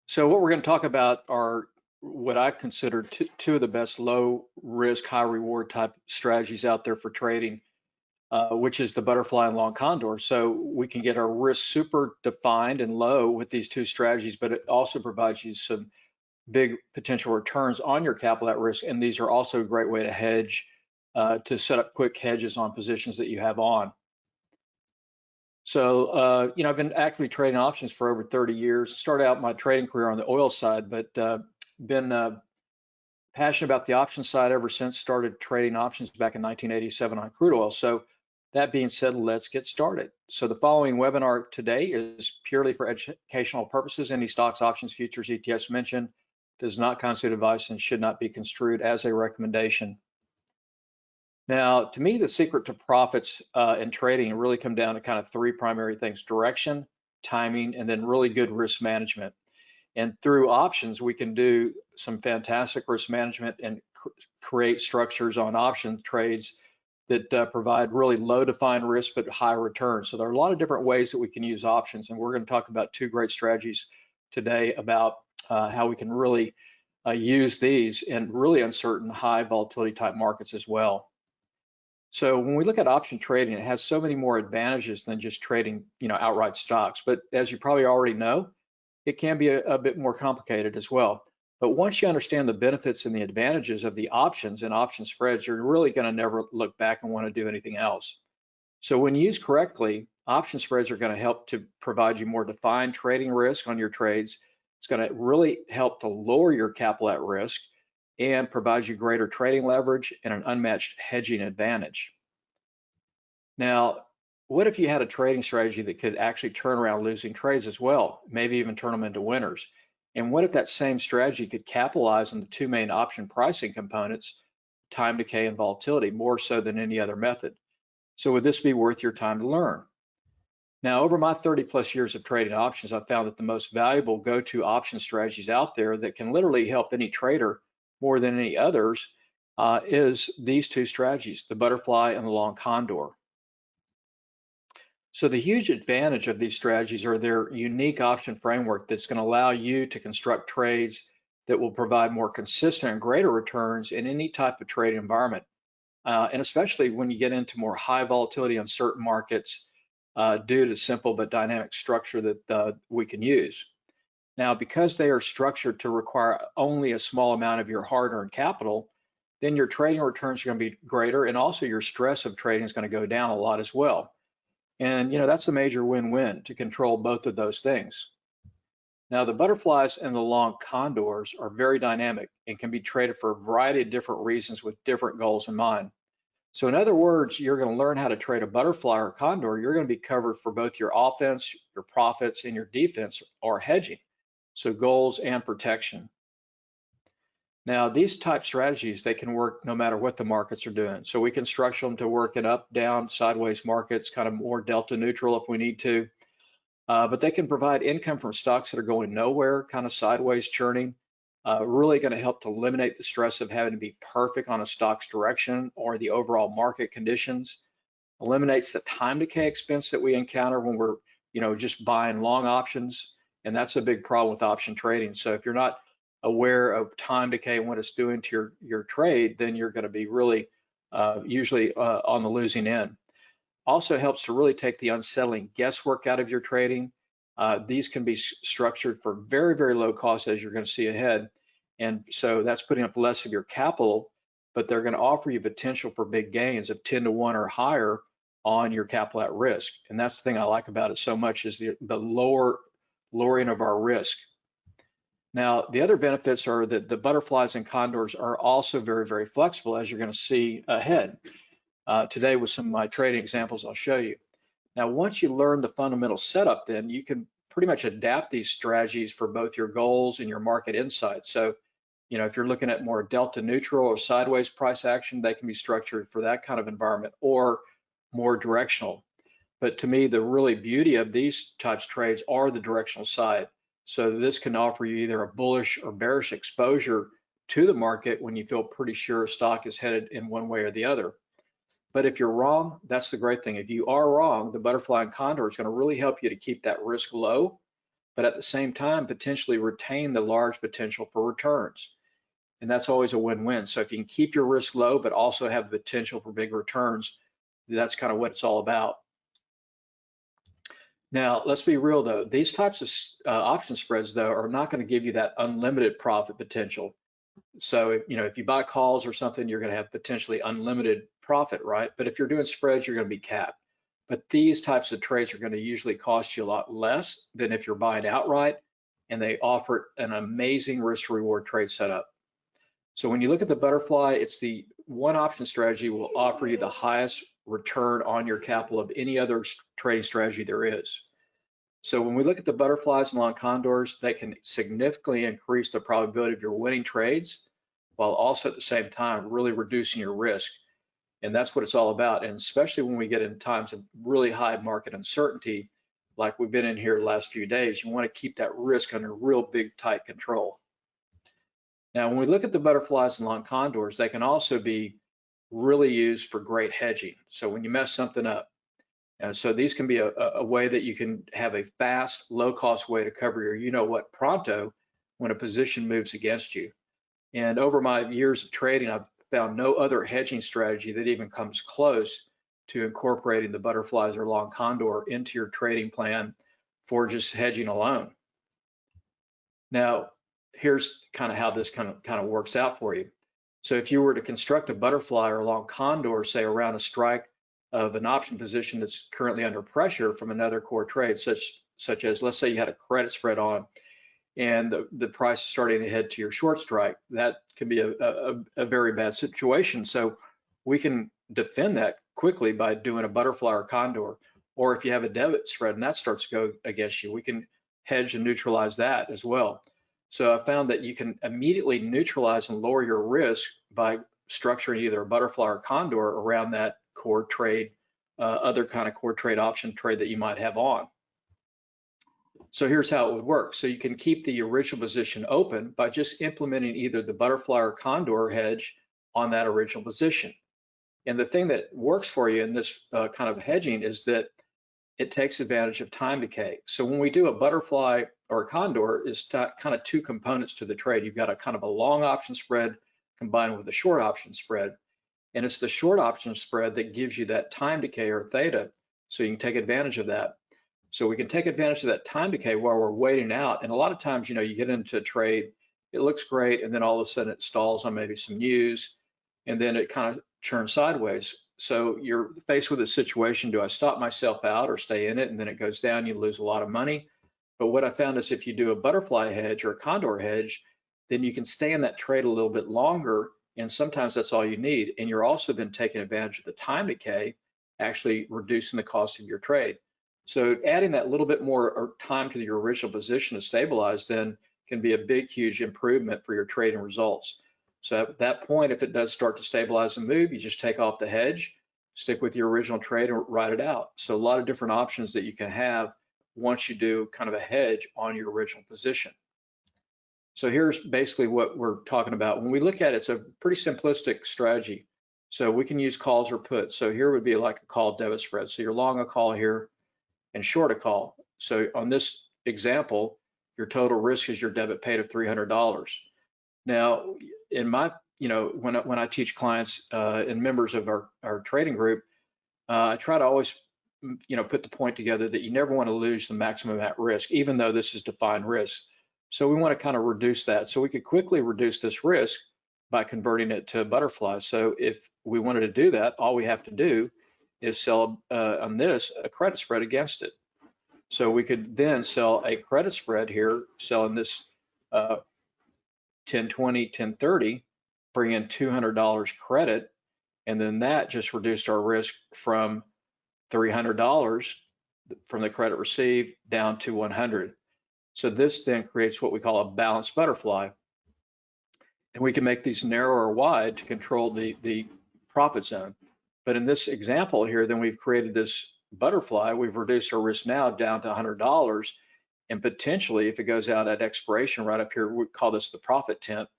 So what we're going to talk about are what I consider two of the best low risk, high reward type strategies out there for trading, which is the butterfly and long condor. So we can get our risk super defined and low with these two strategies, but it also provides you some big potential returns on your capital at risk. And these are also a great way to hedge, to set up quick hedges on positions that you have on. So, I've been actively trading options for over 30 years. Started out my trading career on the oil side, but been passionate about the options side ever since. Started trading options back in 1987 on crude oil. So that being said, let's get started. So the following webinar today is purely for educational purposes. Any stocks, options, futures, ETFs mentioned does not constitute advice and should not be construed as a recommendation. Now, to me, the secret to profits in trading really come down to kind of three primary things: direction, timing, and then really good risk management. And through options, we can do some fantastic risk management and create structures on option trades that provide really low defined risk but high returns. So there are a lot of different ways that we can use options, and we're going to talk about two great strategies today about how we can really use these in really uncertain, high volatility type markets as well. So when we look at option trading, it has so many more advantages than just trading, outright stocks. But as you probably already know, it can be a bit more complicated as well. But once you understand the benefits and the advantages of the options and option spreads, you're really going to never look back and want to do anything else. So when used correctly, option spreads are going to help to provide you more defined trading risk on your trades. It's going to really help to lower your capital at risk and provides you greater trading leverage and an unmatched hedging advantage. Now, what if you had a trading strategy that could actually turn around losing trades as well, maybe even turn them into winners? And what if that same strategy could capitalize on the two main option pricing components, time decay and volatility, more so than any other method? So would this be worth your time to learn? Now, over my 30 plus years of trading options, I've found that the most valuable go-to option strategies out there that can literally help any trader more than any others is these two strategies, the butterfly and the long condor. So the huge advantage of these strategies are their unique option framework that's going to allow you to construct trades that will provide more consistent and greater returns in any type of trade environment. And especially when you get into more high volatility, uncertain markets due to simple but dynamic structure that we can use. Now, because they are structured to require only a small amount of your hard-earned capital, then your trading returns are going to be greater, and also your stress of trading is going to go down a lot as well. And that's a major win-win to control both of those things. Now, the butterflies and the long condors are very dynamic and can be traded for a variety of different reasons with different goals in mind. So in other words, you're going to learn how to trade a butterfly or condor. You're going to be covered for both your offense, your profits, and your defense or hedging. So goals and protection. Now, these type strategies, they can work no matter what the markets are doing. So we can structure them to work in up, down, sideways markets, kind of more delta neutral if we need to. But they can provide income from stocks that are going nowhere, kind of sideways churning, really going to help to eliminate the stress of having to be perfect on a stock's direction or the overall market conditions. Eliminates the time decay expense that we encounter when we're, just buying long options. And that's a big problem with option trading. So if you're not aware of time decay and what it's doing to your trade, then you're going to be really usually on the losing end. Also helps to really take the unsettling guesswork out of your trading. These can be structured for very, very low cost, as you're going to see ahead. And so that's putting up less of your capital, but they're going to offer you potential for big gains of 10 to 1 or higher on your capital at risk. And that's the thing I like about it so much, is the lowering of our risk. Now, the other benefits are that the butterflies and condors are also very, very flexible, as you're going to see ahead. Today with some of my trading examples I'll show you. Now, once you learn the fundamental setup, then you can pretty much adapt these strategies for both your goals and your market insights. So, if you're looking at more delta neutral or sideways price action, they can be structured for that kind of environment, or more directional. But to me, the really beauty of these types of trades are the directional side. So this can offer you either a bullish or bearish exposure to the market when you feel pretty sure a stock is headed in one way or the other. But if you're wrong, that's the great thing. If you are wrong, the butterfly and condor is going to really help you to keep that risk low but at the same time, potentially retain the large potential for returns. And that's always a win-win. So if you can keep your risk low, but also have the potential for big returns, that's kind of what it's all about. Now, let's be real though. These types of option spreads though are not going to give you that unlimited profit potential. So, if you buy calls or something, you're going to have potentially unlimited profit, right? But if you're doing spreads, you're going to be capped. But these types of trades are going to usually cost you a lot less than if you're buying outright, and they offer an amazing risk reward trade setup. So when you look at the butterfly, it's the one option strategy will offer you the highest return on your capital of any other trading strategy there is. So when we look at the butterflies and long condors, they can significantly increase the probability of your winning trades, while also at the same time really reducing your risk. And that's what it's all about. And especially when we get in times of really high market uncertainty, like we've been in here the last few days, you want to keep that risk under real big, tight control. Now, when we look at the butterflies and long condors, they can also be really used for great hedging. So when you mess something up, so these can be a way that you can have a fast, low-cost way to cover your you-know-what pronto when a position moves against you. And over my years of trading, I've found no other hedging strategy that even comes close to incorporating the butterflies or long condor into your trading plan for just hedging alone. Now, here's kind of how this kind of works out for you. So if you were to construct a butterfly or long condor, say around a strike of an option position that's currently under pressure from another core trade, such as, let's say you had a credit spread on and the price is starting to head to your short strike, that can be a very bad situation. So we can defend that quickly by doing a butterfly or condor. Or if you have a debit spread and that starts to go against you, we can hedge and neutralize that as well. So I found that you can immediately neutralize and lower your risk by structuring either a butterfly or condor around that core trade, other kind of core trade option trade that you might have on. So here's how it would work. So you can keep the original position open by just implementing either the butterfly or condor hedge on that original position. And the thing that works for you in this kind of hedging is that it takes advantage of time decay. So when we do a butterfly or a condor, is kind of two components to the trade. You've got a kind of a long option spread combined with a short option spread. And it's the short option spread that gives you that time decay or theta, so you can take advantage of that. So we can take advantage of that time decay while we're waiting out. And a lot of times, you get into a trade, it looks great, and then all of a sudden it stalls on maybe some news, and then it kind of churns sideways. So you're faced with a situation, do I stop myself out or stay in it? And then it goes down, you lose a lot of money. But what I found is if you do a butterfly hedge or a condor hedge, then you can stay in that trade a little bit longer, and sometimes that's all you need. And you're also then taking advantage of the time decay, actually reducing the cost of your trade. So adding that little bit more time to your original position to stabilize then can be a big, huge improvement for your trading results. So at that point, if it does start to stabilize and move, you just take off the hedge, stick with your original trade and ride it out. So a lot of different options that you can have once you do kind of a hedge on your original position. So here's basically what we're talking about. When we look at it, it's a pretty simplistic strategy. So we can use calls or puts. So here would be like a call debit spread. So you're long a call here and short a call. So on this example, your total risk is your debit paid of $300. Now, in my, when I teach clients and members of our trading group, I try to always, put the point together that you never want to lose the maximum at risk, even though this is defined risk. So we want to kind of reduce that. So we could quickly reduce this risk by converting it to a butterfly. So if we wanted to do that, all we have to do is sell on this a credit spread against it. So we could then sell a credit spread here, selling this 1020, 1030, bring in $200 credit, and then that just reduced our risk from $300 from the credit received down to 100. So this then creates what we call a balanced butterfly. And we can make these narrow or wide to control the profit zone. But in this example here, then we've created this butterfly. We've reduced our risk now down to $100. And potentially, if it goes out at expiration right up here, we call this the profit tent.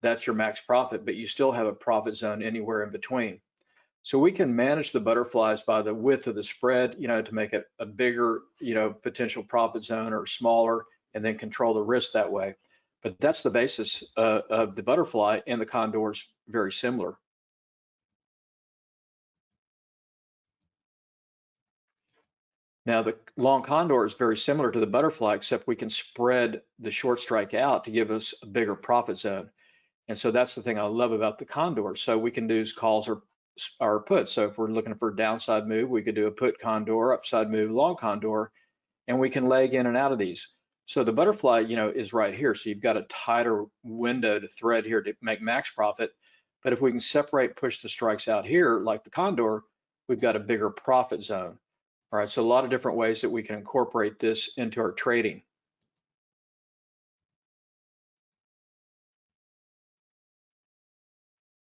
That's your max profit, but you still have a profit zone anywhere in between. So we can manage the butterflies by the width of the spread, to make it a bigger, potential profit zone or smaller, and then control the risk that way. But that's the basis of the butterfly, and the condor is very similar. Now the long condor is very similar to the butterfly, except we can spread the short strike out to give us a bigger profit zone. And so that's the thing I love about the condor. So we can do calls or puts. So if we're looking for a downside move, we could do a put condor, upside move, long condor, and we can leg in and out of these. So the butterfly, is right here. So you've got a tighter window to thread here to make max profit. But if we can separate, push the strikes out here, like the condor, we've got a bigger profit zone. All right, so a lot of different ways that we can incorporate this into our trading.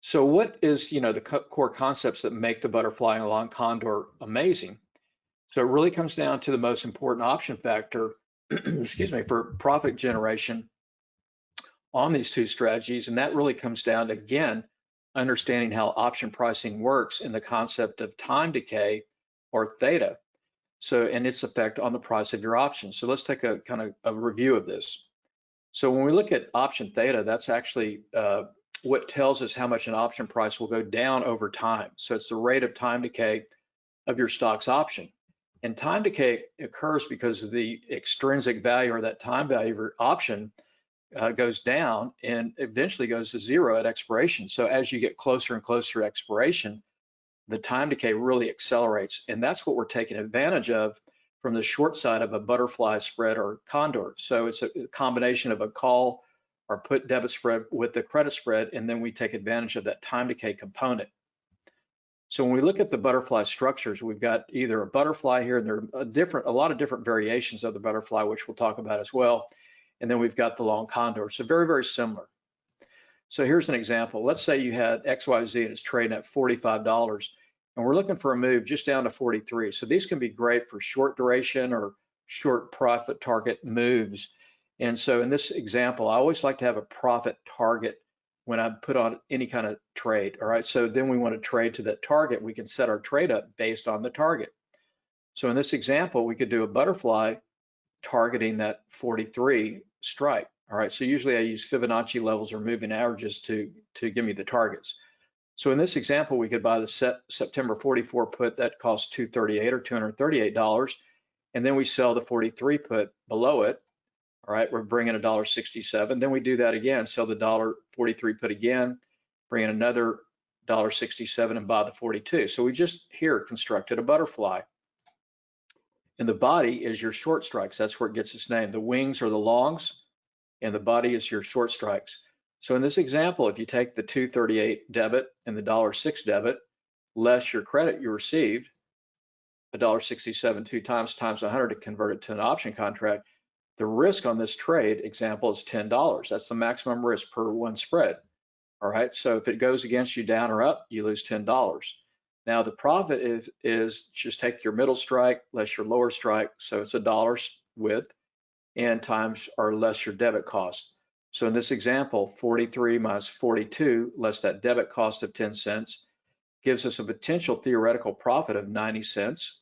So what is, the core concepts that make the butterfly and long condor amazing? So it really comes down to the most important option factor, excuse me, for profit generation on these two strategies. And that really comes down to, again, understanding how option pricing works in the concept of time decay, or theta. So, and its effect on the price of your options. So let's take a kind of a review of this. So when we look at option theta, that's actually what tells us how much an option price will go down over time. So it's the rate of time decay of your stock's option. And time decay occurs because of the extrinsic value, or that time value of your option goes down and eventually goes to zero at expiration. So as you get closer and closer to expiration, the time decay really accelerates. And that's what we're taking advantage of from the short side of a butterfly spread or condor. So it's a combination of a call or put debit spread with the credit spread, and then we take advantage of that time decay component. So when we look at the butterfly structures, we've got either a butterfly here, and there are a lot of different variations of the butterfly, which we'll talk about as well. And then we've got the long condor. So very, very similar. So here's an example. Let's say you had XYZ and it's trading at $45, and we're looking for a move just down to 43. So these can be great for short duration or short profit target moves. And so in this example, I always like to have a profit target when I put on any kind of trade. All right, so then we want to trade to that target. We can set our trade up based on the target. So in this example, we could do a butterfly targeting that 43 strike. All right, so usually I use Fibonacci levels or moving averages to give me the targets. So in this example, we could buy the September 44 put that costs $238 or $238, and then we sell the 43 put below it. All right, we're bringing $1.67. Then we do that again, sell the $43 put again, bring in another $1.67 and buy the 42. So we just here constructed a butterfly. And the body is your short strikes. That's where it gets its name. The wings are the longs, and the body is your short strikes. So in this example, if you take the $238 debit and the $6 debit, less your credit you received, $1.67 two times 100 to convert it to an option contract, the risk on this trade example is $10. That's the maximum risk per one spread. All right, so if it goes against you down or up, you lose $10. Now the profit is just take your middle strike less your lower strike, so it's $1 width, and times or less your debit cost. So in this example, 43 minus 42 less that debit cost of 10 cents gives us a potential theoretical profit of 90 cents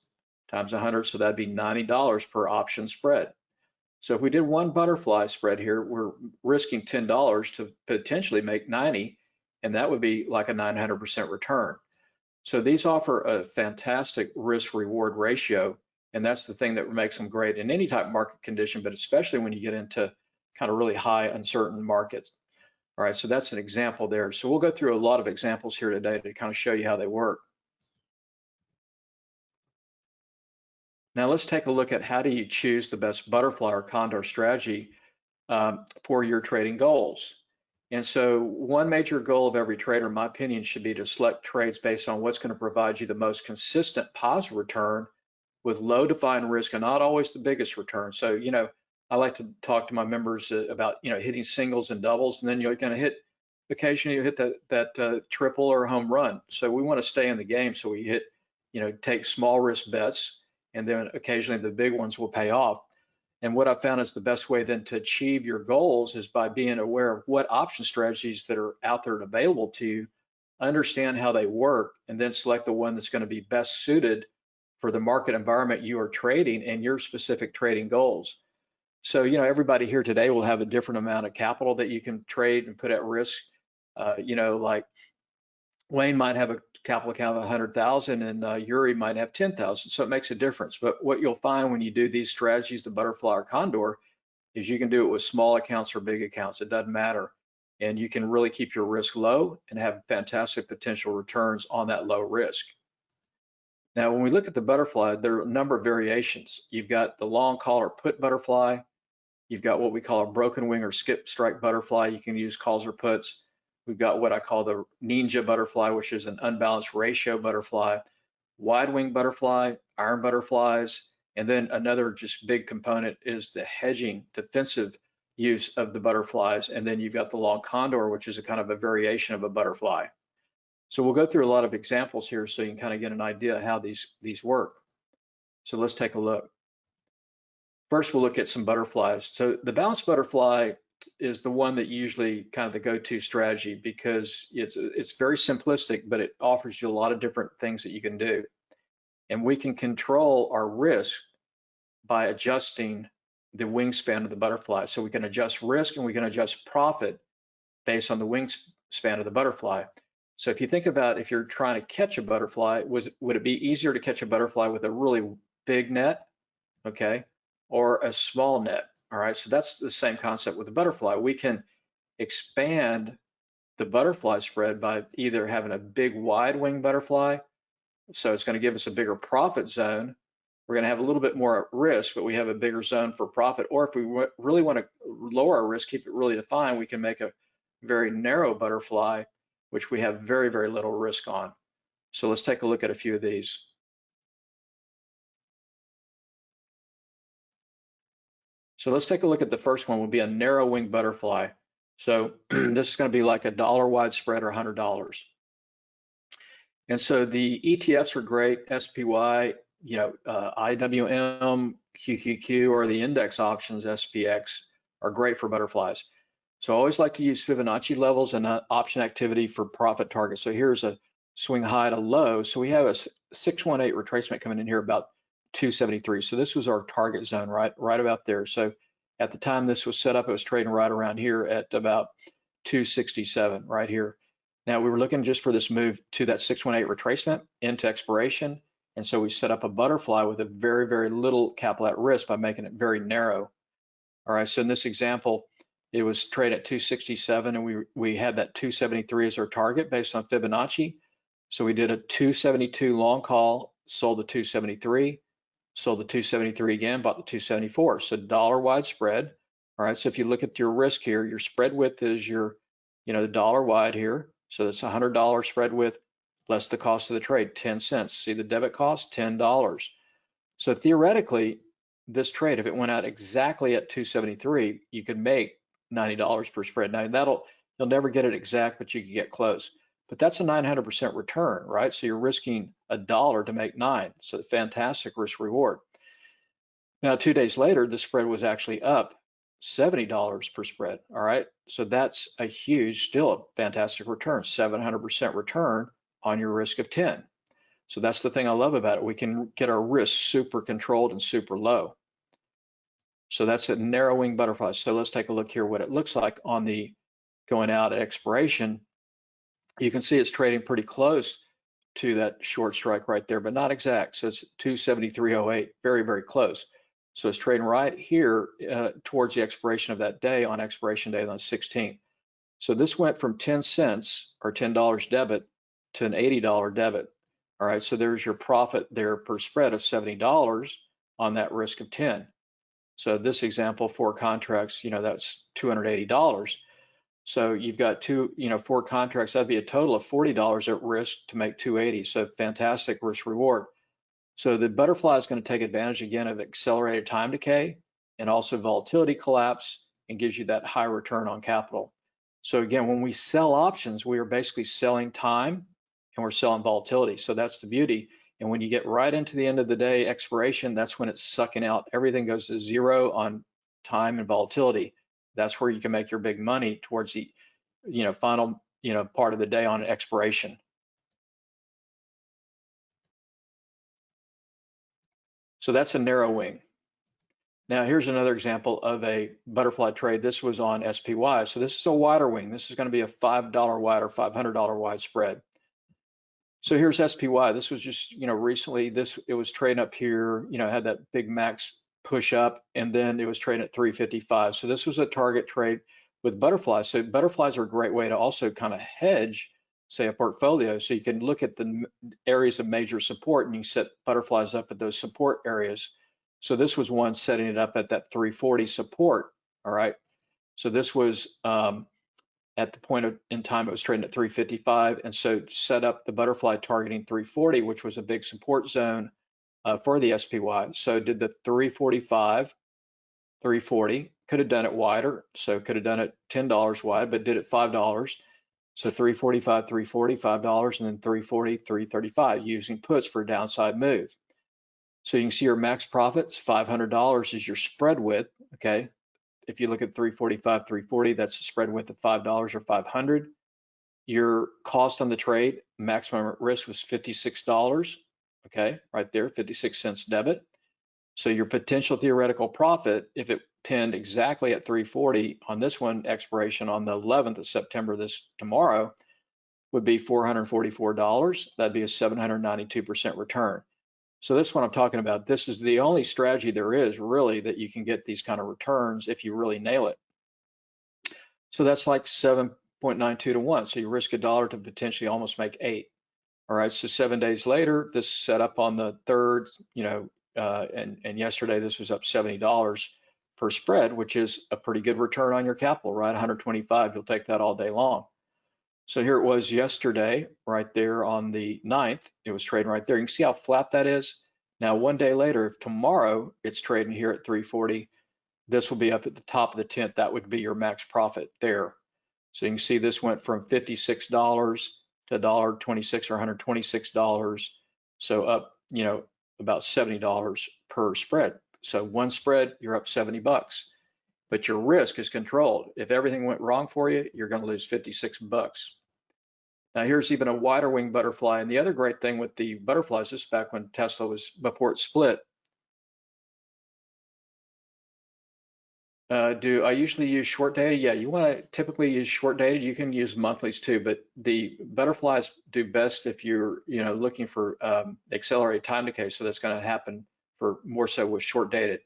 times 100, so that'd be $90 per option spread. So if we did one butterfly spread here, we're risking $10 to potentially make 90, and that would be like a 900% return. So these offer a fantastic risk reward ratio, and that's the thing that makes them great in any type of market condition, but especially when you get into kind of really high uncertain markets. All right, so that's an example there. So we'll go through a lot of examples here today to kind of show you how they work. Now let's take a look at how do you choose the best butterfly or condor strategy for your trading goals. And so one major goal of every trader, in my opinion, should be to select trades based on what's going to provide you the most consistent positive return with low defined risk, and not always the biggest return. So, I like to talk to my members about, hitting singles and doubles, and then you're going to hit, occasionally you hit that triple or home run. So we want to stay in the game. So we hit, take small risk bets, and then occasionally the big ones will pay off. And what I found is the best way then to achieve your goals is by being aware of what option strategies that are out there and available to you understand how they work, and then select the one that's going to be best suited for the market environment you are trading and your specific trading goals. So, everybody here today will have a different amount of capital that you can trade and put at risk. Like Wayne might have a capital account of 100,000 and Yuri might have 10,000. So it makes a difference. But what you'll find when you do these strategies, the butterfly or condor, is you can do it with small accounts or big accounts. It doesn't matter. And you can really keep your risk low and have fantastic potential returns on that low risk. Now, when we look at the butterfly, there are a number of variations. You've got the long call or put butterfly. You've got what we call a broken wing or skip strike butterfly. You can use calls or puts. We've got what I call the ninja butterfly, which is an unbalanced ratio butterfly, wide wing butterfly, iron butterflies, and then another just big component is the hedging defensive use of the butterflies. And then you've got the long condor, which is a kind of a variation of a butterfly. So we'll go through a lot of examples here so you can kind of get an idea how these work. So let's take a look. First, we'll look at some butterflies. So the balanced butterfly is the one that usually kind of the go-to strategy because it's very simplistic, but it offers you a lot of different things that you can do. And we can control our risk by adjusting the wingspan of the butterfly. So we can adjust risk and we can adjust profit based on the wingspan of the butterfly. So if you think about if you're trying to catch a butterfly, would it be easier to catch a butterfly with a really big net, okay, or a small net? All right, so that's the same concept with the butterfly. We can expand the butterfly spread by either having a big wide wing butterfly, so it's going to give us a bigger profit zone. We're going to have a little bit more risk, but we have a bigger zone for profit. Or if we really want to lower our risk, keep it really defined, we can make a very narrow butterfly, which we have very, very little risk on. So let's take a look at a few of these. So let's take a look at the first one. Will be a narrow wing butterfly. So this is going to be like $1 wide spread or $100. And so the ETFs are great, SPY, IWM, QQQ, or the index options, SPX, are great for butterflies. So I always like to use Fibonacci levels and option activity for profit targets. So here's a swing high to low. So we have a 618 retracement coming in here about 273. So this was our target zone, right about there. So at the time this was set up, it was trading right around here at about 267, right here. Now we were looking just for this move to that 618 retracement into expiration. And so we set up a butterfly with a very, very little capital at risk by making it very narrow. All right, so in this example, it was traded at 267 and we had that 273 as our target based on Fibonacci. So we did a 272 long call, sold the 273, sold the 273 again, bought the 274. So dollar wide spread. All right, so if you look at your risk here, your spread width is your, the dollar wide here. So that's $100 spread width less the cost of the trade, 10 cents. See the debit cost, $10. So theoretically, this trade, if it went out exactly at 273, you could make $90 per spread. Now you'll never get it exact, but you can get close. But that's a 900% return, right? So you're risking $1 to make 9. So fantastic risk reward. Now 2 days later, the spread was actually up $70 per spread. All right, so that's a huge, still a fantastic return, 700% return on your risk of 10. So that's the thing I love about it. We can get our risk super controlled and super low. So that's a narrowing butterfly. So let's take a look here what it looks like on the going out at expiration. You can see it's trading pretty close to that short strike right there, but not exact. So it's 273.08, very, very close. So it's trading right here towards the expiration of that day on expiration day on the 16th. So this went from 10 cents or $10 debit to an $80 debit. All right, so there's your profit there per spread of $70 on that risk of 10. So this example, 4 contracts, that's $280. So you've got 4 contracts, that'd be a total of $40 at risk to make 280. So fantastic risk reward. So the butterfly is going to take advantage again of accelerated time decay and also volatility collapse and gives you that high return on capital. So again, when we sell options, we are basically selling time and we're selling volatility. So that's the beauty. And when you get right into the end of the day expiration, that's when it's sucking out. Everything goes to zero on time and volatility. That's where you can make your big money towards the, final, part of the day on expiration. So that's a narrow wing. Now here's another example of a butterfly trade. This was on SPY. So this is a wider wing. This is going to be a $5 wide or $500 wide spread. So here's SPY. This was just, recently it was trading up here, had that big max push up, and then it was trading at 355. So this was a target trade with butterflies. So butterflies are a great way to also kind of hedge, say, a portfolio. So you can look at the areas of major support and you set butterflies up at those support areas. So this was one setting it up at that 340 support. All right. So this was at the point in time it was trading at 355, and so set up the butterfly targeting 340, which was a big support zone for the SPY. So did the 345, 340, could have done it wider, so could have done it $10 wide, but did it $5. So 345, 340, $5, and then 340, 335, using puts for a downside move. So you can see your max profits, $500 is your spread width, okay? If you look at 345, 340, that's a spread width of $5 or 500. Your cost on the trade, maximum risk was $56, okay, right there, 56 cents debit. So your potential theoretical profit, if it pinned exactly at 340 on this one, expiration on the 11th of September, tomorrow, would be $444. That'd be a 792% return. So that's what I'm talking about. This is the only strategy there is really that you can get these kind of returns if you really nail it. So that's like 7.92 to 1. So you risk $1 to potentially almost make 8. All right, so 7 days later, this is set up on the 3rd, and yesterday this was up $70 per spread, which is a pretty good return on your capital, right? 125, you'll take that all day long. So here it was yesterday, right there on the 9th, it was trading right there. You can see how flat that is. Now, 1 day later, if tomorrow it's trading here at 340, this will be up at the top of the 10th. That would be your max profit there. So you can see this went from $56 to $1.26 or $126. So up, about $70 per spread. So one spread, you're up 70 bucks. But your risk is controlled. If everything went wrong for you, you're going to lose 56 bucks. Now here's even a wider wing butterfly. And the other great thing with the butterflies, this is back when Tesla was, before it split. Do I usually use short dated? Yeah, you want to typically use short dated. You can use monthlies too, but the butterflies do best if you're, looking for accelerated time decay. So that's going to happen for more so with short dated.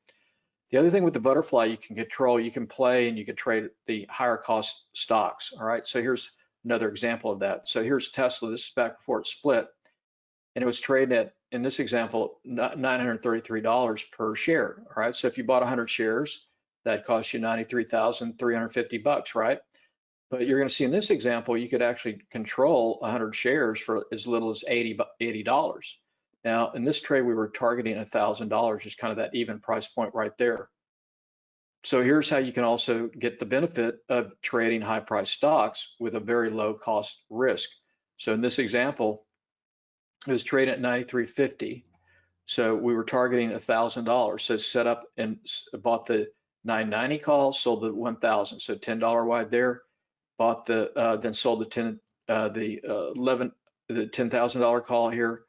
The other thing with the butterfly, you can control, you can play, and you can trade the higher cost stocks. All right, so here's another example of that. So here's Tesla. This is back before it split, and it was trading at, in this example, $933 per share. All right, so if you bought 100 shares, that cost you $93,350, right? But you're going to see in this example, you could actually control 100 shares for as little as $80. Now, in this trade, we were targeting $1,000, just kind of that even price point right there. So here's how you can also get the benefit of trading high price stocks with a very low cost risk. So in this example, it was trading at $93.50. So we were targeting $1,000. So set up and bought the 990 call, sold the 1,000. So $10 wide there. Bought the then sold the $10,000 call here.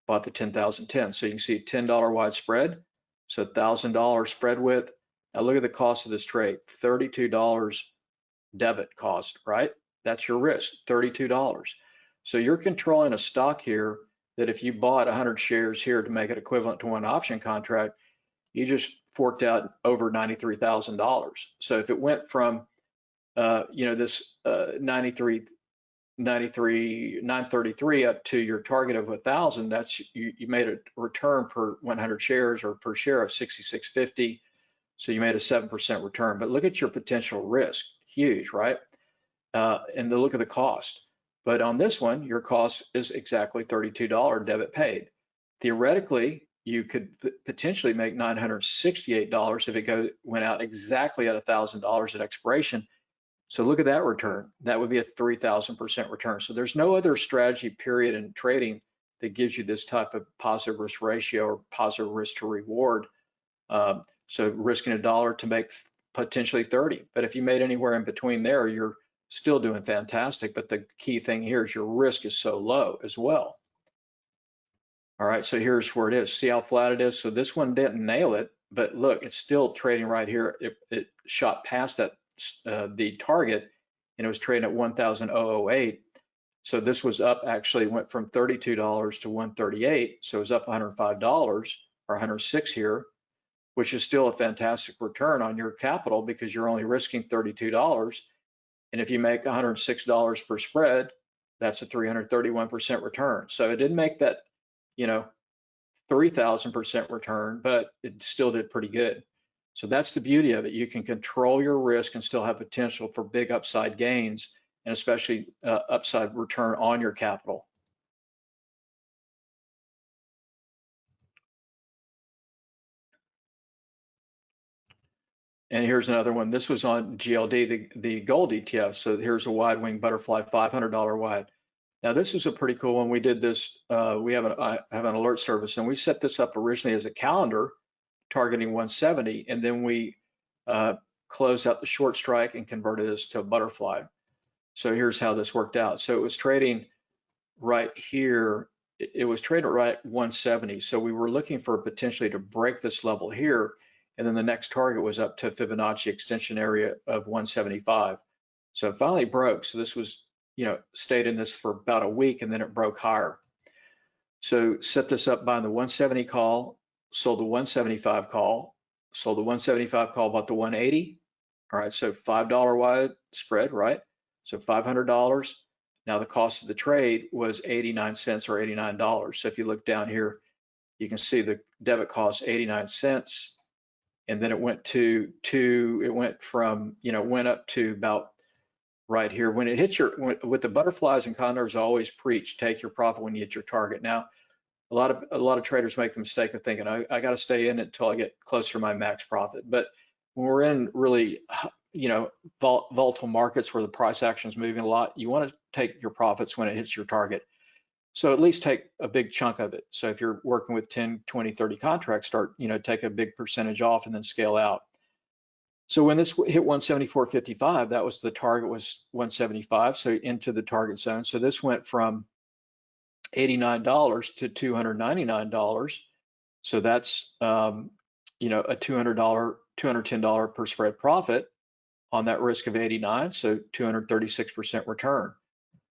Bought the 10,010. So you can see $10 wide spread. So $1,000 spread width. Now look at the cost of this trade, $32 debit cost, right? That's your risk, $32. So you're controlling a stock here that if you bought 100 shares here to make it equivalent to one option contract, you just forked out over $93,000. So if it went from, this 933 up to your target of 1,000, that's you made a return per 100 shares or per share of 66.50. So you made a 7% return. But look at your potential risk, huge, right? And then look at the cost. But on this one, your cost is exactly $32 debit paid. Theoretically, you could potentially make $968 if it went out exactly at $1,000 at expiration. So look at that return. That would be a 3,000% return. So there's no other strategy period in trading that gives you this type of positive risk ratio or positive risk to reward. So risking $1 to make potentially 30. But if you made anywhere in between there, you're still doing fantastic, but the key thing here is your risk is so low as well. All right, so here's where it is. See how flat it is? So this one didn't nail it, but look, it's still trading right here. It shot past that the target, and it was trading at 1,008. So this was up, actually went from $32 to 138. So it was up $105 or 106 here, which is still a fantastic return on your capital because you're only risking $32. And if you make $106 per spread, that's a 331% return. So it didn't make that, 3,000% return, but it still did pretty good. So that's the beauty of it. You can control your risk and still have potential for big upside gains, and especially upside return on your capital. And here's another one. This was on GLD, the gold ETF. So here's a wide wing butterfly, $500 wide. Now this is a pretty cool one. We did this, I have an alert service, and we set this up originally as a calendar targeting 170, and then we closed out the short strike and converted this to a butterfly. So here's how this worked out. So it was trading right here. It was trading right at 170. So we were looking for potentially to break this level here, and then the next target was up to Fibonacci extension area of 175. So it finally broke. So this was, stayed in this for about a week, and then it broke higher. So set this up buying the 170 call, sold the 175 call, sold the 175 call, bought the 180. All right, so $5 wide spread, right? So $500. Now the cost of the trade was 89 cents or $89. So if you look down here, you can see the debit cost 89 cents. And then it went it went from, went up to about right here. When it hits with the butterflies and condors, I always preach, take your profit when you hit your target. Now, a lot of traders make the mistake of thinking, I got to stay in it until I get closer to my max profit. But when we're in really, volatile markets where the price action is moving a lot, you want to take your profits when it hits your target. So at least take a big chunk of it. So if you're working with 10, 20, 30 contracts, take a big percentage off and then scale out. So when this hit 174.55, that was the target was 175, so into the target zone. So this went from $89 to $299. So that's, a $200, $210 per spread profit on that risk of 89, so 236% return.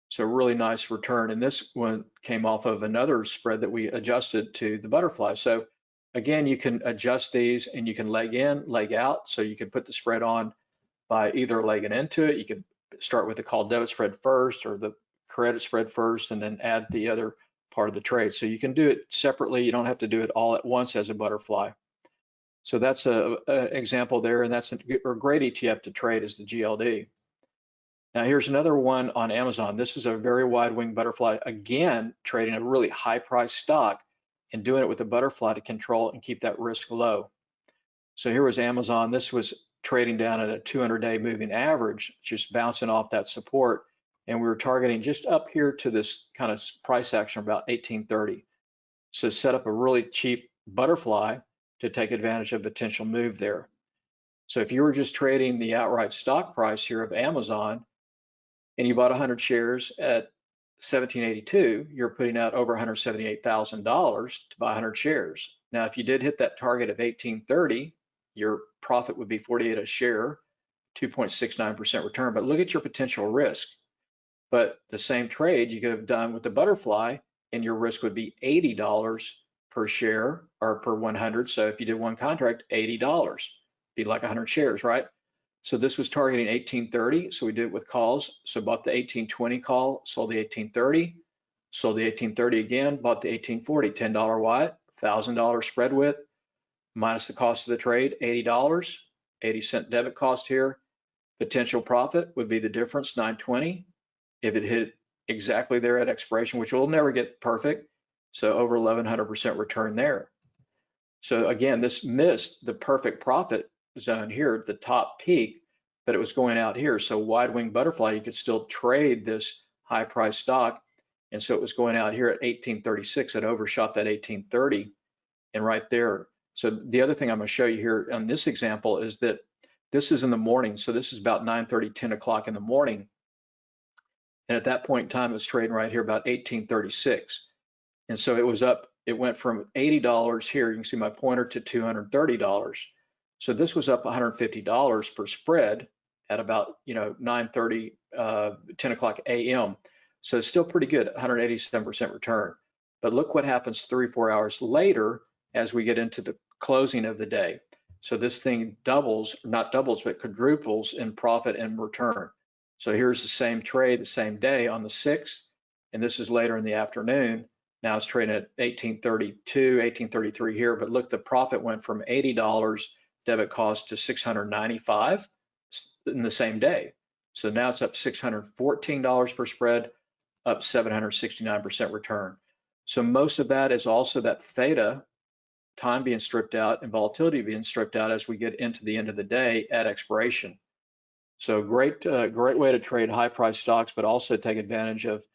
So really nice return. And this one came off of another spread that we adjusted to the butterfly. So again, you can adjust these and you can leg in, leg out. So you can put the spread on by either legging into it. You can start with the call debit spread first or the credit spread first, and then add the other part of the trade. So you can do it separately. You don't have to do it all at once as a butterfly. So that's an example there, and that's a great ETF to trade is the GLD. Now here's another one on Amazon. This is a very wide wing butterfly, again, trading a really high price stock and doing it with a butterfly to control and keep that risk low. So here was Amazon. This was trading down at a 200-day moving average, just bouncing off that support. And we were targeting just up here to this kind of price action about 1830. So set up a really cheap butterfly to take advantage of potential move there. So if you were just trading the outright stock price here of Amazon and you bought 100 shares at 1782, you're putting out over $178,000 to buy 100 shares. Now, if you did hit that target of 1830, your profit would be 48 a share, 2.69% return. But look at your potential risk. But the same trade you could have done with the butterfly, and your risk would be $80 per share or per 100. So if you did one contract, $80, be like 100 shares, right? So this was targeting 1830. So we did it with calls. So bought the 1820 call, sold the 1830, sold the 1830 again, bought the 1840, $10 wide, $1,000 spread width, minus the cost of the trade, $80, 80-cent debit cost here. Potential profit would be the difference, 920. If it hit exactly there at expiration, which will never get perfect, so over 1100% return there. So again, this missed the perfect profit zone here at the top peak, but it was going out here. So wide wing butterfly, you could still trade this high price stock. And so it was going out here at 1836. It overshot that 1830 and right there. So the other thing I'm going to show you here on this example is that this is in the morning. So this is about 9:30, 10 o'clock in the morning. And at that point in time, it was trading right here about 1836. And so it was up, it went from $80 here, you can see my pointer, to $230. So this was up $150 per spread at about, 9:30, 10 o'clock a.m. So it's still pretty good, 187% return. But look what happens 3 or 4 hours later as we get into the closing of the day. So this thing doubles, not doubles, but quadruples in profit and return. So here's the same trade, the same day on the 6th, and this is later in the afternoon. Now it's trading at 1832, 1833 here, but look, the profit went from $80 debit cost to $695 in the same day. So now it's up $614 per spread, up 769% return. So most of that is also that theta time being stripped out and volatility being stripped out as we get into the end of the day at expiration. So great way to trade high price stocks, but also take advantage of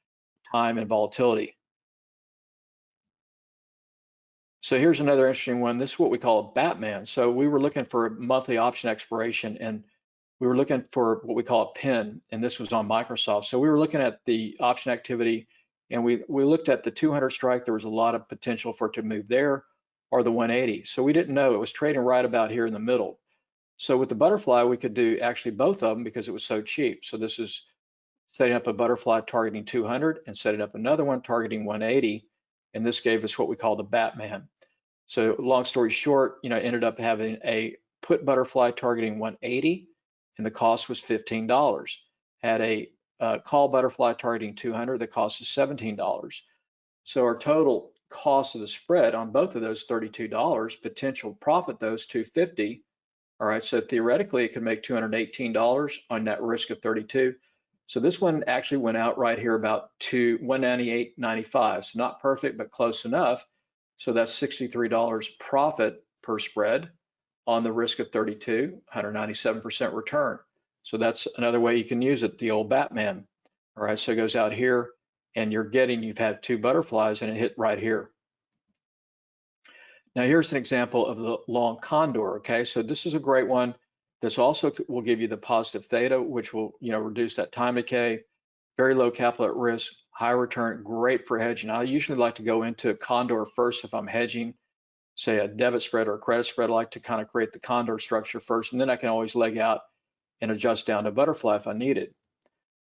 time and volatility. So here's another interesting one. This is what we call a Batman. So we were looking for a monthly option expiration, and we were looking for what we call a pin, and this was on Microsoft. So we were looking at the option activity, and we looked at the 200 strike. There was a lot of potential for it to move there, or the 180. So we didn't know. It was trading right about here in the middle. So with the butterfly, we could do actually both of them because it was so cheap. So this is setting up a butterfly targeting 200 and setting up another one targeting 180. And this gave us what we call the Batman. So long story short, ended up having a put butterfly targeting 180, and the cost was $15. Had a call butterfly targeting 200, the cost is $17. So our total cost of the spread on both of those $32, potential profit those $250. All right, so theoretically it could make $218 on net risk of 32. So this one actually went out right here about to 198.95. So not perfect, but close enough. So that's $63 profit per spread on the risk of 32, 197% return. So that's another way you can use it, the old Batman. All right, so it goes out here and you've had two butterflies and it hit right here. Now here's an example of the long condor, okay? So this is a great one. This also will give you the positive theta, which will, reduce that time decay, very low capital at risk, high return, great for hedging. I usually like to go into condor first if I'm hedging, say a debit spread or a credit spread. I like to kind of create the condor structure first, and then I can always leg out and adjust down to butterfly if I need it.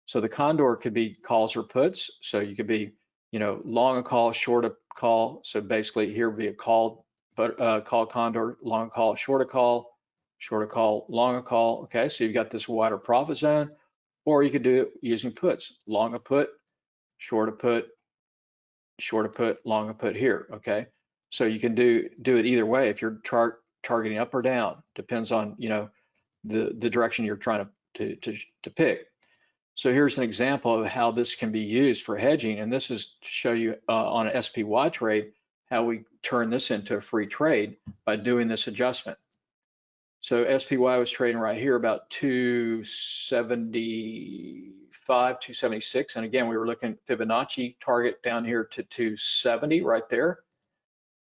So the condor could be calls or puts. So you could be, long a call, short a call. So basically here would be a call, call condor, long a call, short a call, long a call. Okay, so you've got this wider profit zone, or you could do it using puts, long a put, short a put, long a put here. Okay, so you can do it either way if you're targeting up or down. Depends on the direction you're trying to pick. So here's an example of how this can be used for hedging, and this is to show you on an SPY trade how we turn this into a free trade by doing this adjustment. So SPY was trading right here about 275, 276, and again we were looking at Fibonacci target down here to 270 right there.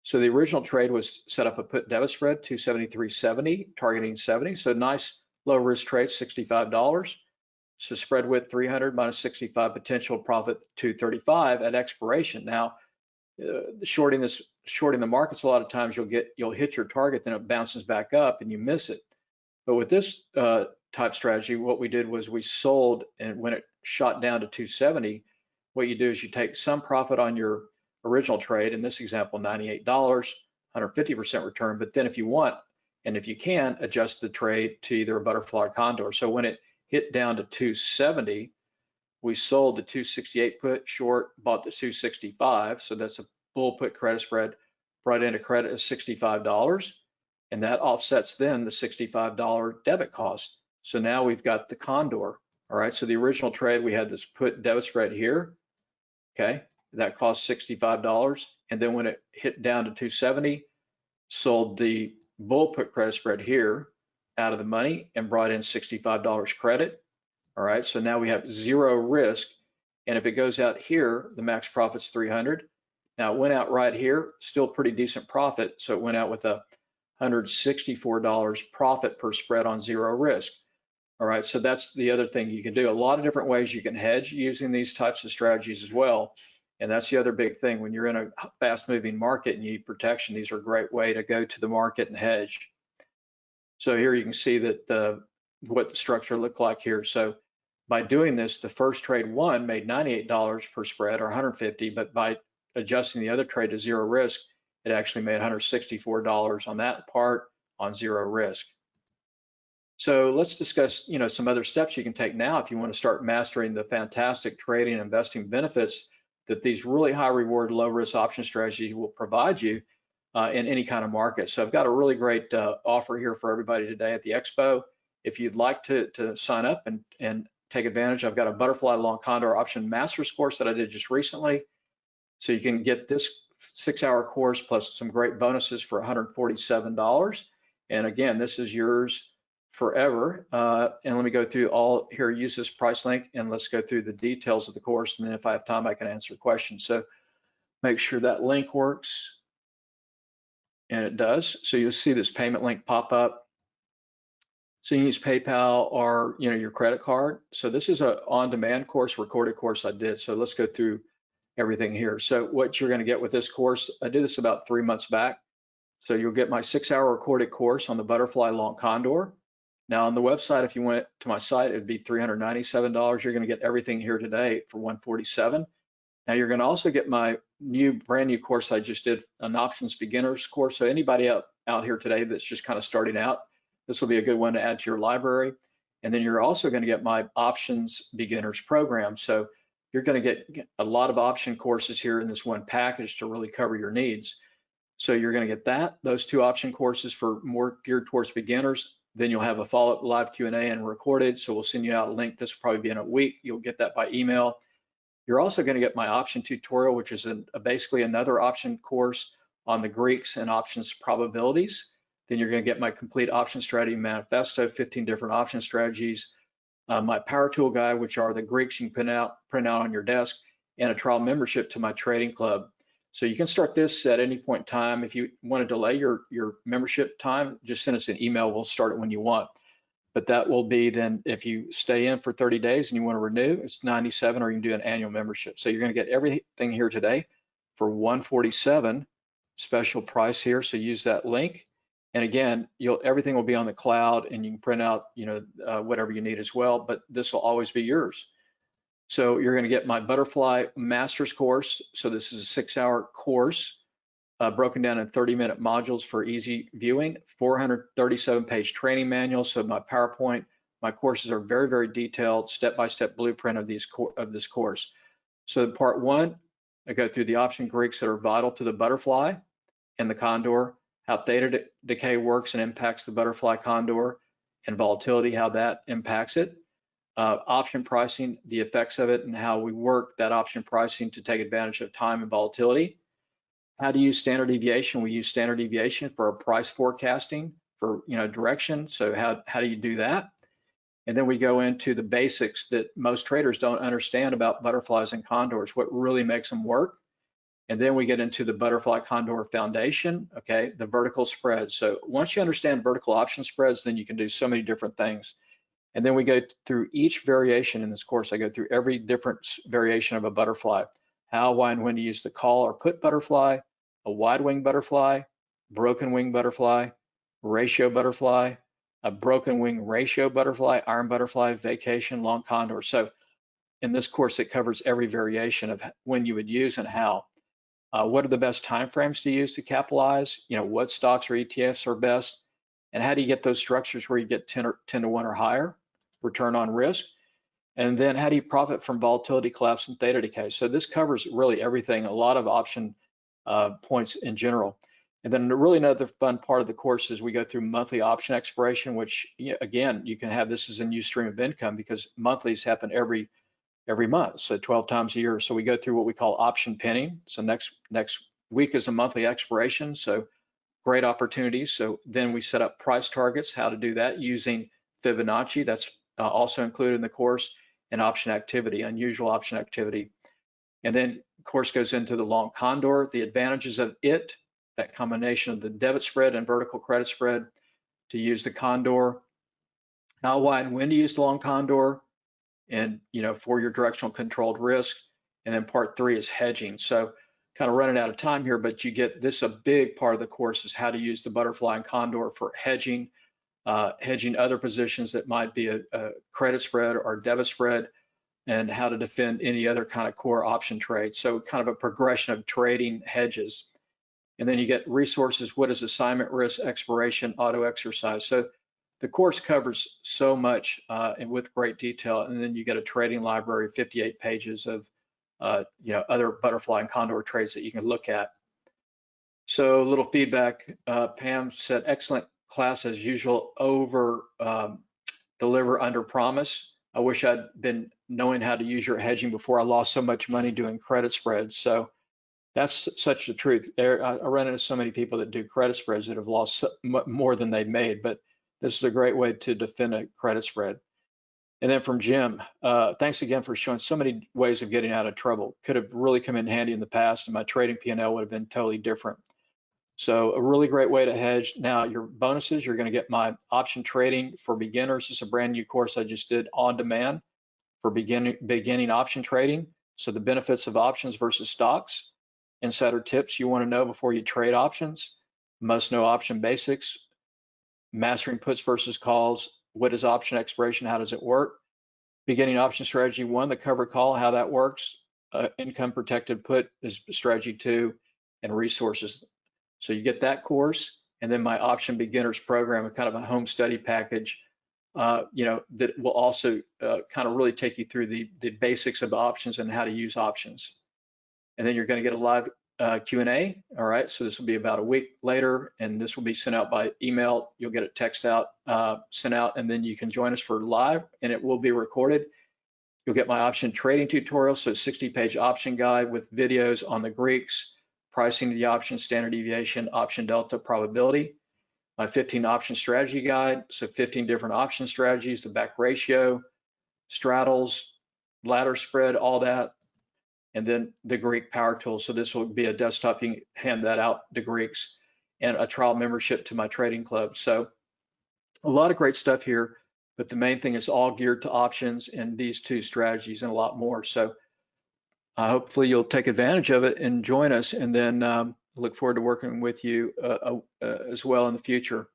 So the original trade was set up a put debit spread 273.70, targeting 70. So nice low risk trade, $65. So spread width 300 minus 65, potential profit 235 at expiration. Now, shorting the markets, a lot of times you'll hit your target, then it bounces back up and you miss it. But with this type strategy, what we did was we sold, and when it shot down to 270, what you do is you take some profit on your original trade. In this example, $98, 150% return. But then if you want, and if you can, adjust the trade to either a butterfly or condor. So when it hit down to 270, we sold the 268 put short, bought the 265. So that's a bull put credit spread, brought in a credit of $65, and that offsets then the $65 debit cost. So now we've got the condor. All right, so the original trade, we had this put debit spread here. Okay, that cost $65. And then when it hit down to 270, sold the bull put credit spread here out of the money and brought in $65 credit. All right, so now we have zero risk. And if it goes out here, the max profit's 300. Now it went out right here, still pretty decent profit. So it went out with a $164 profit per spread on zero risk. All right, so that's the other thing you can do. A lot of different ways you can hedge using these types of strategies as well. And that's the other big thing. When you're in a fast moving market and you need protection, these are a great way to go to the market and hedge. So here you can see that what the structure looked like here. So by doing this, the first trade one made $98 per spread or 150, but by adjusting the other trade to zero risk, it actually made $164 on that part on zero risk. So let's discuss, some other steps you can take now if you want to start mastering the fantastic trading and investing benefits that these really high reward, low risk option strategies will provide you in any kind of market. So I've got a really great offer here for everybody today at the Expo. If you'd like to sign up and take advantage, I've got a butterfly long condor option master's course that I did just recently. So you can get this 6-hour course plus some great bonuses for $147. And again, this is yours forever. And let me go through all here, use this price link, and let's go through the details of the course. And then if I have time, I can answer questions. So make sure that link works. And it does. So you'll see this payment link pop up. So you can use PayPal or your credit card. So this is an on-demand course, recorded course I did. So let's go through everything here. So what you're going to get with this course, I did this about 3 months back. So you'll get my 6-hour recorded course on the butterfly long condor. Now on the website, if you went to my site, it'd be $397. You're going to get everything here today for $147. Now you're going to also get my brand new course I just did, an options beginners course. So anybody out here today that's just kind of starting out, this will be a good one to add to your library. And then you're also going to get my options beginners program. So you're going to get a lot of option courses here in this one package to really cover your needs. So you're going to get those 2 option courses for more geared towards beginners. Then you'll have a follow-up live Q&A and recorded. So we'll send you out a link. This will probably be in a week. You'll get that by email. You're also going to get my option tutorial, which is basically another option course on the Greeks and options probabilities. Then you're going to get my complete option strategy manifesto, 15 different option strategies, my power tool guide, which are the Greeks you can print out on your desk, and a trial membership to my trading club. So you can start this at any point in time. If you want to delay your membership time, just send us an email. We'll start it when you want. But that will be then, if you stay in for 30 days and you want to renew, it's $97, or you can do an annual membership. So you're going to get everything here today for $147, special price here. So use that link. And again, everything will be on the cloud, and you can print out, whatever you need as well. But this will always be yours. So you're going to get my butterfly master's course. So this is a 6-hour course. Broken down in 30-minute modules for easy viewing, 437-page training manual. So my PowerPoint, my courses are very, very detailed, step-by-step blueprint of this course. So part 1, I go through the option Greeks that are vital to the butterfly and the condor, how theta decay works and impacts the butterfly condor, and volatility, how that impacts it. Option pricing, the effects of it, and how we work that option pricing to take advantage of time and volatility. How to use standard deviation. We use standard deviation for our price forecasting for direction. So how do you do that? And then we go into the basics that most traders don't understand about butterflies and condors, what really makes them work. And then we get into the butterfly condor foundation, okay, the vertical spreads. So once you understand vertical option spreads, then you can do so many different things. And then we go through each variation in this course. I go through every different variation of a butterfly, how, why, and when to use the call or put butterfly, a wide wing butterfly, broken wing butterfly, ratio butterfly, a broken wing ratio butterfly, iron butterfly, vacation, long condor. So in this course, it covers every variation of when you would use and how. What are the best timeframes to use to capitalize? What stocks or ETFs are best? And how do you get those structures where you get 10 to 1 or higher return on risk? And then how do you profit from volatility, collapse, and theta decay? So this covers really everything, a lot of option points in general. And then really another fun part of the course is we go through monthly option expiration, which again, you can have this as a new stream of income because monthlies happen every month, so 12 times a year. So we go through what we call option pinning. So next week is a monthly expiration, so great opportunities. So then we set up price targets, how to do that using Fibonacci. That's also included in the course, and option activity, unusual option activity. And then of course goes into the long condor, the advantages of it, that combination of the debit spread and vertical credit spread to use the condor. how wide and when to use the long condor, and for your directional controlled risk. And then part 3 is hedging. So kind of running out of time here, but you get this, a big part of the course is how to use the butterfly and condor for hedging, hedging other positions that might be a credit spread or debit spread, and how to defend any other kind of core option trade. So kind of a progression of trading hedges. And then you get resources, what is assignment risk, expiration, auto exercise. So the course covers so much and with great detail. And then you get a trading library, 58 pages of other butterfly and condor trades that you can look at. So a little feedback, Pam said, excellent class as usual, over deliver, under promise. I wish I'd been knowing how to use your hedging before I lost so much money doing credit spreads. So that's such the truth. I run into so many people that do credit spreads that have lost more than they've made, but this is a great way to defend a credit spread. And then from Jim, thanks again for showing so many ways of getting out of trouble. Could have really come in handy in the past, and my trading P&L would have been totally different. So a really great way to hedge. Now your bonuses, you're going to get my option trading for beginners. This is a brand new course I just did on demand for beginning option trading. So the benefits of options versus stocks, insider tips you want to know before you trade options, must know option basics, mastering puts versus calls, what is option expiration, how does it work, beginning option strategy 1, the covered call, how that works, income protected put is strategy 2, and resources. So you get that course, and then my option beginners program, kind of a home study package, that will also kind of really take you through the basics of options and how to use options. And then you're going to get a live Q&A. All right, so this will be about a week later, and this will be sent out by email. You'll get it text out, sent out, and then you can join us for live, and it will be recorded. You'll get my option trading tutorial, so 60-page option guide with videos on the Greeks, pricing the option, standard deviation, option delta, probability. My 15 option strategy guide, so 15 different option strategies, the back ratio, straddles, ladder spread, all that. And then the Greek power tool. So this will be a desktop, you can hand that out, the Greeks, and a trial membership to my trading club. So a lot of great stuff here, but the main thing is all geared to options and these 2 strategies and a lot more. So hopefully you'll take advantage of it and join us, and then look forward to working with you as well in the future.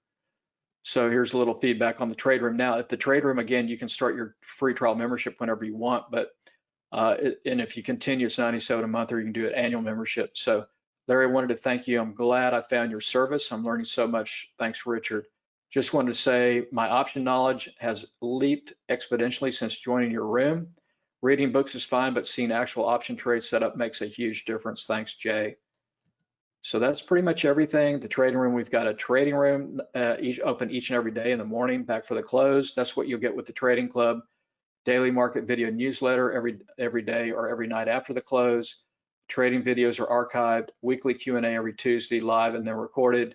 So here's a little feedback on the trade room. Now, if the trade room, again, you can start your free trial membership whenever you want, but and if you continue, it's $97 a month, or you can do an annual membership. So Larry, I wanted to thank you. I'm glad I found your service. I'm learning so much. Thanks, Richard. Just wanted to say my option knowledge has leaped exponentially since joining your room. Reading books is fine, but seeing actual option trade setup makes a huge difference. Thanks, Jay. So that's pretty much everything. The trading room, we've got a trading room open each and every day in the morning, back for the close. That's what you'll get with the trading club. Daily market video newsletter every day or every night after the close. Trading videos are archived. Weekly Q&A every Tuesday, live and then recorded.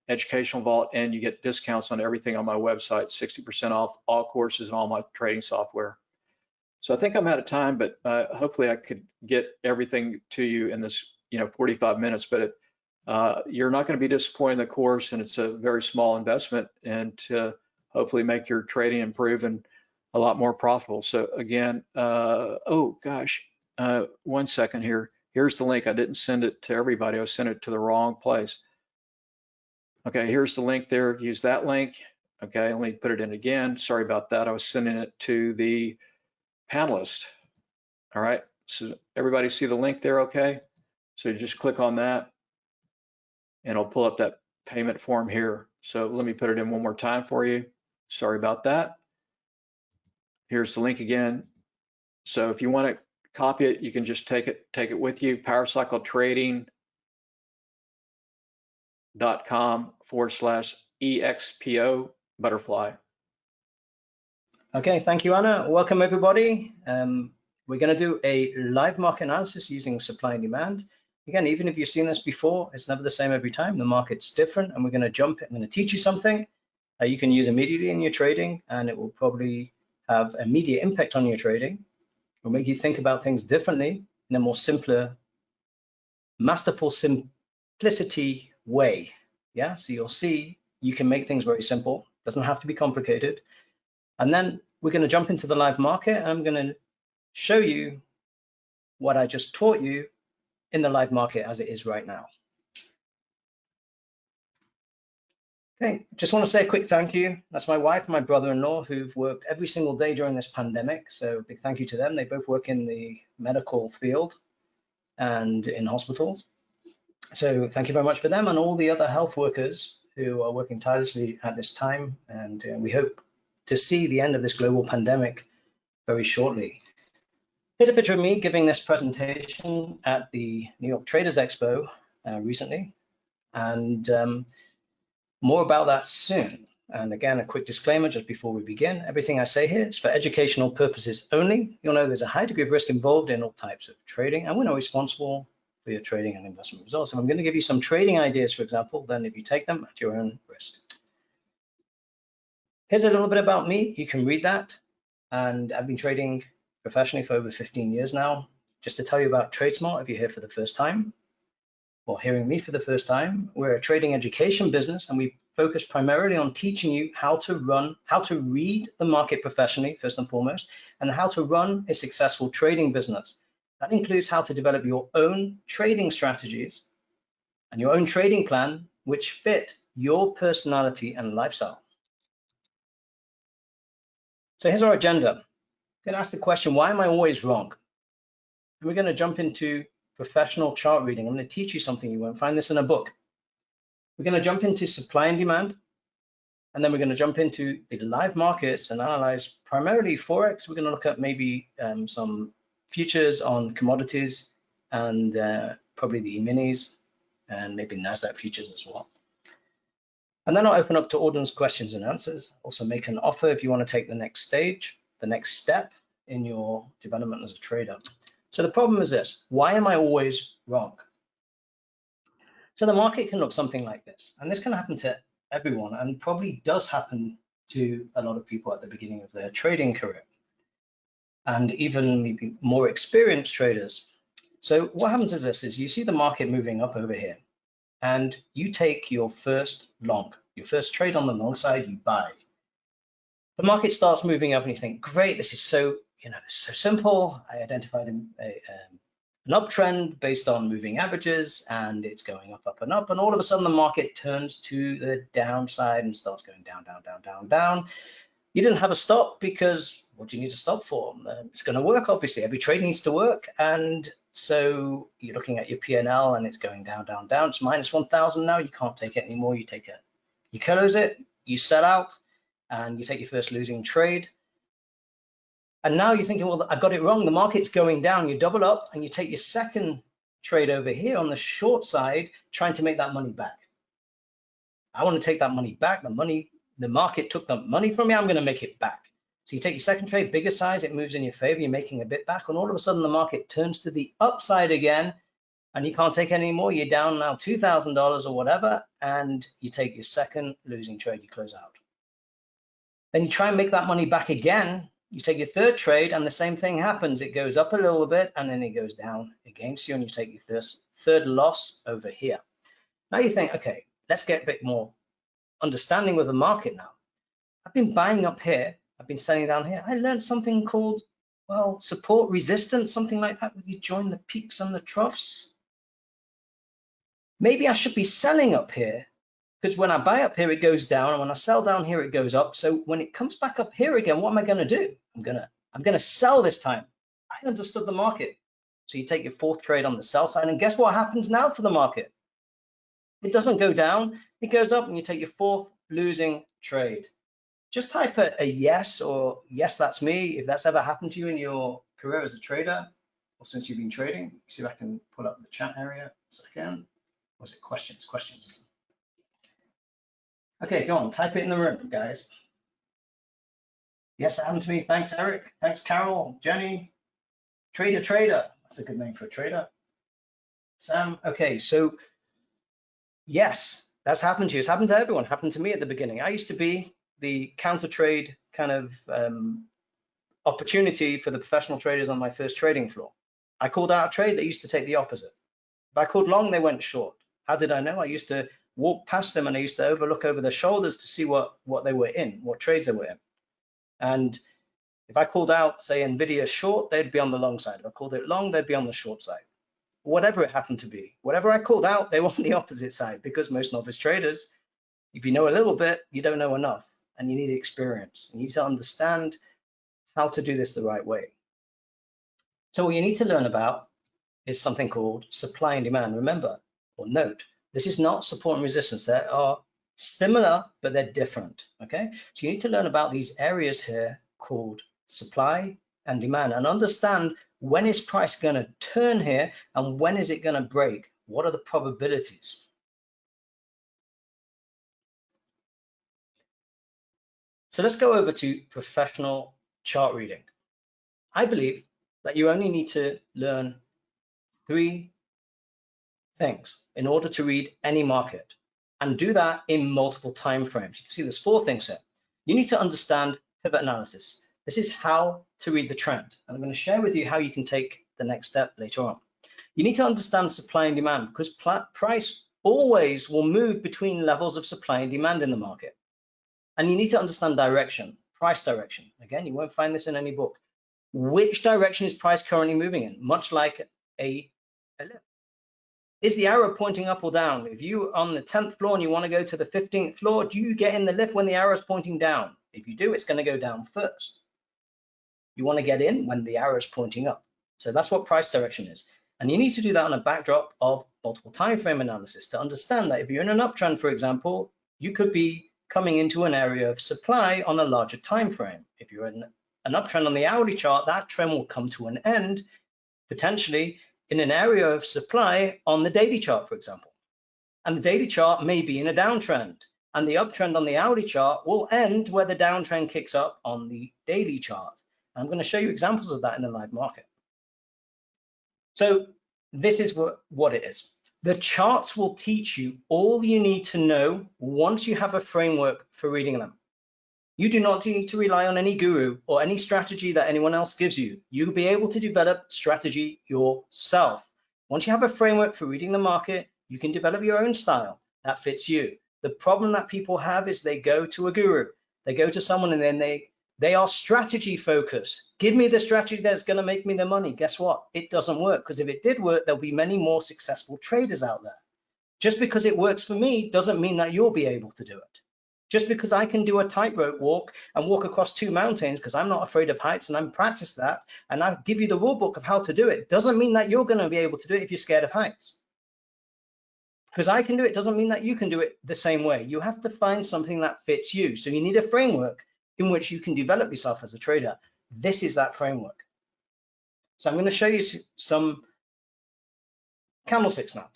Educational vault, and you get discounts on everything on my website, 60% off all courses and all my trading software. So I think I'm out of time, but hopefully I could get everything to you in this 45 minutes. But you're not going to be disappointed in the course, and it's a very small investment, and to hopefully make your trading improve and a lot more profitable. So again, oh gosh, 1 second here. Here's the link. I didn't send it to everybody. I sent it to the wrong place. Okay, here's the link there. Use that link. Okay, let me put it in again. Sorry about that. I was sending it to the panelists. All right, so everybody see the link there, okay? So you just click on that, and it'll pull up that payment form here. So let me put it in one more time for you. Sorry about that. Here's the link again. So if you want to copy it, you can just take it with you. powercycletrading.com/EXPO butterfly. Okay, thank you, Anna. Welcome, everybody. We're going to do a live market analysis using supply and demand. Again, even if you've seen this before, it's never the same every time. The market's different, and we're going to jump. I'm going to teach you something that you can use immediately in your trading, and it will probably have immediate impact on your trading. It will make you think about things differently in a more simpler, masterful simplicity way. Yeah, so you'll see you can make things very simple. Doesn't have to be complicated. And then we're going to jump into the live market, and I'm going to show you what I just taught you in the live market as it is right now. Okay, just want to say a quick thank you. That's my wife and my brother-in-law who've worked every single day during this pandemic. So big thank you to them. They both work in the medical field and in hospitals. So thank you very much for them and all the other health workers who are working tirelessly at this time. And we hope to see the end of this global pandemic very shortly. Here's a picture of me giving this presentation at the New York Traders Expo recently. And more about that soon. And again, a quick disclaimer just before we begin. Everything I say here is for educational purposes only. You'll know there's a high degree of risk involved in all types of trading, and we're not responsible for your trading and investment results. If I'm going to give you some trading ideas, for example, then if you take them at your own risk. Here's a little bit about me. You can read that. And I've been trading professionally for over 15 years now. Just to tell you about TradeSmart, if you're here for the first time, or hearing me for the first time, we're a trading education business, and we focus primarily on teaching you how to read the market professionally, first and foremost, and how to run a successful trading business. That includes how to develop your own trading strategies and your own trading plan, which fit your personality and lifestyle. So here's our agenda. I'm going to ask the question, why am I always wrong? And we're going to jump into professional chart reading. I'm going to teach you something. You won't find this in a book. We're going to jump into supply and demand, and then we're going to jump into the live markets and analyze primarily Forex. We're going to look at maybe some futures on commodities and probably the E-minis and maybe NASDAQ futures as well. And then I'll open up to audience questions and answers. Also make an offer if you want to take the next stage, the next step in your development as a trader. So the problem is this: why am I always wrong? So the market can look something like this, and this can happen to everyone and probably does happen to a lot of people at the beginning of their trading career, and even maybe more experienced traders. So what happens is this: is you see the market moving up over here, and you take your first long, your first trade on the long side, you buy. The market starts moving up and you think, great, this is so, so simple. I identified an uptrend based on moving averages, and it's going up, up, and up. And all of a sudden, the market turns to the downside and starts going down, down, down, down, down. You didn't have a stop because what do you need to stop for? It's going to work, obviously. Every trade needs to work. And so you're looking at your P&L and it's going down, down, down. It's minus 1,000 now. You can't take it anymore. You take it, you close it, you sell out, and you take your first losing trade. And now you're thinking, well, I got it wrong. The market's going down. You double up and you take your second trade over here on the short side, trying to make that money back. I want to take that money back. The market took the money from me. I'm going to make it back. So you take your second trade, bigger size, it moves in your favor. You're making a bit back. And all of a sudden, the market turns to the upside again, and you can't take any more. You're down now $2,000 or whatever, and you take your second losing trade. You close out. Then you try and make that money back again. You take your third trade and the same thing happens. It goes up a little bit and then it goes down against you, and you take your third loss over here. Now you think, okay, let's get a bit more understanding with the market now. I've been buying up here. I've been selling down here. I learned something called, well, support resistance, something like that, where you join the peaks and the troughs. Maybe I should be selling up here, because when I buy up here, it goes down, and when I sell down here, it goes up. So when it comes back up here again, what am I going to do? I'm gonna sell this time. I understood the market. So you take your fourth trade on the sell side, and guess what happens now to the market? It doesn't go down, it goes up, and you take your fourth losing trade. Just type a yes or yes, that's me, if that's ever happened to you in your career as a trader, or since you've been trading. See if I can pull up the chat area a second. Or is it questions? Questions. Okay, go on, type it in the room, guys. Yes, it happened to me. Thanks, Eric. Thanks, Carol, Jenny. Trader. That's a good name for a trader. Sam. Okay, so yes, that's happened to you. It's happened to everyone. It happened to me at the beginning. I used to be the counter trade kind of opportunity for the professional traders on my first trading floor. I called out a trade, they used to take the opposite. If I called long, they went short. How did I know? I used to walk past them and I used to overlook over their shoulders to see what they were in, what trades they were in. And if I called out, say, NVIDIA short, they'd be on the long side. If I called it long, they'd be on the short side. Whatever it happened to be, whatever I called out, they were on the opposite side, because most novice traders, if you know a little bit, you don't know enough, and you need experience. You need to understand how to do this the right way. So what you need to learn about is something called supply and demand. Remember, or note, this is not support and resistance. They are similar, but they're different, okay? So you need to learn about these areas here called supply and demand, and understand when is price gonna turn here and when is it gonna break? What are the probabilities? So let's go over to professional chart reading. I believe that you only need to learn 3 things in order to read any market, and do that in multiple time frames. You can see there's 4 things here. You need to understand pivot analysis. This is how to read the trend. And I'm going to share with you how you can take the next step later on. You need to understand supply and demand, because price always will move between levels of supply and demand in the market. And you need to understand direction, price direction. Again, you won't find this in any book. Which direction is price currently moving in? Much like a lift. Is the arrow pointing up or down? If you're on the 10th floor and you want to go to the 15th floor, do you get in the lift when the arrow is pointing down? If you do, it's going to go down first. You want to get in when the arrow is pointing up. So that's what price direction is. And you need to do that on a backdrop of multiple time frame analysis to understand that if you're in an uptrend, for example, you could be coming into an area of supply on a larger time frame. If you're in an uptrend on the hourly chart, that trend will come to an end, potentially in an area of supply on the daily chart, for example. And the daily chart may be in a downtrend, and the uptrend on the hourly chart will end where the downtrend kicks up on the daily chart. I'm going to show you examples of that in the live market. So this is what it is. The charts will teach you all you need to know once you have a framework for reading them. You do not need to rely on any guru or any strategy that anyone else gives you. You'll be able to develop strategy yourself. Once you have a framework for reading the market, you can develop your own style that fits you. The problem that people have is they go to a guru. They go to someone and then they are strategy focused. Give me the strategy that's going to make me the money. Guess what? It doesn't work, because if it did work, there'll be many more successful traders out there. Just because it works for me doesn't mean that you'll be able to do it. Just because I can do a tightrope walk and walk across 2 mountains because I'm not afraid of heights and I'm practiced that, and I give you the rule book of how to do it, doesn't mean that you're going to be able to do it if you're scared of heights. Because I can do it doesn't mean that you can do it the same way. You have to find something that fits you. So you need a framework in which you can develop yourself as a trader. This is that framework. So I'm going to show you some candlesticks now.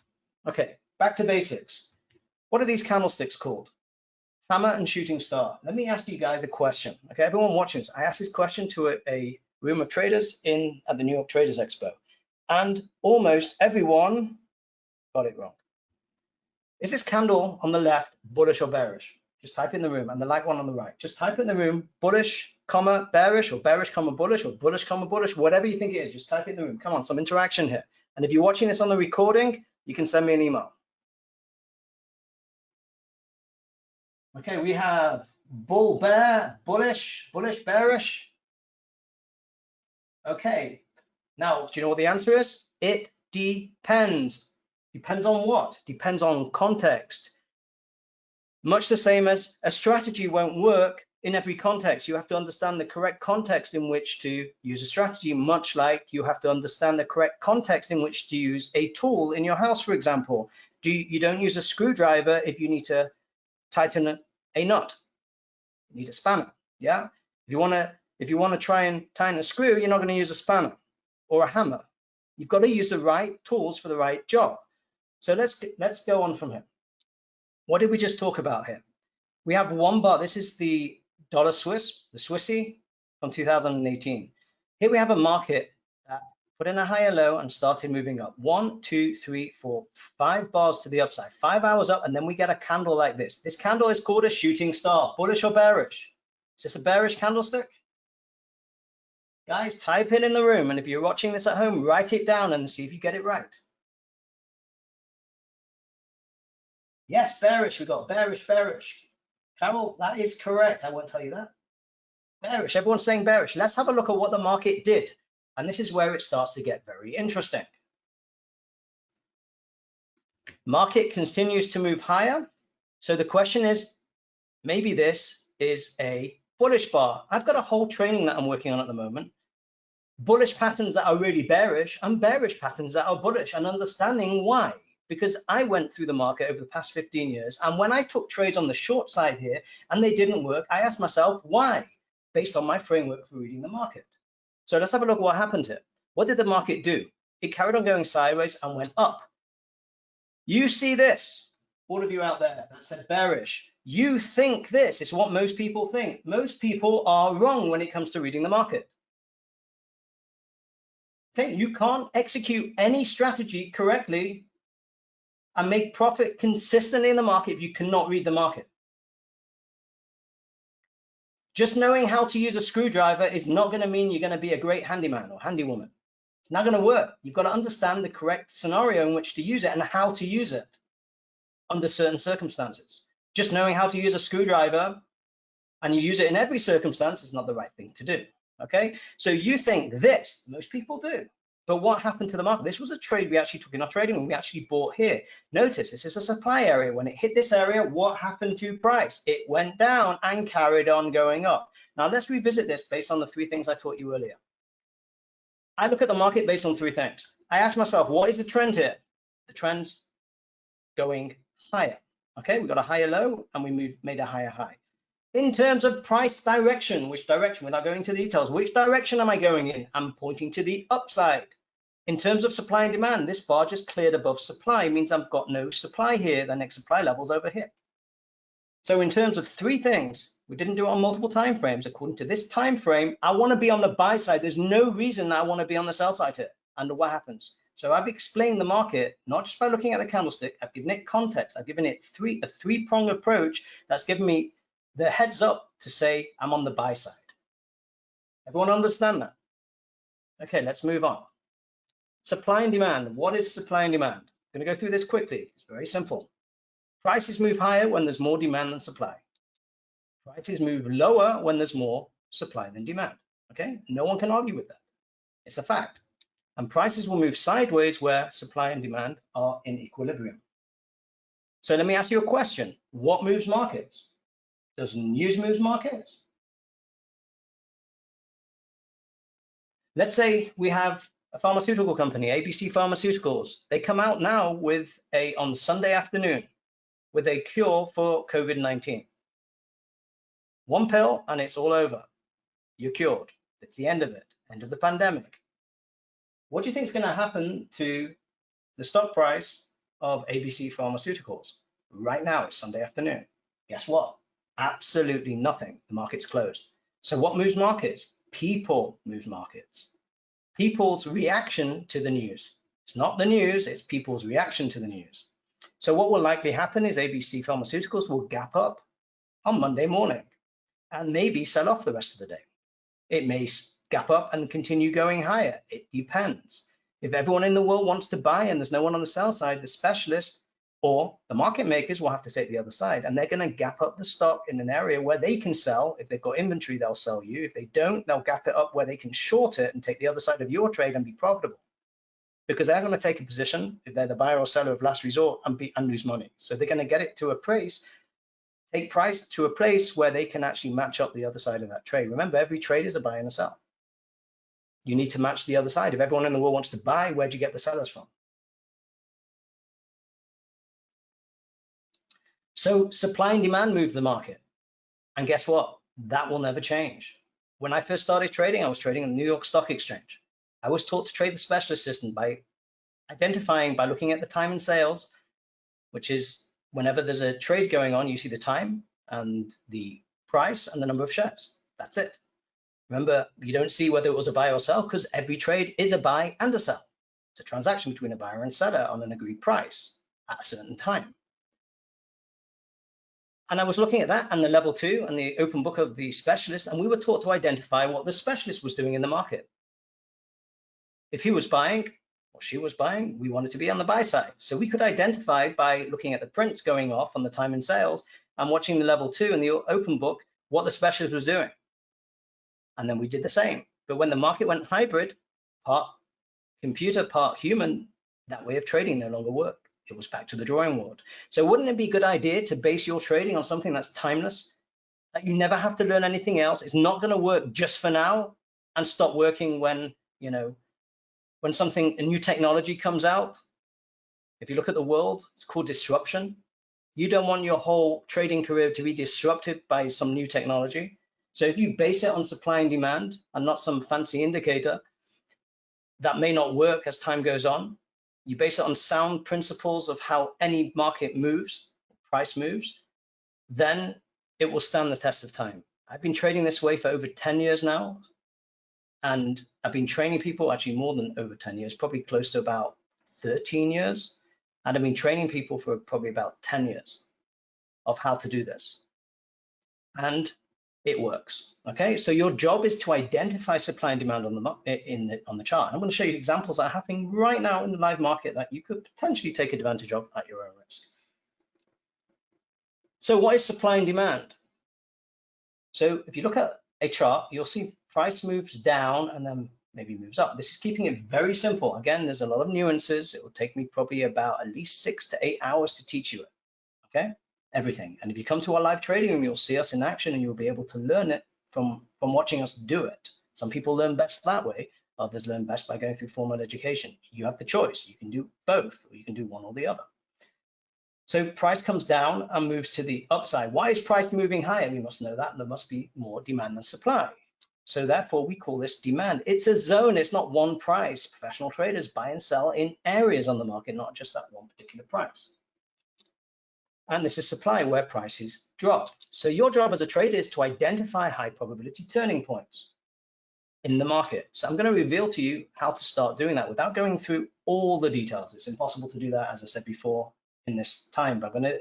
Okay, back to basics. What are these candlesticks called? Hammer and shooting star. Let me ask you guys a question. Okay, everyone watching this, I asked this question to a room of traders at the New York Traders Expo, and almost everyone got it wrong. Is this candle on the left bullish or bearish? Just type in the room, and the like one on the right. Just type in the room, bullish, comma, bearish, or bearish, comma, bullish, or bullish, comma, bullish, whatever you think it is, just type it in the room. Come on, some interaction here. And if you're watching this on the recording, you can send me an email. Okay, we have bull, bear, bullish, bullish, bearish. Okay, now, do you know what the answer is? It depends. Depends on what? Depends on context. Much the same as a strategy won't work in every context. You have to understand the correct context in which to use a strategy, much like you have to understand the correct context in which to use a tool in your house, for example. You don't use a screwdriver if you need to tighten a nut. You need a spanner, yeah? If you want to try and tighten a screw, you're not going to use a spanner or a hammer. You've got to use the right tools for the right job. So let's go on from here. What did we just talk about here? We have one bar. This is the dollar Swiss, the Swissy from 2018. Here we have a market that put in a higher low and started moving up. 1, 2, 3, 4, 5 bars to the upside, 5 hours up, and then we get a candle like this. This candle is called a shooting star, bullish or bearish. Is this a bearish candlestick? Guys, type it in the room, and if you're watching this at home, write it down and see if you get it right. Yes, bearish. We got bearish, bearish. Carol, that is correct. I won't tell you that. Bearish. Everyone's saying bearish. Let's have a look at what the market did. And this is where it starts to get very interesting. Market continues to move higher. So the question is, maybe this is a bullish bar. I've got a whole training that I'm working on at the moment. Bullish patterns that are really bearish and bearish patterns that are bullish, and understanding why. Because I went through the market over the past 15 years, and when I took trades on the short side here and they didn't work, I asked myself why, based on my framework for reading the market. So let's have a look at what happened here. What did the market do? It carried on going sideways and went up. You see this, all of you out there that said bearish. You think this. It's what most people think. Most people are wrong when it comes to reading the market. Okay, you can't execute any strategy correctly and make profit consistently in the market if you cannot read the market. Just knowing how to use a screwdriver is not going to mean you're going to be a great handyman or handywoman. It's not going to work. You've got to understand the correct scenario in which to use it and how to use it under certain circumstances. Just knowing how to use a screwdriver and you use it in every circumstance is not the right thing to do. Okay, so you think this, most people do. But what happened to the market? This was a trade we actually took in our trading room. We actually bought here. Notice this is a supply area. When it hit this area, what happened to price? It went down and carried on going up. Now let's revisit this based on the three things I taught you earlier. I look at the market based on three things. I ask myself, what is the trend here? The trend's going higher. Okay, we got a higher low and we made a higher high. In terms of price direction, which direction, without going into the details, which direction am I going in? I'm pointing to the upside. In terms of supply and demand, this bar just cleared above supply. It means I've got no supply here. The next supply level's over here. So in terms of three things, we didn't do it on multiple time frames. According to this time frame, I want to be on the buy side. There's no reason I want to be on the sell side here. And what happens? So I've explained the market, not just by looking at the candlestick, I've given it context. I've given it a three-prong approach that's given me the heads up to say I'm on the buy side. Everyone understand that? Okay, let's move on. Supply and demand. What is supply and demand? I'm going to go through this quickly. It's very simple. Prices move higher when there's more demand than supply. Prices move lower when there's more supply than demand. Okay, no one can argue with that. It's a fact. And prices will move sideways where supply and demand are in equilibrium. So let me ask you a question. What moves markets? Does news move markets? Let's say we have a pharmaceutical company, ABC Pharmaceuticals. They come out now with on Sunday afternoon with a cure for COVID-19. One pill and it's all over. You're cured. It's the end of it, end of the pandemic. What do you think is going to happen to the stock price of ABC Pharmaceuticals? Right now, it's Sunday afternoon. Guess what? Absolutely nothing. The market's closed. So what moves markets? People move markets. People's reaction to the news. It's not the news, it's people's reaction to the news. So what will likely happen is ABC Pharmaceuticals will gap up on Monday morning and maybe sell off the rest of the day. It may gap up and continue going higher. It depends. If everyone in the world wants to buy and there's no one on the sell side, the specialist or the market makers will have to take the other side, and they're going to gap up the stock in an area where they can sell. If they've got inventory, they'll sell you. If they don't, they'll gap it up where they can short it and take the other side of your trade and be profitable, because they're going to take a position, if they're the buyer or seller of last resort, and lose money. So they're going to get it to a price, take price to a place where they can actually match up the other side of that trade. Remember, every trade is a buy and a sell. You need to match the other side. If everyone in the world wants to buy, where'd you get the sellers from? So supply and demand move the market. And guess what? That will never change. When I first started trading, I was trading on the New York Stock Exchange. I was taught to trade the specialist system by identifying, by looking at the time and sales, which is whenever there's a trade going on, you see the time and the price and the number of shares. That's it. Remember, you don't see whether it was a buy or sell because every trade is a buy and a sell. It's a transaction between a buyer and seller on an agreed price at a certain time. And I was looking at that and the level 2 and the open book of the specialist, and we were taught to identify what the specialist was doing in the market. If he was buying or she was buying, we wanted to be on the buy side. So we could identify by looking at the prints going off on the time and sales and watching the level 2 and the open book, what the specialist was doing. And then we did the same. But when the market went hybrid, part computer, part human, that way of trading no longer worked. It was back to the drawing board. So wouldn't it be a good idea to base your trading on something that's timeless, that you never have to learn anything else? It's not going to work just for now and stop working when, you know, when a new technology comes out. If you look at the world, it's called disruption. You don't want your whole trading career to be disrupted by some new technology. So if you base it on supply and demand and not some fancy indicator that may not work as time goes on, you base it on sound principles of how any market moves, price moves, then it will stand the test of time. I've been trading this way for over 10 years now, and I've been training people actually more than over 10 years, probably close to about 13 years. And I've been training people for probably about 10 years of how to do this. And it works. Okay, so your job is to identify supply and demand on the chart. I'm going to show you examples that are happening right now in the live market that you could potentially take advantage of at your own risk. So what is supply and demand? So if you look at a chart, you'll see price moves down and then maybe moves up. This is keeping it very simple. Again, there's a lot of nuances. It will take me probably about at least 6 to 8 hours to teach you it. Okay, everything. And if you come to our live trading room, you'll see us in action and you'll be able to learn it from watching us do it. Some people learn best that way. Others learn best by going through formal education. You have the choice. You can do both, or you can do one or the other. So price comes down and moves to the upside. Why is price moving higher? We must know that there must be more demand than supply. So therefore, we call this demand. It's a zone. It's not one price. Professional traders buy and sell in areas on the market, not just that one particular price. And this is supply, where prices drop. So your job as a trader is to identify high probability turning points in the market. So I'm going to reveal to you how to start doing that without going through all the details. It's impossible to do that, as I said before, in this time, but I'm going to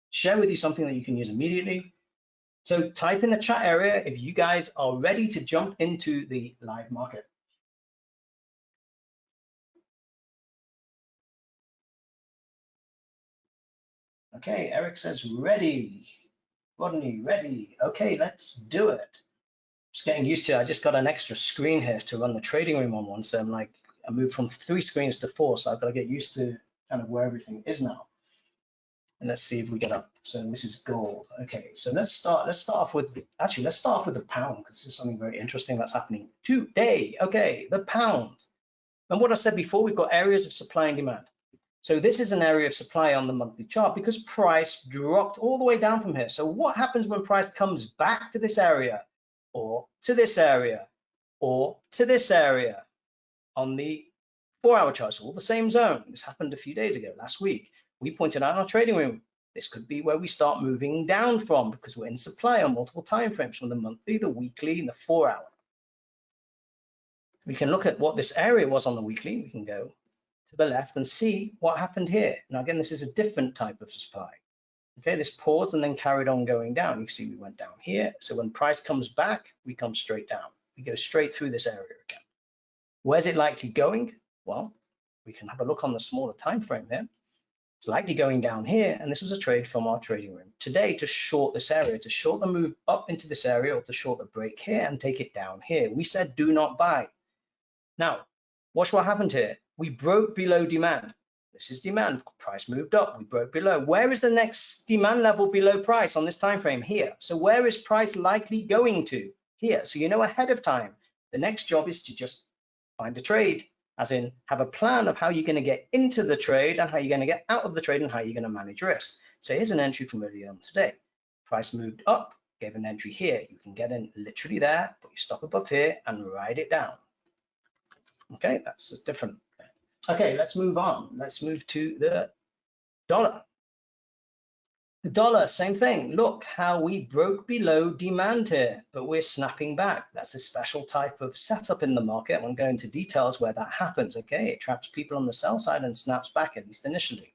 share with you something that you can use immediately. So type in the chat area if you guys are ready to jump into the live market. Okay, Eric says ready. Rodney, ready. Okay, let's do it. Just getting used to it. I just got an extra screen here to run the trading room on one. So I'm like, I moved from 3 screens to 4. So I've got to get used to kind of where everything is now. And let's see if we get up. So this is gold. Okay, so let's start off with the pound, because this is something very interesting that's happening today. Okay, the pound. And what I said before, we've got areas of supply and demand. So this is an area of supply on the monthly chart because price dropped all the way down from here. So what happens when price comes back to this area, or to this area, or to this area on the 4-hour chart? So all the same zone. This happened a few days ago, last week. We pointed out in our trading room, this could be where we start moving down from, because we're in supply on multiple time frames, from the monthly, the weekly, and the 4-hour. We can look at what this area was on the weekly. We can go to the left and see what happened here. Now, again, this is a different type of supply. Okay, this paused and then carried on going down. You can see we went down here. So when price comes back, we come straight down. We go straight through this area again. Where's it likely going? Well, we can have a look on the smaller time frame here. It's likely going down here, and this was a trade from our trading room today to short this area, to short the move up into this area, or to short the break here and take it down here. We said do not buy. Now, watch what happened here. We broke below demand. This is demand. Price moved up. We broke below. Where is the next demand level below price on this time frame? Here. So where is price likely going to? Here. So you know ahead of time. The next job is to just find a trade, as in have a plan of how you're going to get into the trade and how you're going to get out of the trade and how you're going to manage risk. So here's an entry from earlier on today. Price moved up, gave an entry here. You can get in literally there, put your stop above here and ride it down. Okay, that's a different. Okay, let's move on. Let's move to the dollar. The dollar, same thing. Look how we broke below demand here, but we're snapping back. That's a special type of setup in the market. I won't go into details where that happens. Okay, it traps people on the sell side and snaps back, at least initially.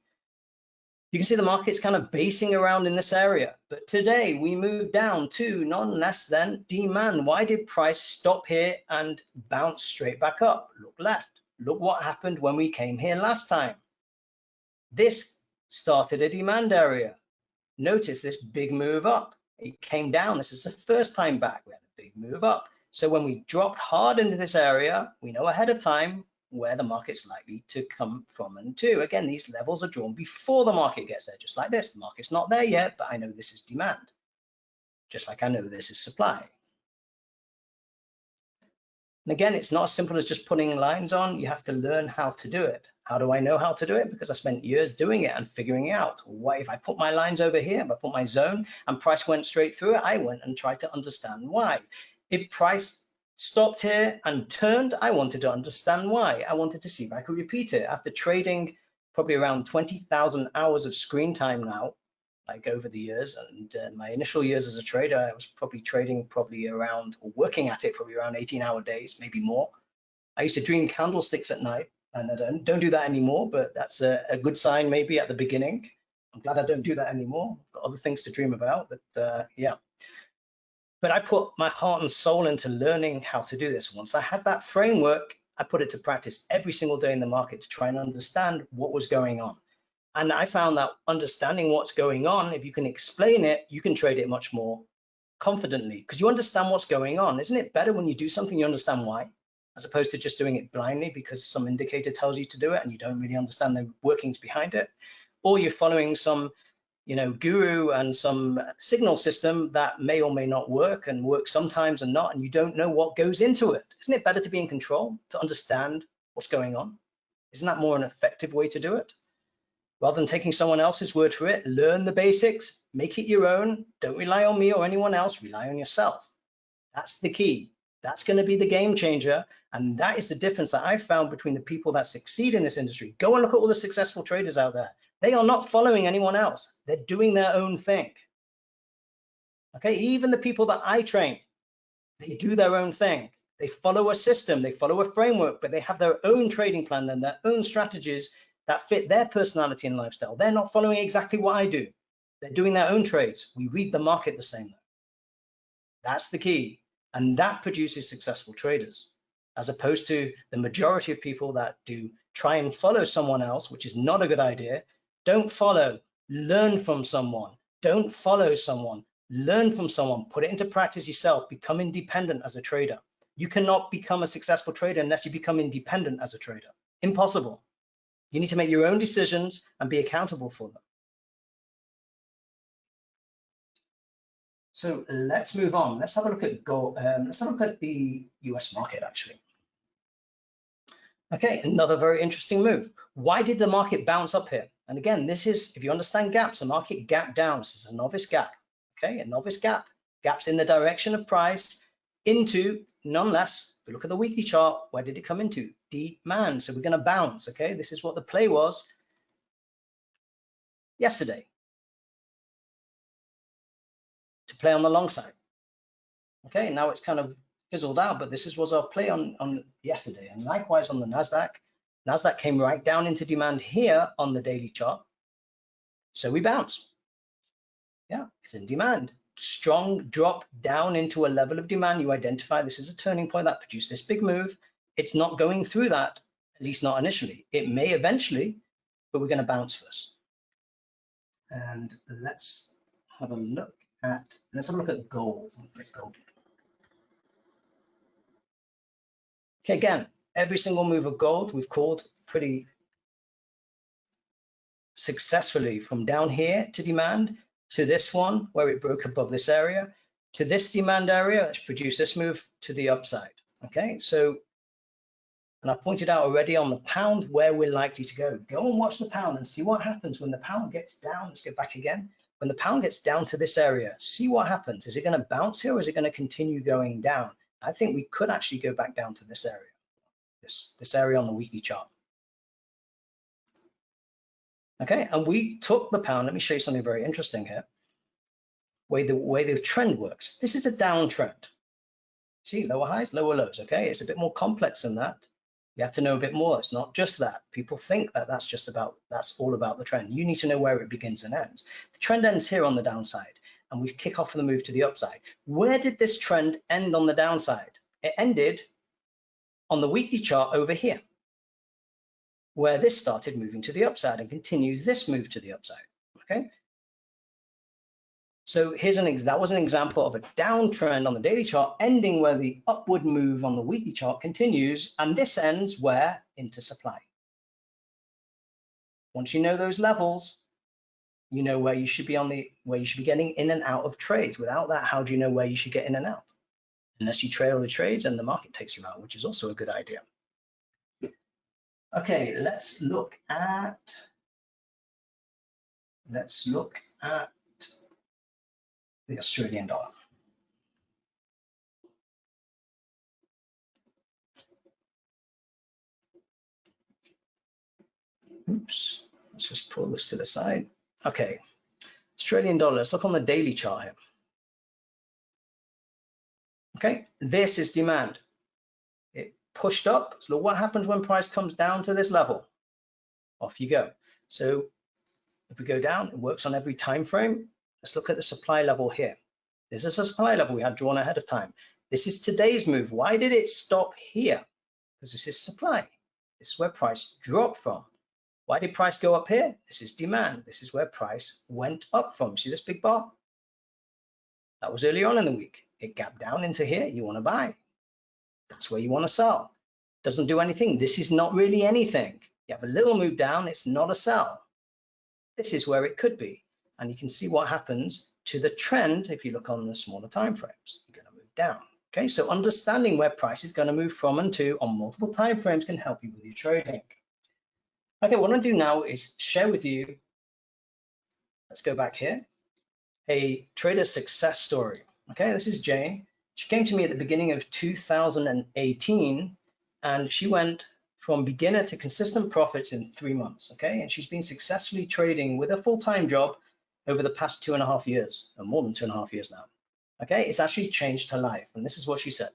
You can see the market's kind of basing around in this area, but today we moved down to none less than demand. Why did price stop here and bounce straight back up? Look left. Look what happened when we came here last time. This started a demand area. Notice this big move up. It came down. This is the first time back. We had a big move up. So when we drop hard into this area, we know ahead of time where the market's likely to come from and to. Again, these levels are drawn before the market gets there, just like this. The market's not there yet, but I know this is demand, just like I know this is supply. And again, it's not as simple as just putting lines on. You have to learn how to do it. How do I know how to do it? Because I spent years doing it and figuring it out. Why, if I put my lines over here, if I put my zone and price went straight through it, I went and tried to understand why. If price stopped here and turned, I wanted to understand why. I wanted to see if I could repeat it. After trading probably around 20,000 hours of screen time now, like over the years, and my initial years as a trader, I was probably trading around, or working at it probably around 18-hour days, maybe more. I used to dream candlesticks at night, and I don't do that anymore, but that's a good sign maybe at the beginning. I'm glad I don't do that anymore. I've got other things to dream about, but yeah. But I put my heart and soul into learning how to do this. Once I had that framework, I put it to practice every single day in the market to try and understand what was going on. And I found that understanding what's going on, if you can explain it, you can trade it much more confidently because you understand what's going on. Isn't it better when you do something, you understand why, as opposed to just doing it blindly because some indicator tells you to do it and you don't really understand the workings behind it? Or you're following some, guru and some signal system that may or may not work and work sometimes and not, and you don't know what goes into it. Isn't it better to be in control, to understand what's going on? Isn't that more an effective way to do it? Rather than taking someone else's word for it, learn the basics, make it your own. Don't rely on me or anyone else, rely on yourself. That's the key. That's going to be the game changer. And that is the difference that I've found between the people that succeed in this industry. Go and look at all the successful traders out there. They are not following anyone else. They're doing their own thing. Okay, even the people that I train, they do their own thing. They follow a system, they follow a framework, but they have their own trading plan and their own strategies that fit their personality and lifestyle. They're not following exactly what I do. They're doing their own trades. We read the market the same. That's the key. And that produces successful traders, as opposed to the majority of people that do try and follow someone else, which is not a good idea. Don't follow, learn from someone. Don't follow someone, learn from someone, put it into practice yourself, become independent as a trader. You cannot become a successful trader unless you become independent as a trader. Impossible. You need to make your own decisions and be accountable for them. So let's move on. Let's have a look at gold. Let's have a look at the US market, actually. Okay, another very interesting move. Why did the market bounce up here? And again, this is, if you understand gaps, a market gap down. This is a novice gap. Okay, a novice gap. Gaps in the direction of price into, nonetheless, if we look at the weekly chart, where did it come into? Demand. So we're going to bounce. Okay, this is what the play was yesterday, to play on the long side. Okay, now it's kind of fizzled out, but this was our play on yesterday. And likewise on the NASDAQ. NASDAQ came right down into demand here on the daily chart. So we bounce. Yeah, it's in demand. Strong drop down into a level of demand. You identify this is a turning point that produced this big move. It's not going through that, at least not initially. It may eventually, but we're going to bounce first. And let's have a look at gold. Okay, again, every single move of gold we've called pretty successfully, from down here to demand to this one where it broke above this area to this demand area that's produced this move to the upside. Okay, so, and I pointed out already on the pound where we're likely to go. Go and watch the pound and see what happens when the pound gets down. Let's get back again. When the pound gets down to this area, see what happens. Is it going to bounce here or is it going to continue going down? I think we could actually go back down to this area, this area on the weekly chart. Okay, and we took the pound. Let me show you something very interesting here. The way the trend works. This is a downtrend. See, lower highs, lower lows. Okay, it's a bit more complex than that. You have to know a bit more. It's not just that. People think that that's all about the trend. You need to know where it begins and ends. The trend ends here on the downside, and we kick off the move to the upside. Where did this trend end on the downside? It ended on the weekly chart over here, where this started moving to the upside and continues this move to the upside. Okay, So that was an example of a downtrend on the daily chart ending where the upward move on the weekly chart continues, and this ends where? Into supply. Once you know those levels, you know where you should be where you should be getting in and out of trades. Without that, how do you know where you should get in and out? Unless you trail the trades and the market takes you out, which is also a good idea. Okay, let's look at the Australian dollar. Oops, let's just pull this to the side. Okay, Australian dollar, let's look on the daily chart here. Okay, this is demand. It pushed up. So what happens when price comes down to this level? Off you go. So if we go down, it works on every time frame. Let's look at the supply level here. This is a supply level we had drawn ahead of time. This is today's move. Why did it stop here? Because this is supply. This is where price dropped from. Why did price go up here? This is demand. This is where price went up from. See this big bar? That was early on in the week. It gapped down into here. You want to buy. That's where you want to sell. Doesn't do anything. This is not really anything. You have a little move down. It's not a sell. This is where it could be. And you can see what happens to the trend if you look on the smaller time frames. You're going to move down. Okay, so understanding where price is going to move from and to on multiple time frames can help you with your trading. Okay, what I'm going to do now is share with you, let's go back here, a trader success story. Okay, this is Jane. She came to me at the beginning of 2018, and she went from beginner to consistent profits in 3 months. Okay, and she's been successfully trading with a full-time job over the past 2.5 years, or more than 2.5 years now. Okay, it's actually changed her life, and this is what she said.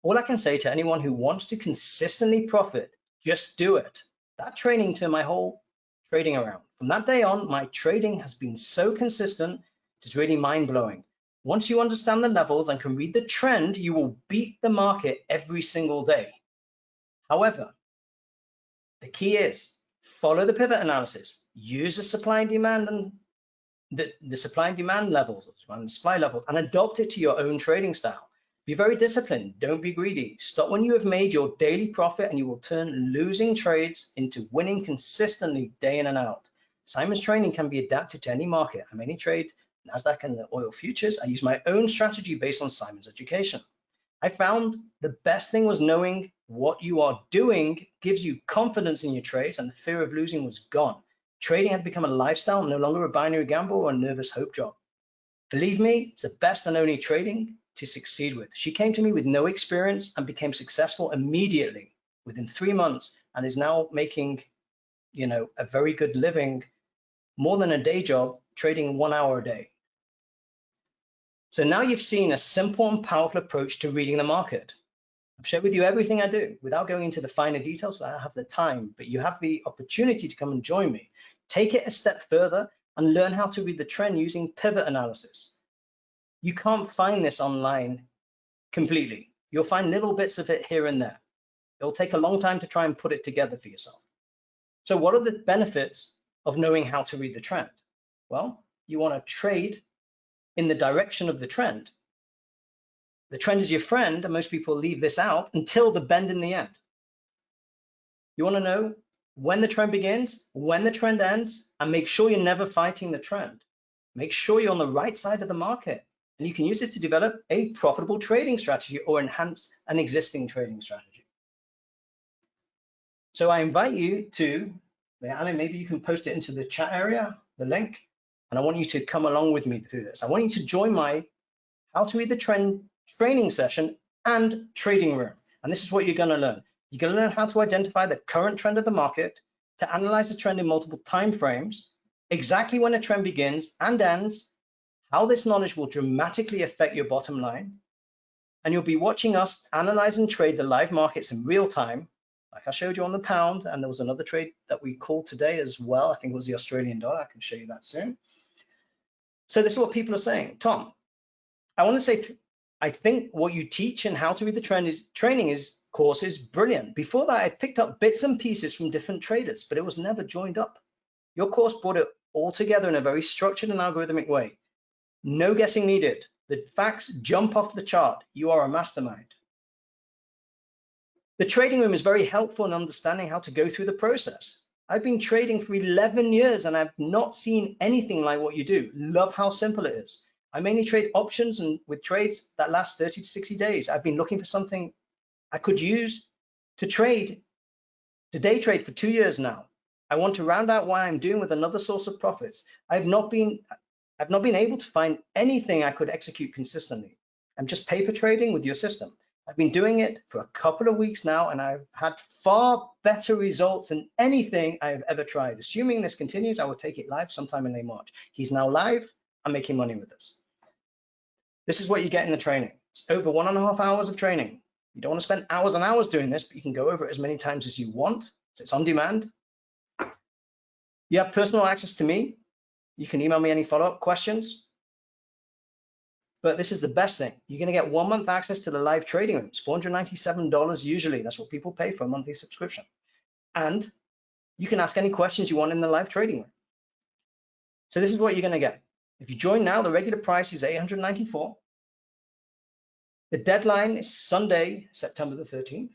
All I can say to anyone who wants to consistently profit, just do it. That training turned my whole trading around. From that day on, my trading has been so consistent, it's really mind-blowing. Once you understand the levels and can read the trend, you will beat the market every single day. However, the key is follow the pivot analysis, use the supply and demand and the supply and demand levels and supply levels, and adopt it to your own trading style. Be very disciplined. Don't be greedy. Stop when you have made your daily profit, and you will turn losing trades into winning consistently day in and out. Simon's training can be adapted to any market. I mainly trade NASDAQ and the oil futures. I use my own strategy based on Simon's education. I found the best thing was knowing what you are doing gives you confidence in your trades, and the fear of losing was gone. Trading had become a lifestyle, no longer a binary gamble or a nervous hope job. Believe me, it's the best and only trading to succeed with. She came to me with no experience and became successful immediately within 3 months, and is now making, a very good living, more than a day job, trading 1 hour a day. So now you've seen a simple and powerful approach to reading the market. I've shared with you everything I do without going into the finer details. I don't have the time, but you have the opportunity to come and join me. Take it a step further and learn how to read the trend using pivot analysis. You can't find this online completely. You'll find little bits of it here and there. It'll take a long time to try and put it together for yourself. So what are the benefits of knowing how to read the trend? Well, you want to trade in the direction of the trend. The trend is your friend, and most people leave this out until the bend in the end. You want to know when the trend begins, when the trend ends, and make sure you're never fighting the trend. Make sure you're on the right side of the market, and you can use this to develop a profitable trading strategy or enhance an existing trading strategy. So I invite you to, Anna, maybe you can post it into the chat area, the link, and I want you to come along with me through this. I want you to join my How to Read the Trend training session and trading room. And this is what you're going to learn. You're going to learn how to identify the current trend of the market, to analyze the trend in multiple time frames, exactly when a trend begins and ends, how this knowledge will dramatically affect your bottom line. And you'll be watching us analyze and trade the live markets in real time, like I showed you on the pound, and there was another trade that we called today as well. I think it was the Australian dollar. I can show you that soon. So this is what people are saying. Tom, I want to say, I think what you teach and how to read the trend course is brilliant. Before that, I picked up bits and pieces from different traders, but it was never joined up. Your course brought it all together in a very structured and algorithmic way. No guessing needed. The facts jump off the chart. You are a mastermind. The trading room is very helpful in understanding how to go through the process. I've been trading for 11 years and I've not seen anything like what you do. Love how simple it is. I mainly trade options and with trades that last 30 to 60 days. I've been looking for something I could use to trade, to day trade for 2 years now. I want to round out what I'm doing with another source of profits. I've not been able to find anything I could execute consistently. I'm just paper trading with your system. I've been doing it for a couple of weeks now, and I've had far better results than anything I've ever tried. Assuming this continues, I will take it live sometime in late March. He's now live. I'm making money with this. This is what you get in the training. It's over 1.5 hours of training. You don't want to spend hours and hours doing this, but you can go over it as many times as you want. So it's on demand. You have personal access to me. You can email me any follow-up questions. But this is the best thing. You're going to get 1 month access to the live trading rooms, $497 usually. That's what people pay for a monthly subscription. And you can ask any questions you want in the live trading room. So this is what you're going to get. If you join now, the regular price is $894. The deadline is Sunday, September the 13th.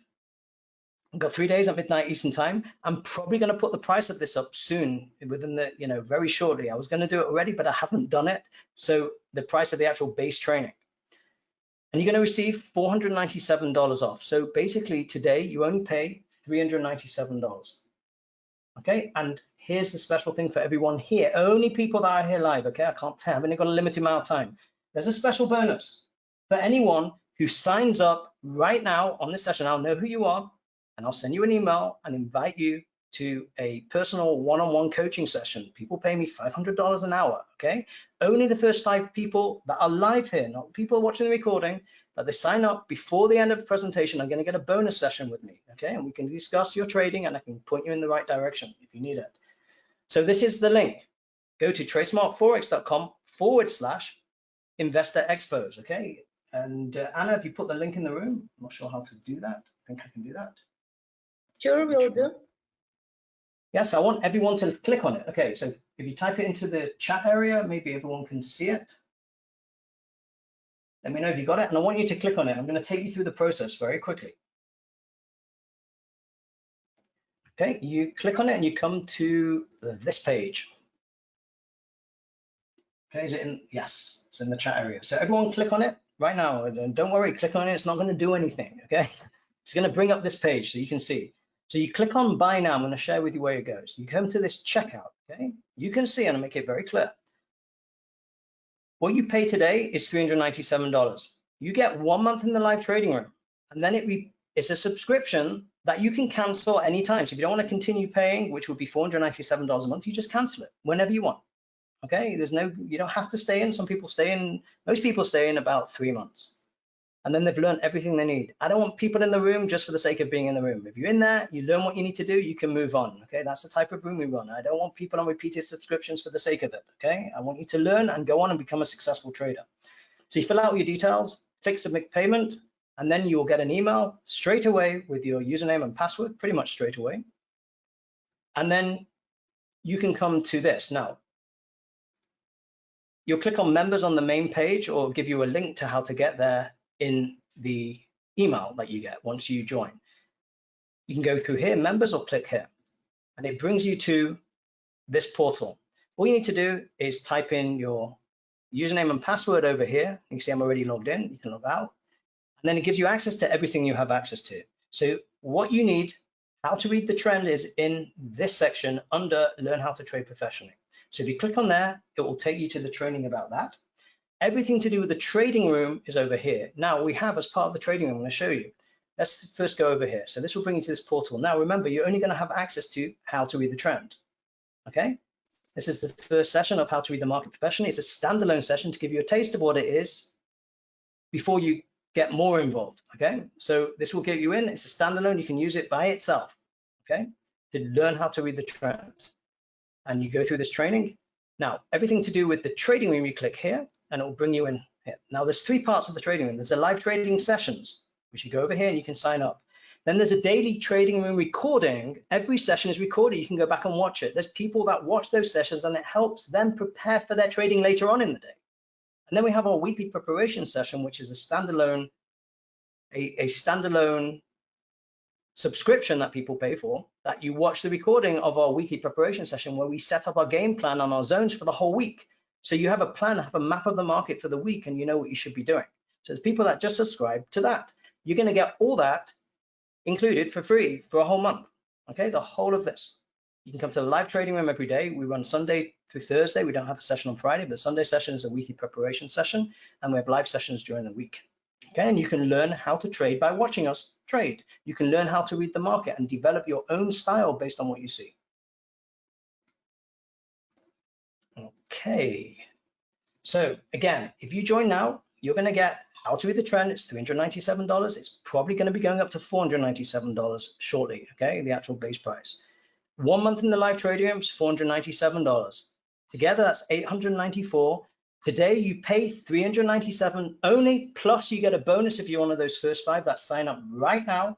I've got 3 days at midnight Eastern time. I'm probably going to put the price of this up soon, within the, very shortly. I was going to do it already, but I haven't done it. So the price of the actual base training. And you're going to receive $497 off. So basically today you only pay $397. Okay, and here's the special thing for everyone here. Only people that are here live, okay? I can't tell, I've only got a limited amount of time. There's a special bonus for anyone who signs up right now on this session. I'll know who you are, and I'll send you an email and invite you to a personal one-on-one coaching session. People pay me $500 an hour, okay? Only the first 5 people that are live here, not people watching the recording, but they sign up before the end of the presentation, are going to get a bonus session with me, okay? And we can discuss your trading and I can point you in the right direction if you need it. So this is the link. Go to tracemarkforex.com/InvestorExpos, okay? And Anna, if you put the link in the room, I'm not sure how to do that. I think I can do that. Sure, will do. Yes, I want everyone to click on it. Okay, so if you type it into the chat area, maybe everyone can see it. Let me know if you got it, and I want you to click on it. I'm going to take you through the process very quickly. Okay, you click on it and you come to this page. Okay, is it in? Yes, it's in the chat area. So everyone click on it right now. And don't worry, click on it. It's not going to do anything, okay? It's going to bring up this page so you can see. So you click on buy now. I'm going to share with you where it goes. You come to this checkout, okay? You can see, and I'll make it very clear. What you pay today is $397. You get 1 month in the live trading room, and then it's a subscription that you can cancel anytime. So if you don't want to continue paying, which would be $497 a month, you just cancel it whenever you want. Okay, you don't have to stay in. Some people stay in, most people stay in about 3 months. And then they've learned everything they need. I don't want people in the room just for the sake of being in the room. If you're in there, you learn what you need to do, you can move on. Okay, that's the type of room we run. I don't want people on repeated subscriptions for the sake of it. Okay, I want you to learn and go on and become a successful trader. So you fill out your details, click submit payment, and then you will get an email straight away with your username and password, pretty much straight away. And then you can come to this. Now, you'll click on members on the main page, or give you a link to how to get there in the email that you get once you join. You can go through here, members, or click here, and it brings you to this portal. All you need to do is type in your username and password over here. You can see I'm already logged in. You can log out, and then it gives you access to everything you have access to. So what you need, how to read the trend, is in this section under learn how to trade professionally. So if you click on there, it will take you to the training about that. Everything to do with the trading room is over here. Now we have, as part of the trading room, I'm going to show you. Let's first go over here. So this will bring you to this portal. Now remember, you're only going to have access to how to read the trend. Okay, this is the first session of how to read the market professionally. It's a standalone session to give you a taste of what it is before you get more involved. Okay, so this will get you in. It's a standalone. You can use it by itself. Okay, to learn how to read the trend, and you go through this training. Now, everything to do with the trading room, you click here and it will bring you in here. Now, there's 3 parts of the trading room. There's a live trading sessions, which you go over here and you can sign up. Then there's a daily trading room recording. Every session is recorded. You can go back and watch it. There's people that watch those sessions and it helps them prepare for their trading later on in the day. And then we have our weekly preparation session, which is a standalone subscription that people pay for, that you watch the recording of our weekly preparation session where we set up our game plan on our zones for the whole week. So you have a plan, have a map of the market for the week, and you know what you should be doing. So there's people that just subscribe to that. You're going to get all that included for free for a whole month. Okay, the whole of this. You can come to the live trading room every day. We run Sunday through Thursday. We don't have a session on Friday, but Sunday session is a weekly preparation session, and we have live sessions during the week. Okay, and you can learn how to trade by watching us trade. You can learn how to read the market and develop your own style based on what you see. Okay, so again, if you join now, you're going to get how to read the trend. It's $397. It's probably going to be going up to $497 shortly. Okay, the actual base price. 1 month in the live trading room is $497. Together, that's $894. Today, you pay $397 only, plus you get a bonus if you're one of those first 5 that sign up right now.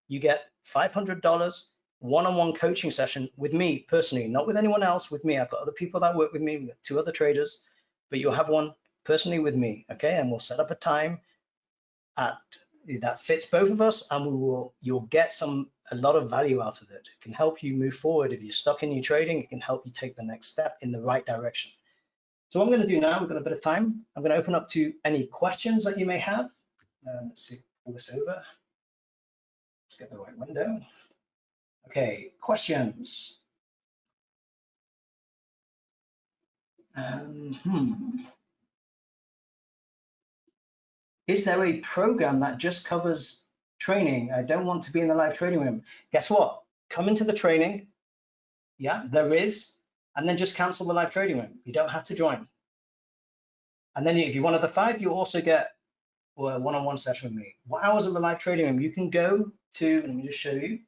You get $500 one-on-one coaching session with me personally, not with anyone else, with me. I've got other people that work with me. We've got 2 other traders, but you'll have one personally with me, okay? And we'll set up a time that fits both of us, and you'll get a lot of value out of it. It can help you move forward. If you're stuck in your trading, it can help you take the next step in the right direction. So what I'm going to do now, we've got a bit of time. I'm going to open up to any questions that you may have. Let's see, pull this over. Let's get the right window. Okay, questions. Is there a program that just covers training? I don't want to be in the live trading room. Guess what? Come into the training. Yeah, there is. And then just cancel the live trading room. You don't have to join. And then if you're one of the 5, you also get a one-on-one session with me. What hours of the live trading room? You can go to, let me just show you.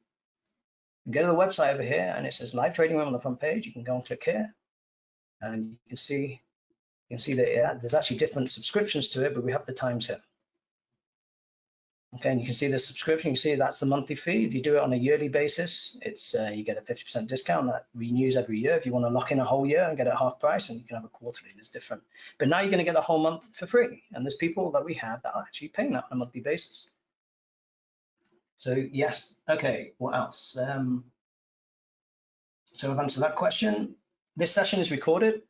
You go to the website over here, and it says live trading room on the front page. You can go and click here, and you can see that there's actually different subscriptions to it, but we have the times here. Okay, and you can see the subscription. You see that's the monthly fee. If you do it on a yearly basis, it's you get a 50% discount that renews every year. If you want to lock in a whole year and get it at half price, and you can have a quarterly, it's different. But now you're going to get a whole month for free, and there's people that we have that are actually paying that on a monthly basis. So yes, okay, what else? So I've answered that question. This session is recorded,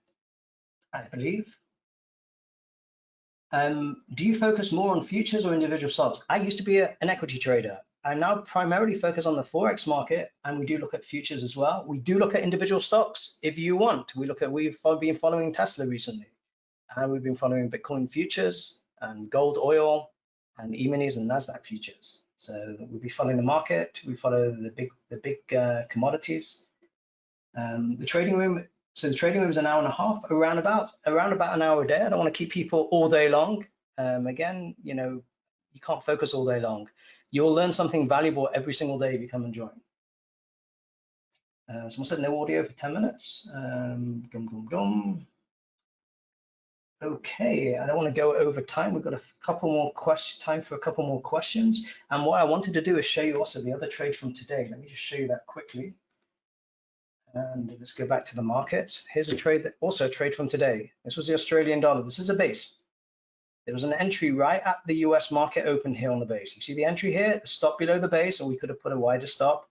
I believe. Do you focus more on futures or individual stocks? I used to be an equity trader. I now primarily focus on the Forex market, and we do look at futures as well. We do look at individual stocks if you want. We've been following Tesla recently, and we've been following Bitcoin futures and gold, oil, and E-minis and NASDAQ futures. So we'll be following the market. We follow the big commodities. The trading room. So the trading room is an hour and a half, around about an hour a day. I don't want to keep people all day long. Again, you know, you can't focus all day long. You'll learn something valuable every single day if you come and join. Someone said no audio for 10 minutes. Okay, I don't want to go over time. We've got a couple more time for a couple more questions. And what I wanted to do is show you also the other trade from today. Let me just show you that quickly. And let's go back to the market. Here's a trade, also a trade from today. This was the Australian dollar. This is a base. There was an entry right at the US market open here on the base. You see the entry here, the stop below the base, or we could have put a wider stop.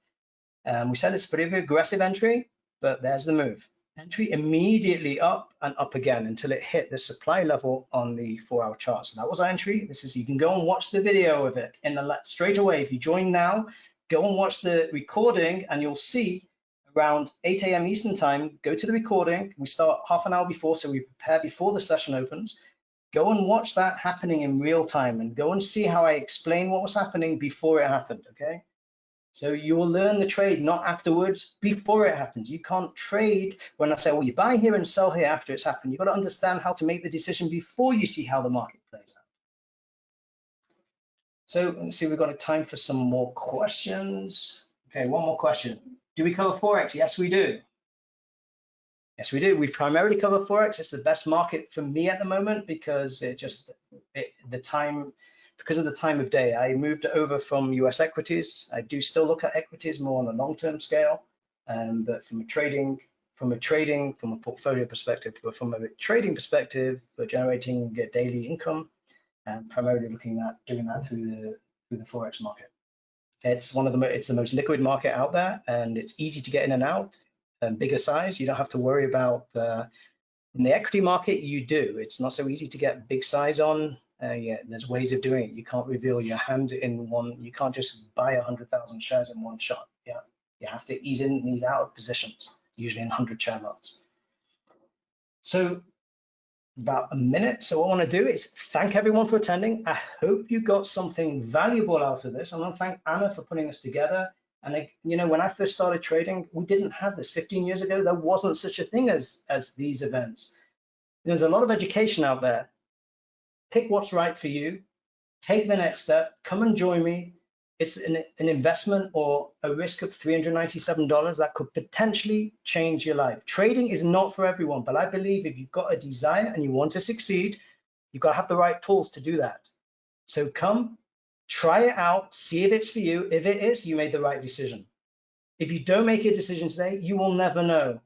We said it's a pretty aggressive entry, but there's the move. Entry immediately up and up again until it hit the supply level on the 4-hour chart. So that was our entry. This is, you can go and watch the video of it straight away. If you join now, go and watch the recording, and you'll see around 8 a.m. Eastern time, go to the recording. We start half an hour before, so we prepare before the session opens. Go and watch that happening in real time, and go and see how I explain what was happening before it happened, okay? So you will learn the trade, not afterwards, before it happens. You can't trade when I say, well, you buy here and sell here after it's happened. You've got to understand how to make the decision before you see how the market plays out. So let's see, we've got a time for some more questions. Okay, one more question. Do we cover Forex? Yes, we do. Yes, we do. We primarily cover Forex. It's the best market for me at the moment because because of the time of day. I moved over from US equities. I do still look at equities more on a long-term scale, but from a trading from a portfolio perspective, but from a trading perspective, for generating daily income, and primarily looking at doing that through the Forex market. It's the most liquid market out there, and it's easy to get in and out. And bigger size, you don't have to worry about. In the equity market, you do. It's not so easy to get big size on. Yeah, there's ways of doing it. You can't reveal your hand in one. You can't just buy 100,000 shares in one shot. Yeah, you have to ease in and ease out of positions, usually in 100 share lots. So about a minute. So what I want to do is thank everyone for attending. I hope you got something valuable out of this. I want to thank Anna for putting this together. And you know, when I first started trading, we didn't have this. 15 years ago, there wasn't such a thing as these events. There's a lot of education out there. Pick what's right for you. Take the next step. Come and join me. It's an investment or a risk of $397 that could potentially change your life. Trading is not for everyone, but I believe if you've got a desire and you want to succeed, you've got to have the right tools to do that. So come, try it out, see if it's for you. If it is, you made the right decision. If you don't make a decision today, you will never know.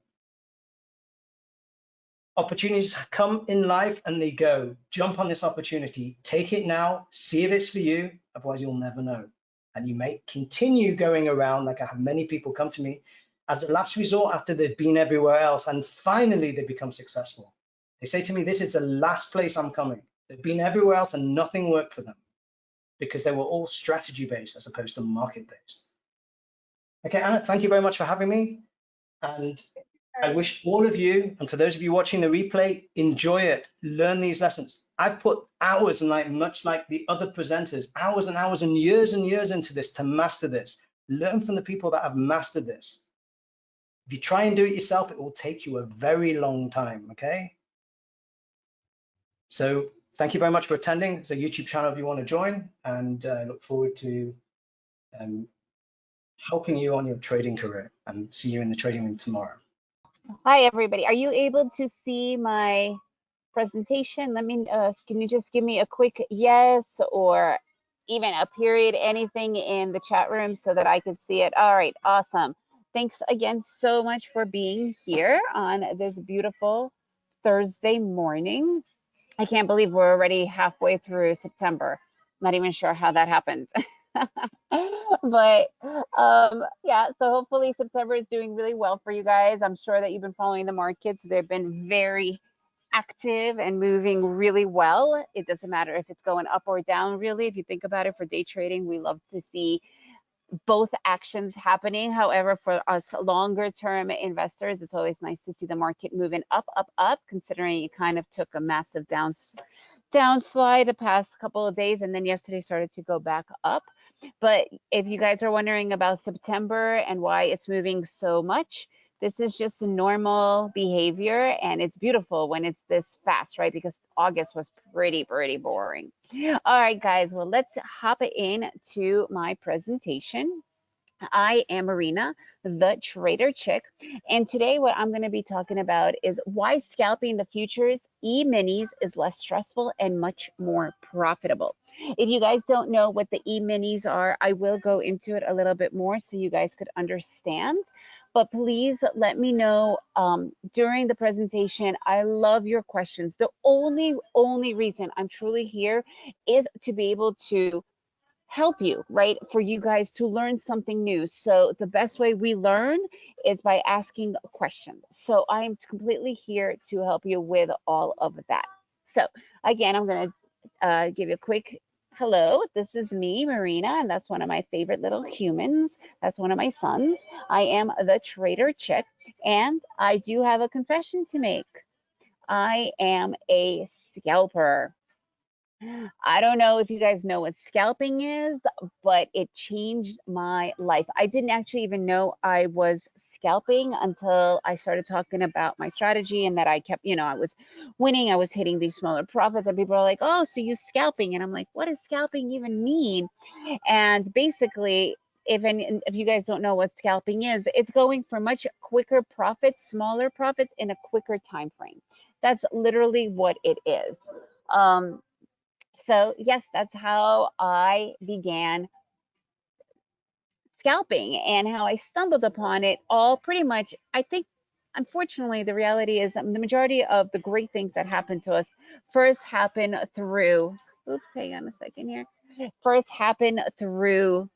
Opportunities come in life and they go. Jump on this opportunity, take it now, see if it's for you, otherwise you'll never know. And you may continue going around, like I have many people come to me as a last resort after they've been everywhere else, and finally they become successful. They say to me, this is the last place I'm coming. They've been everywhere else and nothing worked for them because they were all strategy based as opposed to market based. Okay, Anna, thank you very much for having me. And I wish all of you, and for those of you watching the replay, enjoy it, learn these lessons. I've put hours and much like the other presenters, hours and hours and years into this to master this. Learn from the people that have mastered this. If you try and do it yourself, it will take you a very long time, okay? So thank you very much for attending. It's a YouTube channel if you want to join, and I look forward to helping you on your trading career, and see you in the trading room tomorrow. Hi, everybody. Are you able to see my presentation? Let me, can you just give me a quick yes or even a period, anything in the chat room so that I can see it? All right, awesome. Thanks again so much for being here on this beautiful Thursday morning. I can't believe we're already halfway through September. Not even sure how that happened. But yeah, so hopefully September is doing really well for you guys. I'm sure that you've been following the markets. They've been very active and moving really well. It doesn't matter if it's going up or down, really. If you think about it, for day trading, we love to see both actions happening. However, for us longer term investors, it's always nice to see the market moving up, considering it kind of took a massive downslide the past couple of days, and then yesterday started to go back up. But if you guys are wondering about September and why it's moving so much, this is just a normal behavior, and it's beautiful when it's this fast, right? Because August was pretty boring. All right, guys, well, let's hop in to my presentation. I am Marina, the Trader Chick, and today what I'm going to be talking about is why scalping the futures E-minis is less stressful and much more profitable. If you guys don't know what the E-minis are, I will go into it a little bit more so you guys could understand. But please let me know during the presentation. I love your questions. The only reason I'm truly here is to be able to help you, right? For you guys to learn something new. So the best way we learn is by asking questions. So I am completely here to help you with all of that. So again, I'm going to give you a quick hello. This is me, Marina, and that's one of my favorite little humans. That's one of my sons. I am the Trader Chick, and I do have a confession to make. I am a scalper. I don't know if you guys know what scalping is, but it changed my life. I didn't actually even know I was scalping until I started talking about my strategy, and that I kept, I was winning, I was hitting these smaller profits, and people are like, oh, so you scalping? And I'm like, what does scalping even mean? And basically, if you guys don't know what scalping is, it's going for much quicker profits, smaller profits in a quicker time frame. That's literally what it is. So yes, that's how I began scalping, and how I stumbled upon it all pretty much, I think unfortunately, the reality is that the majority of the great things that happen to us first happen through, oops, hang on a second here, first happen through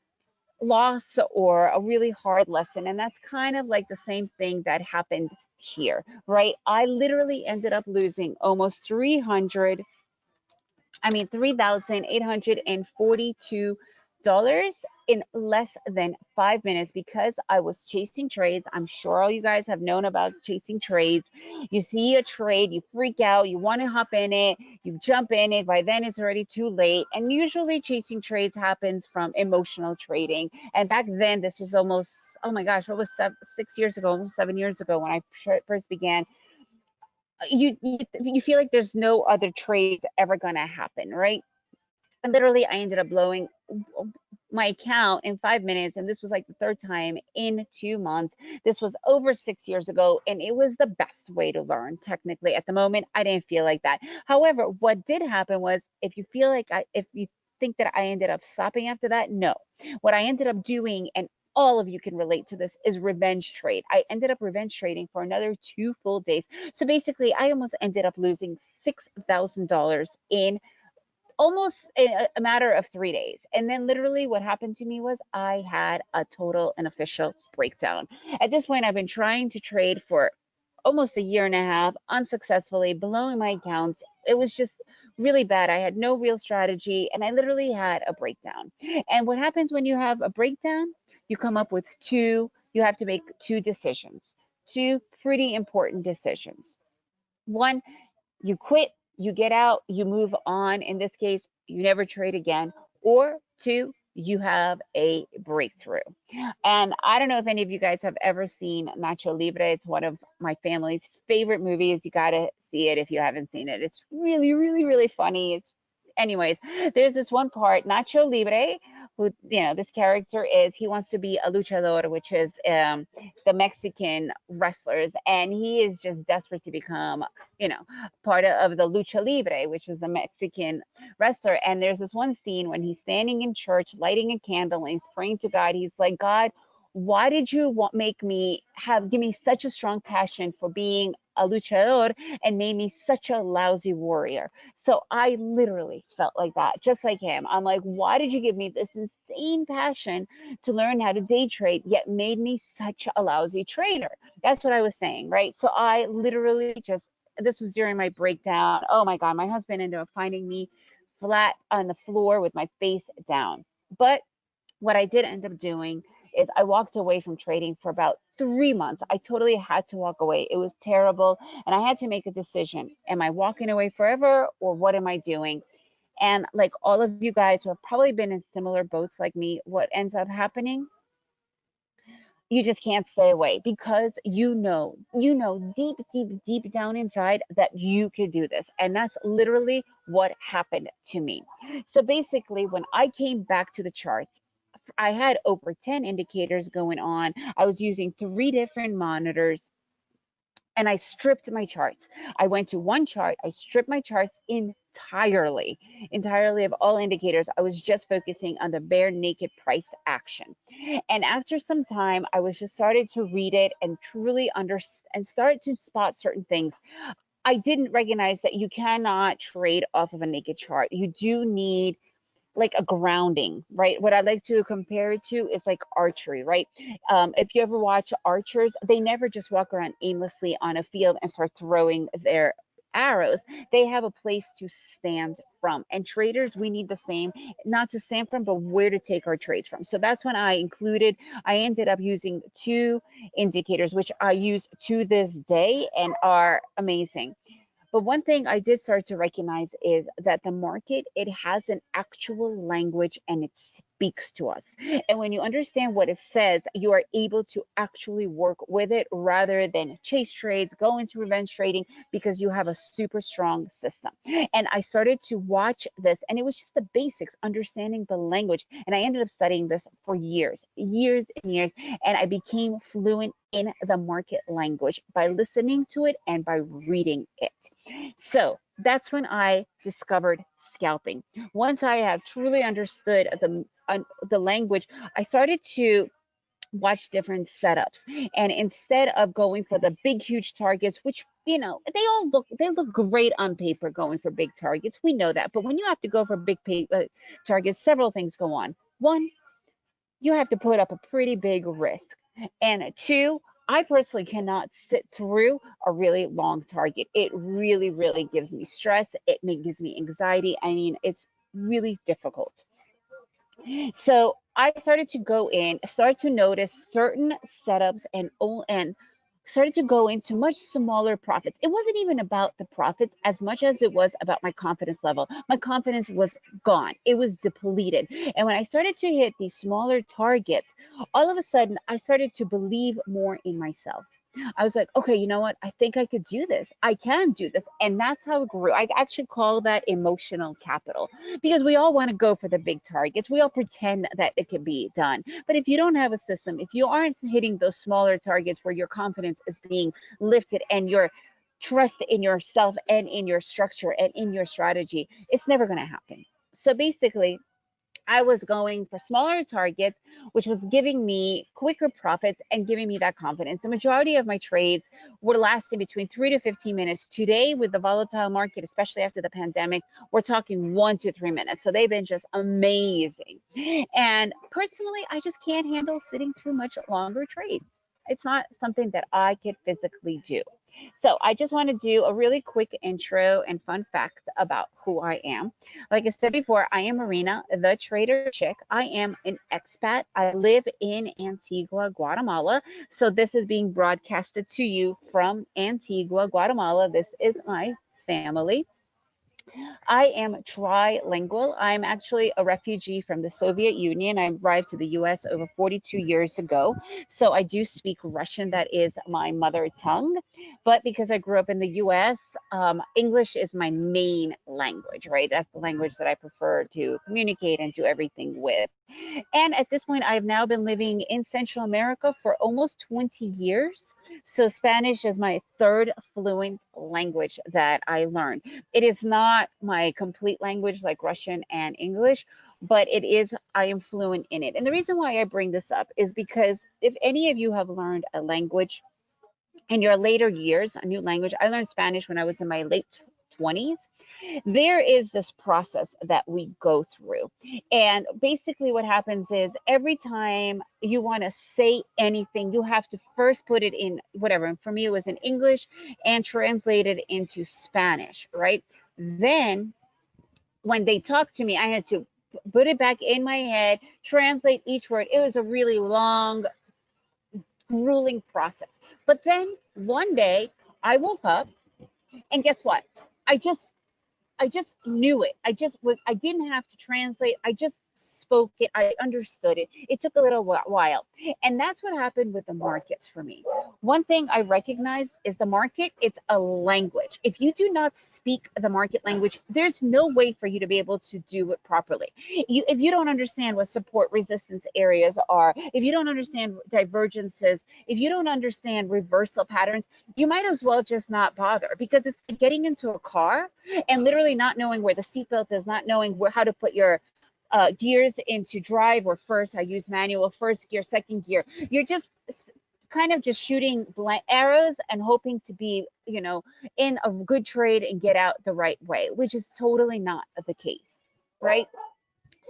loss or a really hard lesson. And that's kind of like the same thing that happened here, right? I literally ended up losing almost $3,842 in less than 5 minutes because I was chasing trades. I'm sure all you guys have known about chasing trades. You see a trade, you freak out, you want to hop in it, you jump in it. By then it's already too late. And usually chasing trades happens from emotional trading. And back then, this was almost, oh my gosh, what was 6 years ago, almost 7 years ago when I first began. You feel like there's no other trade ever gonna happen, right? And literally, I ended up blowing my account in 5 minutes, and this was like the third time in 2 months. This was over 6 years ago, and it was the best way to learn. Technically, at the moment, I didn't feel like that. However, what did happen was, if you feel like if you think that I ended up stopping after that, no. What I ended up doing, and all of you can relate to this, is revenge trade. I ended up revenge trading for another 2 full days. So basically, I almost ended up losing $6,000 in almost a matter of 3 days. And then literally what happened to me was I had a total and official breakdown. At this point, I've been trying to trade for almost a year and a half unsuccessfully, blowing my accounts. It was just really bad. I had no real strategy and I literally had a breakdown. And what happens when you have a breakdown? You come up with you have to make two decisions, two pretty important decisions. One, you quit, you get out, you move on. In this case, you never trade again. Or two, you have a breakthrough. And I don't know if any of you guys have ever seen Nacho Libre. It's one of my family's favorite movies. You got to see it if you haven't seen it. It's really, really, really funny. Anyways, there's this one part, Nacho Libre, who, this character he wants to be a luchador, which is the Mexican wrestlers. And he is just desperate to become, part of the lucha libre, which is the Mexican wrestler. And there's this one scene when he's standing in church, lighting a candle, and he's praying to God. He's like, God, why did you give me such a strong passion for being a luchador and made me such a lousy warrior? So I literally felt like that, just like him. I'm like, why did you give me this insane passion to learn how to day trade, yet made me such a lousy trader? That's what I was saying, right? So I literally this was during my breakdown. Oh my God, my husband ended up finding me flat on the floor with my face down. But what I did end up doing is I walked away from trading for about 3 months. I totally had to walk away. It was terrible. And I had to make a decision. Am I walking away forever or what am I doing? And like all of you guys who have probably been in similar boats like me, what ends up happening? You just can't stay away because you know deep, deep, deep down inside that you could do this. And that's literally what happened to me. So basically, when I came back to the charts, I had over 10 indicators going on. I was using 3 different monitors and I stripped my charts. I went to one chart, I stripped my charts entirely of all indicators. I was just focusing on the bare naked price action. And after some time, I was just started to read it and truly understand and start to spot certain things. I didn't recognize that you cannot trade off of a naked chart. You do need like a grounding, right? What I like to compare it to is like archery, right? If you ever watch archers, they never just walk around aimlessly on a field and start throwing their arrows. They have a place to stand from. And traders, we need the same, not to stand from, but where to take our trades from. So that's when I ended up using 2 indicators, which I use to this day and are amazing. But one thing I did start to recognize is that the market, it has an actual language and it speaks to us. And when you understand what it says, you are able to actually work with it rather than chase trades, go into revenge trading because you have a super strong system. And I started to watch this and it was just the basics, understanding the language. And I ended up studying this for years and years. And I became fluent in the market language by listening to it and by reading it. So that's when I discovered scalping. Once I have truly understood the language, I started to watch different setups. And instead of going for the big, huge targets, which, you know, they look great on paper going for big targets. We know that. But when you have to go for big targets, several things go on. One, you have to put up a pretty big risk. And two, I personally cannot sit through a really long target. It really, really gives me stress. Gives me anxiety. I mean, it's really difficult. So I started to go in, started to notice certain setups and started to go into much smaller profits. It wasn't even about the profits as much as it was about my confidence level. My confidence was gone. It was depleted. And when I started to hit these smaller targets, all of a sudden I started to believe more in myself. I was like, okay, you know what? I think I could do this. I can do this. And that's how it grew. I actually call that emotional capital because we all want to go for the big targets. We all pretend that it can be done. But if you don't have a system, if you aren't hitting those smaller targets where your confidence is being lifted and your trust in yourself and in your structure and in your strategy, it's never going to happen. So basically, I was going for smaller targets, which was giving me quicker profits and giving me that confidence. The majority of my trades were lasting between 3 to 15 minutes. Today, with the volatile market, especially after the pandemic, we're talking 1 to 3 minutes. So they've been just amazing. And personally, I just can't handle sitting through much longer trades. It's not something that I could physically do. So I just want to do a really quick intro and fun fact about who I am. Like I said before, I am Marina, the trader chick. I am an expat. I live in Antigua, Guatemala. So this is being broadcasted to you from Antigua, Guatemala. This is my family. I am trilingual. I'm actually a refugee from the Soviet Union. I arrived to the US over 42 years ago. So I do speak Russian. That is my mother tongue. But because I grew up in the US, English is my main language, right? That's the language that I prefer to communicate and do everything with. And at this point, I've now been living in Central America for almost 20 years. So Spanish is my third fluent language that I learned. It is not my complete language like Russian and English, but I am fluent in it. And the reason why I bring this up is because if any of you have learned a language in your later years, a new language, I learned Spanish when I was in my late 20s. There is this process that we go through. And basically what happens is every time you want to say anything, you have to first put it in whatever. And for me, it was in English and translate it into Spanish, right? Then when they talked to me, I had to put it back in my head, translate each word. It was a really long, grueling process. But then one day I woke up and guess what? I just knew it. I didn't have to translate. I just spoke it. I understood it. It took a little while. And that's what happened with the markets for me. One thing I recognized is the market, it's a language. If you do not speak the market language, there's no way for you to be able to do it properly. If you don't understand what support resistance areas are, if you don't understand divergences, if you don't understand reversal patterns, you might as well just not bother because it's like getting into a car and literally not knowing where the seatbelt is, not knowing how to put your gears into drive or first. I use manual, first gear, second gear. You're just kind of just shooting blank arrows and hoping to be, in a good trade and get out the right way, which is totally not the case, right?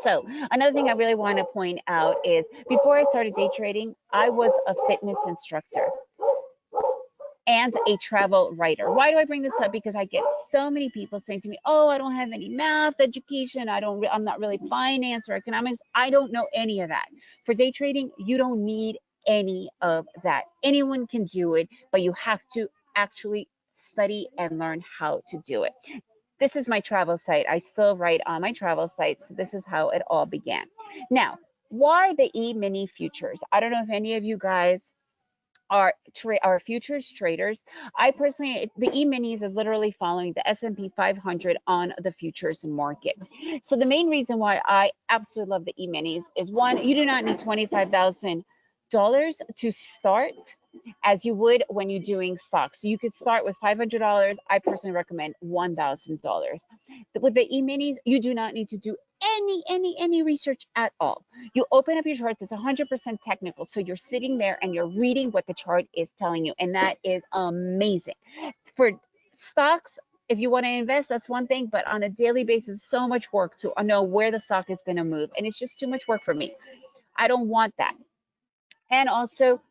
So another thing I really want to point out is before I started day trading, I was a fitness instructor and a travel writer. Why do I bring this up? Because I get so many people saying to me, "Oh, I don't have any math education. I'm not really finance or economics. I don't know any of that." For day trading, you don't need any of that. Anyone can do it, but you have to actually study and learn how to do it. This is my travel site. I still write on my travel site. So this is how it all began. Now, why the E-mini futures? I don't know if any of you guys are futures traders. I personally, the E-minis is literally following the S&P 500 on the futures market. So the main reason why I absolutely love the E-minis is one, you do not need $25,000 to start as you would when you're doing stocks. So you could start with $500. I personally recommend $1,000. With the E-minis, you do not need to do any research at all. You open up your charts, it's 100% technical. So you're sitting there and you're reading what the chart is telling you, and that is amazing. For stocks, if you want to invest, that's one thing, but on a daily basis, so much work to know where the stock is going to move, and it's just too much work for me. I don't want that. And also,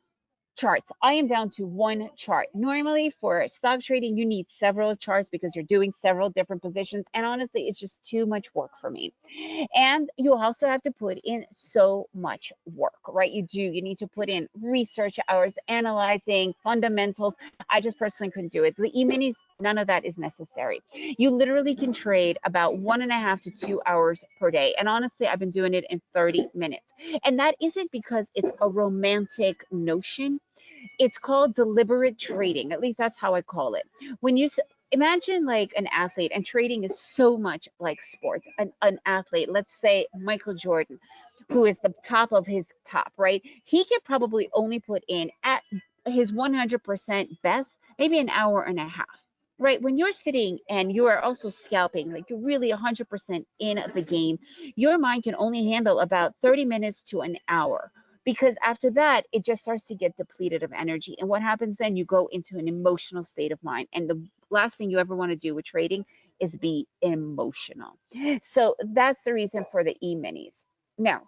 charts. I am down to one chart. Normally for stock trading, you need several charts because you're doing several different positions. And honestly, it's just too much work for me. And you also have to put in so much work, right? You need to put in research hours, analyzing fundamentals. I just personally couldn't do it. The E-minis, none of that is necessary. You literally can trade about 1.5 to 2 hours per day. And honestly, I've been doing it in 30 minutes. And that isn't because it's a romantic notion. It's called deliberate trading. At least that's how I call it. When you imagine like an athlete, and trading is so much like sports. An athlete, let's say Michael Jordan, who is the top of his top, right? He could probably only put in at his 100% best, maybe an hour and a half. Right, when you're sitting and you are also scalping, like you're really 100% in the game, your mind can only handle about 30 minutes to an hour, because after that it just starts to get depleted of energy. And what happens then, you go into an emotional state of mind, and the last thing you ever want to do with trading is be emotional. So that's the reason for the E-minis. Now,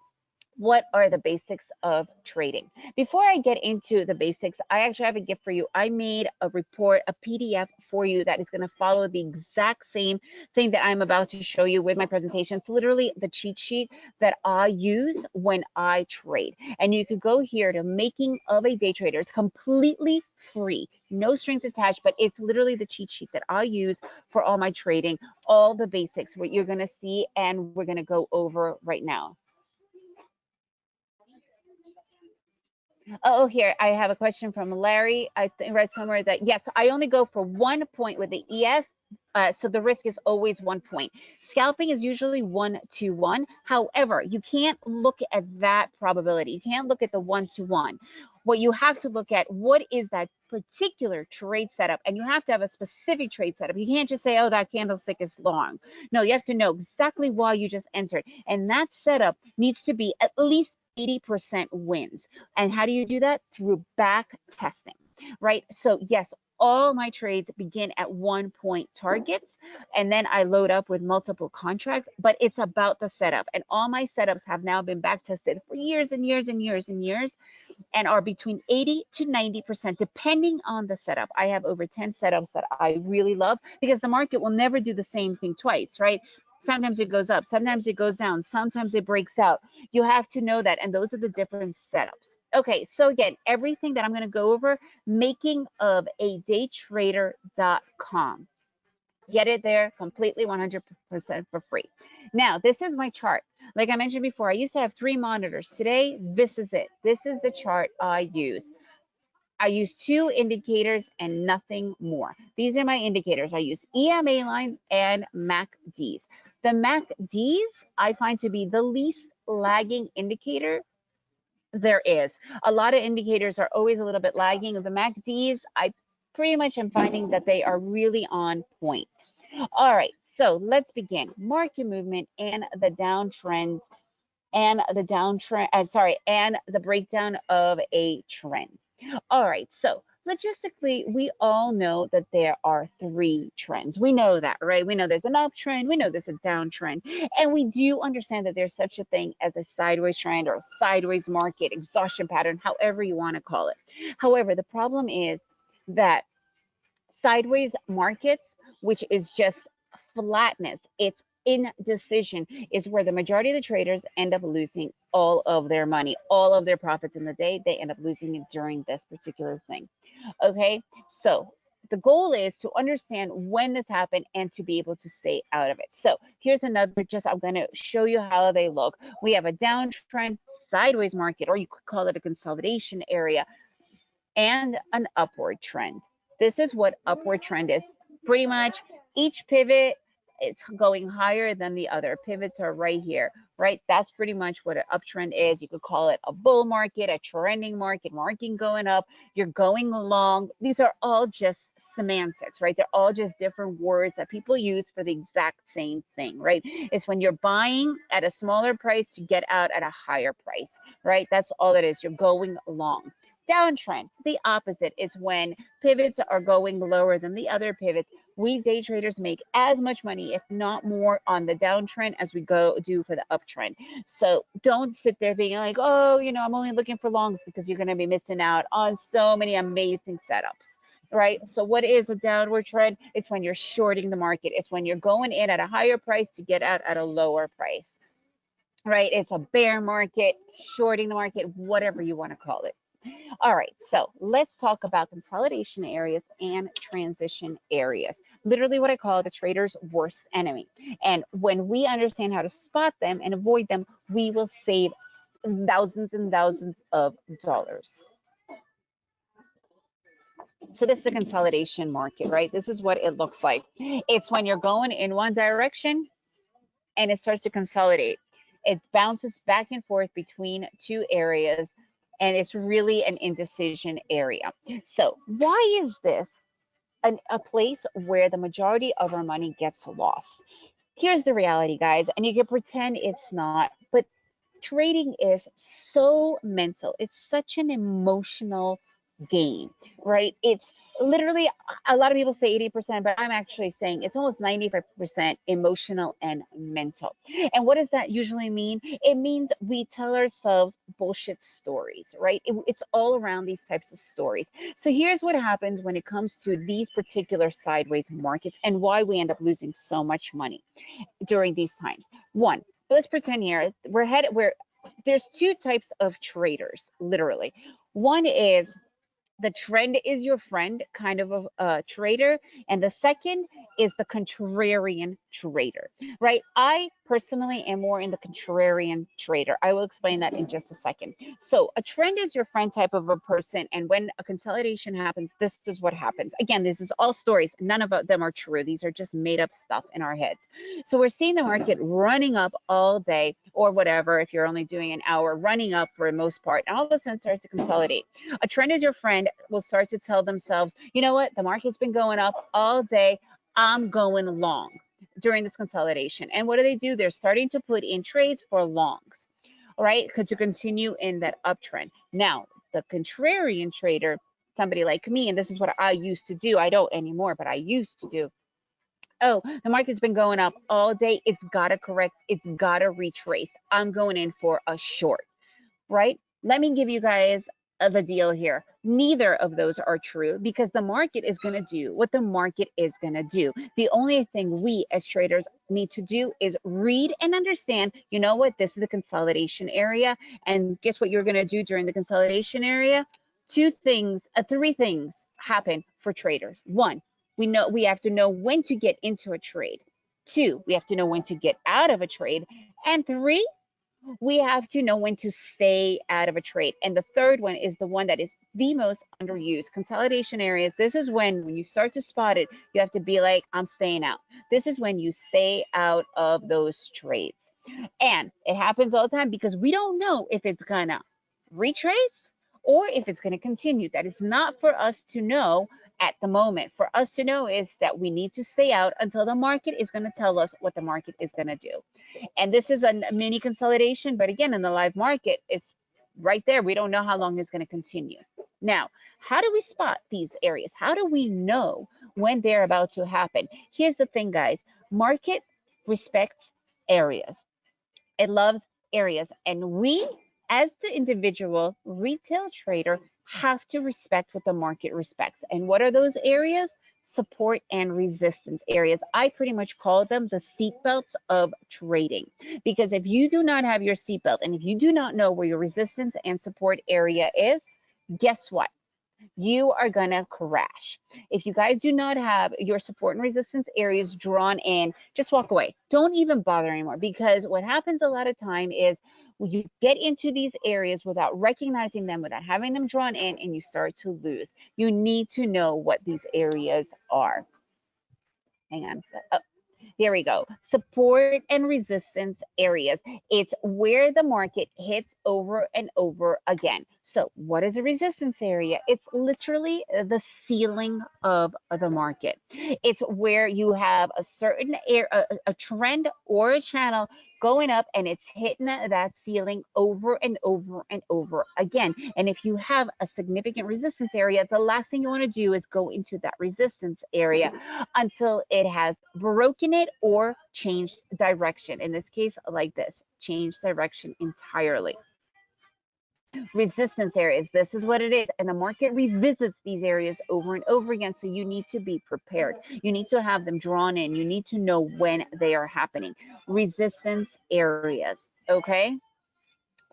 what are the basics of trading? Before I get into the basics, I actually have a gift for you. I made a report, a PDF for you that is going to follow the exact same thing that I'm about to show you with my presentation. It's literally the cheat sheet that I use when I trade. And you could go here to Making of a Day Trader. It's completely free, no strings attached, but it's literally the cheat sheet that I use for all my trading, all the basics, what you're going to see, and we're going to go over right now. Oh, here, I have a question from Larry. I read somewhere that, yes, I only go for 1 point with the ES. So the risk is always 1 point. Scalping is usually 1 to 1. However, you can't look at that probability. You can't look at the 1 to 1. What you have to look at, what is that particular trade setup? And you have to have a specific trade setup. You can't just say, oh, that candlestick is long. No, you have to know exactly why you just entered. And that setup needs to be at least 80% wins. And how do you do that? Through back testing, right? So yes, all my trades begin at 1 point targets, and then I load up with multiple contracts, but it's about the setup. And all my setups have now been back tested for years and years and years and years, and are between 80 to 90%, depending on the setup. I have over 10 setups that I really love, because the market will never do the same thing twice, right? Sometimes it goes up, sometimes it goes down, sometimes it breaks out. You have to know that, and those are the different setups. Okay, so again, everything that I'm going to go over, makingofadaytrader.com. Get it there completely 100% for free. Now, this is my chart. Like I mentioned before, I used to have 3 monitors. Today, this is it. This is the chart I use. I use 2 indicators and nothing more. These are my indicators. I use EMA lines and MACDs. The MACDs I find to be the least lagging indicator there is. A lot of indicators are always a little bit lagging. The MACDs, I pretty much am finding that they are really on point. All right, so let's begin. Market movement and the downtrend and the downtrend, and the breakdown of a trend. All right, so logistically, we all know that there are 3 trends. We know that, right? We know there's an uptrend, we know there's a downtrend, and we do understand that there's such a thing as a sideways trend or a sideways market, exhaustion pattern, however you want to call it. However, the problem is that sideways markets, which is just flatness, it's indecision, is where the majority of the traders end up losing all of their money, all of their profits in the day. They end up losing it during this particular thing. Okay, so the goal is to understand when this happened and to be able to stay out of it. So here's another, I'm going to show you how they look. We have a downtrend, sideways market, or you could call it a consolidation area, and an upward trend. This is what upward trend is. Pretty much each pivot it's going higher than the other. Pivots are right here, right? That's pretty much what an uptrend is. You could call it a bull market, a trending market, market going up, you're going long. These are all just semantics, right? They're all just different words that people use for the exact same thing, right? It's when you're buying at a smaller price to get out at a higher price, right? That's all it is. You're going long. Downtrend, the opposite, is when pivots are going lower than the other pivots. We day traders make as much money, if not more, on the downtrend as we do for the uptrend. So don't sit there being like, oh, you know, I'm only looking for longs, because you're going to be missing out on so many amazing setups, right? So what is a downward trend? It's when you're shorting the market. It's when you're going in at a higher price to get out at a lower price, right? It's a bear market, shorting the market, whatever you want to call it. All right, so let's talk about consolidation areas and transition areas. Literally what I call the trader's worst enemy. And when we understand how to spot them and avoid them, we will save thousands and thousands of dollars. So this is a consolidation market, right? This is what it looks like. It's when you're going in one direction and it starts to consolidate. It bounces back and forth between two areas, and it's really an indecision area. So why is this a place where the majority of our money gets lost? Here's the reality, guys, and you can pretend it's not, but trading is so mental. It's such an emotional game, right? It's literally, a lot of people say 80%, but I'm actually saying it's almost 95% emotional and mental. And what does that usually mean? It means we tell ourselves bullshit stories, right? It's all around these types of stories. So here's what happens when it comes to these particular sideways markets and why we end up losing so much money during these times. One, let's pretend here there's two types of traders, literally. One is the trend is your friend kind of a trader, and the second is the contrarian trader, right? I personally am more in the contrarian trader. I will explain that in just a second. So a trend is your friend type of a person, and when a consolidation happens, this is what happens. Again, this is all stories. None of them are true. These are just made up stuff in our heads. So we're seeing the market running up all day, or whatever, if you're only doing an hour, running up for the most part, and all of a sudden starts to consolidate. A trend is your friend will start to tell themselves, you know what, the market's been going up all day, I'm going long during this consolidation. And what do? They're starting to put in trades for longs, all right, to continue in that uptrend. Now, the contrarian trader, somebody like me, and this is what I used to do, I don't anymore, but I used to do. Oh, the market's been going up all day, it's got to correct, it's got to retrace, I'm going in for a short, right? Let me give you guys the deal here. Neither of those are true, because the market is going to do what the market is going to do. The only thing we as traders need to do is read and understand, you know what, this is a consolidation area. And guess what you're going to do during the consolidation area? Three things happen for traders. One, we have to know when to get into a trade. Two, we have to know when to get out of a trade. And three, we have to know when to stay out of a trade. And the third one is the one that is the most underused. Consolidation areas, this is when you start to spot it, you have to be like, I'm staying out. This is when you stay out of those trades. And it happens all the time because we don't know if it's gonna retrace or if it's gonna continue. That is not for us to know at the moment. For us to know is that we need to stay out until the market is gonna tell us what the market is gonna do. And this is a mini consolidation, but again, in the live market, it's right there. We don't know how long it's going to continue. Now, how do we spot these areas? How do we know when they're about to happen? Here's the thing, guys. Market respects areas. It loves areas. And we, as the individual retail trader, have to respect what the market respects. And what are those areas? Support and resistance areas. I pretty much call them the seatbelts of trading, because if you do not have your seatbelt and if you do not know where your resistance and support area is, guess what? You are gonna crash. If you guys do not have your support and resistance areas drawn in, just walk away. Don't even bother anymore, because what happens a lot of time is you get into these areas without recognizing them, without having them drawn in, and you start to lose. You need to know what these areas are. Hang on. Oh. There we go. Support and resistance areas. It's where the market hits over and over again. So what is a resistance area? It's literally the ceiling of the market. It's where you have a certain a trend or a channel going up and it's hitting that ceiling over and over and over again. And if you have a significant resistance area, the last thing you want to do is go into that resistance area until it has broken it or changed direction. In this case, like this, change direction entirely. Resistance areas, this is what it is. And the market revisits these areas over and over again. So you need to be prepared. You need to have them drawn in. You need to know when they are happening. Resistance areas, okay?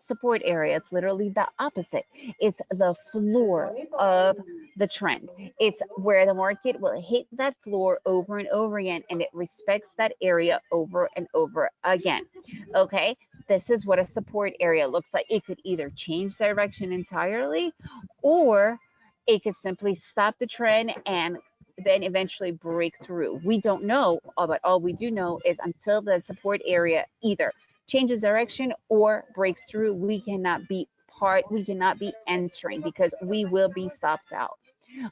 Support area, it's literally the opposite. It's the floor of the trend. It's where the market will hit that floor over and over again, and it respects that area over and over again. Okay, this is what a support area looks like. It could either change direction entirely, or it could simply stop the trend and then eventually break through. We don't know, but all we do know is until the support area either changes direction or breaks through, we cannot be entering because we will be stopped out.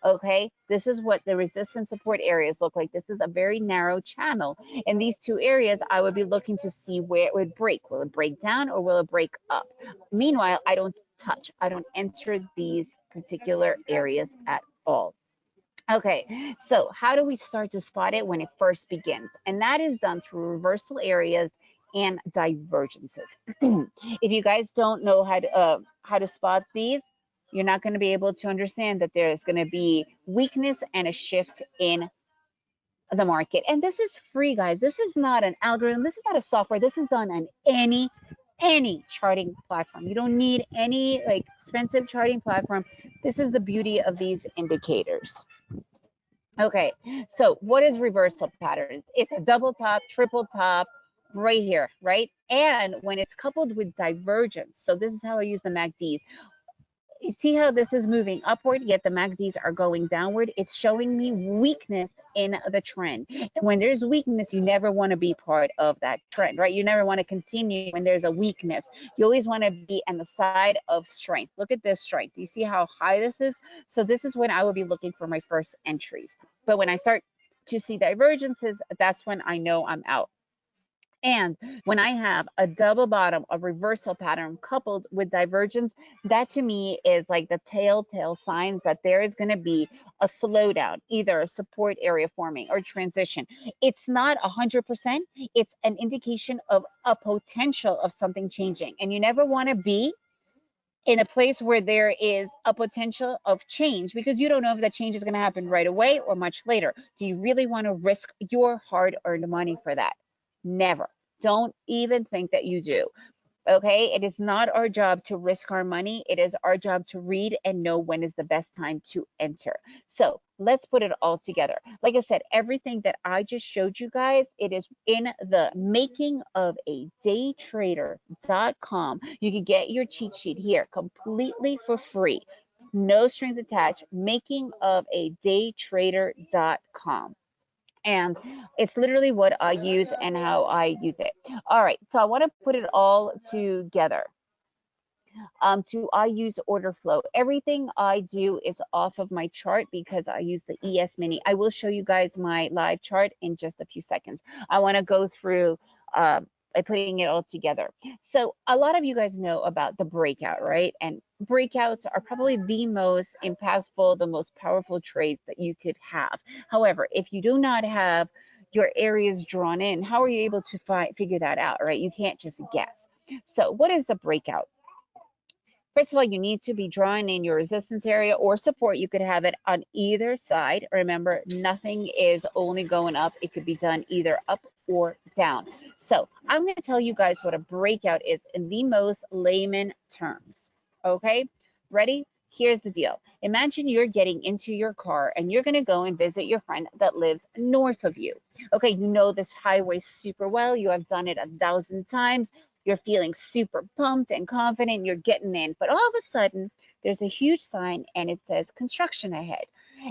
Okay, this is what the resistance support areas look like. This is a very narrow channel. In these two areas, I would be looking to see where it would break. Will it break down or will it break up? Meanwhile, I don't enter these particular areas at all. Okay, so how do we start to spot it when it first begins? And that is done through reversal areas and divergences. If you guys don't know how to spot these, you're not going to be able to understand that there's going to be weakness and a shift in the market. And this is free, guys. This is not an algorithm. This is not a software. This is done on any charting platform. You don't need any like expensive charting platform. This is the beauty of these indicators. Okay, so what is reversal patterns? It's a double top, triple top, right here, right? And when it's coupled with divergence, so this is how I use the MACDs. You see how this is moving upward, yet the MACDs are going downward? It's showing me weakness in the trend. And when there's weakness, you never want to be part of that trend, right? You never want to continue when there's a weakness. You always want to be on the side of strength. Look at this strength. You see how high this is? So this is when I will be looking for my first entries. But when I start to see divergences, that's when I know I'm out. And when I have a double bottom, a reversal pattern coupled with divergence, that to me is like the telltale signs that there is going to be a slowdown, either a support area forming or transition. It's not 100%. It's an indication of a potential of something changing. And you never want to be in a place where there is a potential of change because you don't know if that change is going to happen right away or much later. Do you really want to risk your hard-earned money for that? Never. Don't even think that you do. Okay, it is not our job to risk our money. It is our job to read and know when is the best time to enter. So let's put it all together. Like I said, everything that I just showed you guys, it is in the making of a daytrader.com. You can get your cheat sheet here completely for free. No strings attached, making of a daytrader.com. And it's literally what I use and how I use it. All right, so I want to put it all together. I use order flow. Everything I do is off of my chart because I use the ES Mini. I will show you guys my live chart in just a few seconds. I want to go through by putting it all together. So a lot of you guys know about the breakout, right? And breakouts are probably the most impactful, the most powerful trades that you could have. However, if you do not have your areas drawn in, how are you able to figure that out, right? You can't just guess. So what is a breakout? First of all, you need to be drawing in your resistance area or support. You could have it on either side. Remember, nothing is only going up. It could be done either up or down. So I'm going to tell you guys what a breakout is in the most layman terms. Okay, ready? Here's the deal. Imagine you're getting into your car and you're going to go and visit your friend that lives north of you. Okay, you know this highway super well. You have done it 1,000 times. You're feeling super pumped and confident, you're getting in, but all of a sudden there's a huge sign and it says construction ahead.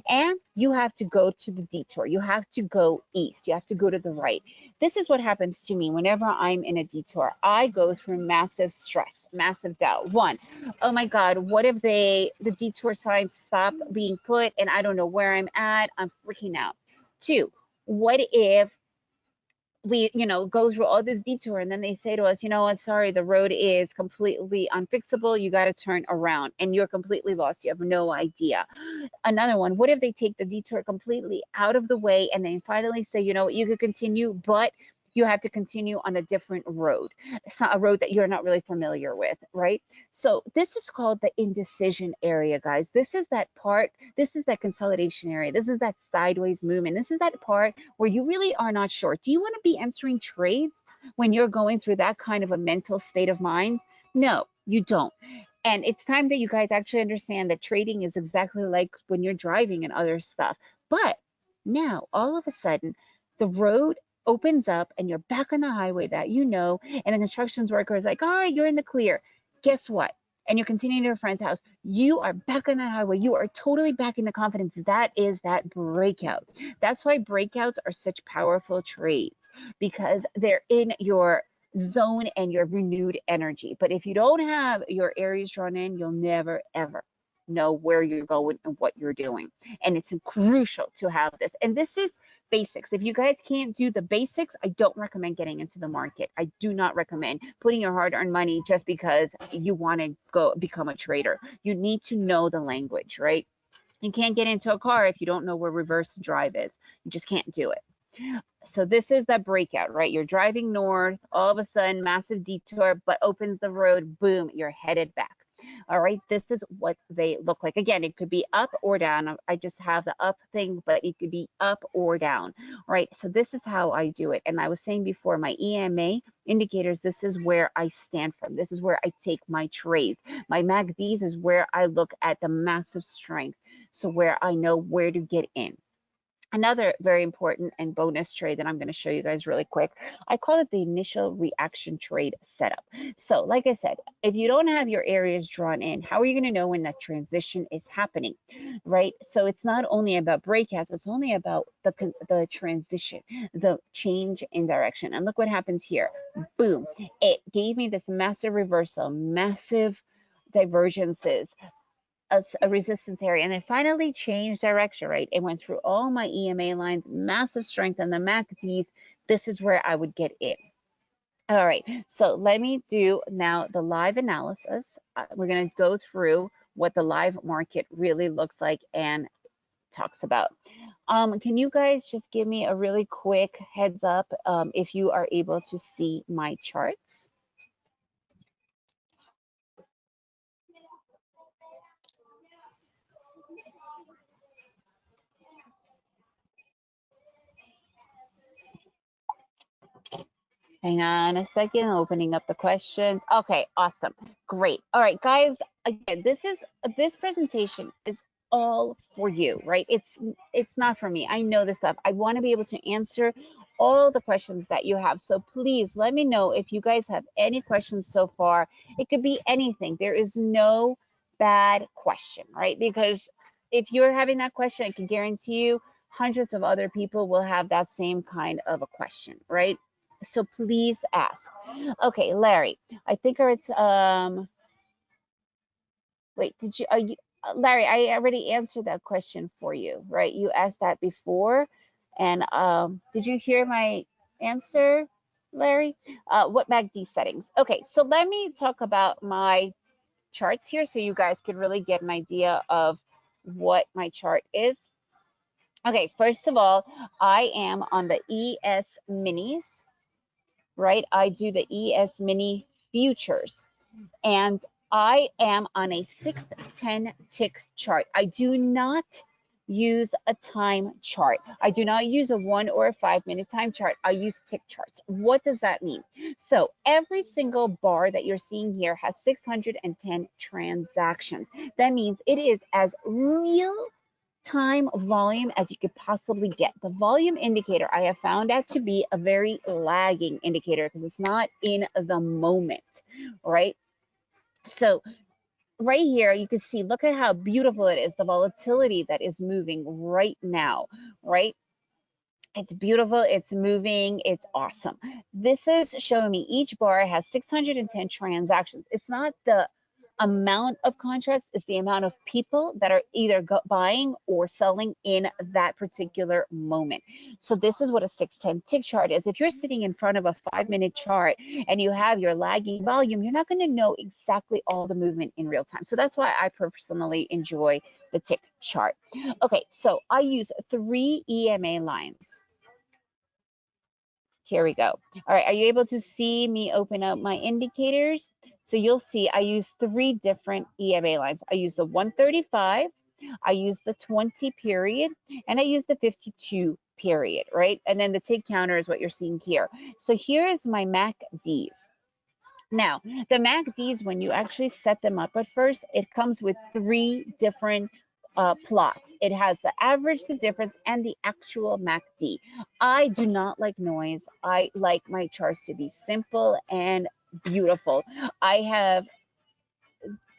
and you have to go to the detour. You have to go east. You have to go to the right. This is what happens to me whenever I'm in a detour. I go through massive stress, massive doubt. One, oh my God, what if the detour signs stop being put and I don't know where I'm at? I'm freaking out. Two, what if we, go through all this detour and then they say to us, you know what, sorry, the road is completely unfixable. You got to turn around and you're completely lost. You have no idea. Another one, what if they take the detour completely out of the way and then finally say, you know what, you could continue, but you have to continue on a different road. It's not a road that you're not really familiar with, right? So this is called the indecision area, guys. This is that part, this is that consolidation area. This is that sideways movement. This is that part where you really are not sure. Do you want to be entering trades when you're going through that kind of a mental state of mind? No, you don't. And it's time that you guys actually understand that trading is exactly like when you're driving and other stuff. But now, all of a sudden, the road opens up and you're back on the highway that you know, and the constructions worker is like, all right, you're in the clear. Guess what? And you're continuing to your friend's house. You are back on the highway. You are totally back in the confidence. That is that breakout. That's why breakouts are such powerful trades, because they're in your zone and your renewed energy. But if you don't have your areas drawn in, you'll never, ever know where you're going and what you're doing. And it's crucial to have this. And this is basics. If you guys can't do the basics, I don't recommend getting into the market. I do not recommend putting your hard-earned money just because you want to go become a trader. You need to know the language, right? You can't get into a car if you don't know where reverse drive is. You just can't do it. So this is that breakout, right? You're driving north, all of a sudden, massive detour, but opens the road, boom, you're headed back. All right, this is what they look like. Again, it could be up or down. I just have the up thing, but it could be up or down, right? So this is how I do it. And I was saying before, my EMA indicators, this is where I stand from. This is where I take my trades. My MACDs is where I look at the massive strength. So where I know where to get in. Another very important and bonus trade that I'm going to show you guys really quick, I call it the initial reaction trade setup. So like I said, if you don't have your areas drawn in, how are you going to know when that transition is happening, right? So it's not only about breakouts, it's only about the transition, the change in direction. And look what happens here. Boom. It gave me this massive reversal, massive divergences, a resistance area, and it finally changed direction, right? It went through all my EMA lines, massive strength on the MACDs. This is where I would get in. All right, so let me do now the live analysis. We're going to go through what the live market really looks like and talks about. Can you guys just give me a really quick heads up if you are able to see my charts? Hang on a second, opening up the questions. Okay, awesome, great. All right, guys, again, this presentation is all for you, right? It's not for me. I know this stuff. I want to be able to answer all the questions that you have. So please let me know if you guys have any questions so far. It could be anything. There is no bad question, right? Because if you're having that question, I can guarantee you hundreds of other people will have that same kind of a question, right? So please ask. Okay, Larry, I think it's wait, Larry, I already answered that question for you, right? You asked that before, and did you hear my answer, Larry? What MACD settings? Okay, so let me talk about my charts here so you guys can really get an idea of what my chart is. Okay, first of all, I am on the ES minis, right? I do the ES mini futures, and I am on a 6-10 tick chart. I do not use a time chart. I do not use a 1 or a 5-minute time chart. I use tick charts. What does that mean? So every single bar that you're seeing here has 610 transactions. That means it is as real time volume as you could possibly get. The volume indicator I have found out to be a very lagging indicator because it's not in the moment, right? So right here, you can see, look at how beautiful it is, the volatility that is moving right now, right? It's beautiful, it's moving, it's awesome. This is showing me each bar has 610 transactions. It's not the amount of contracts, it's the amount of people that are either buying or selling in that particular moment. So this is what a 610 tick chart is. If you're sitting in front of a 5-minute chart and you have your lagging volume, you're not going to know exactly all the movement in real time. So that's why I personally enjoy the tick chart. Okay, so I use 3 EMA lines. Here we go. All right, are you able to see me open up my indicators? So you'll see I use 3 different EMA lines. I use the 135, I use the 20 period, and I use the 52 period, right? And then the tick counter is what you're seeing here. So here is my MACDs. Now, the MACDs, when you actually set them up at first, it comes with 3 different plots. It has the average, the difference, and the actual MACD. I do not like noise. I like my charts to be simple and beautiful. I have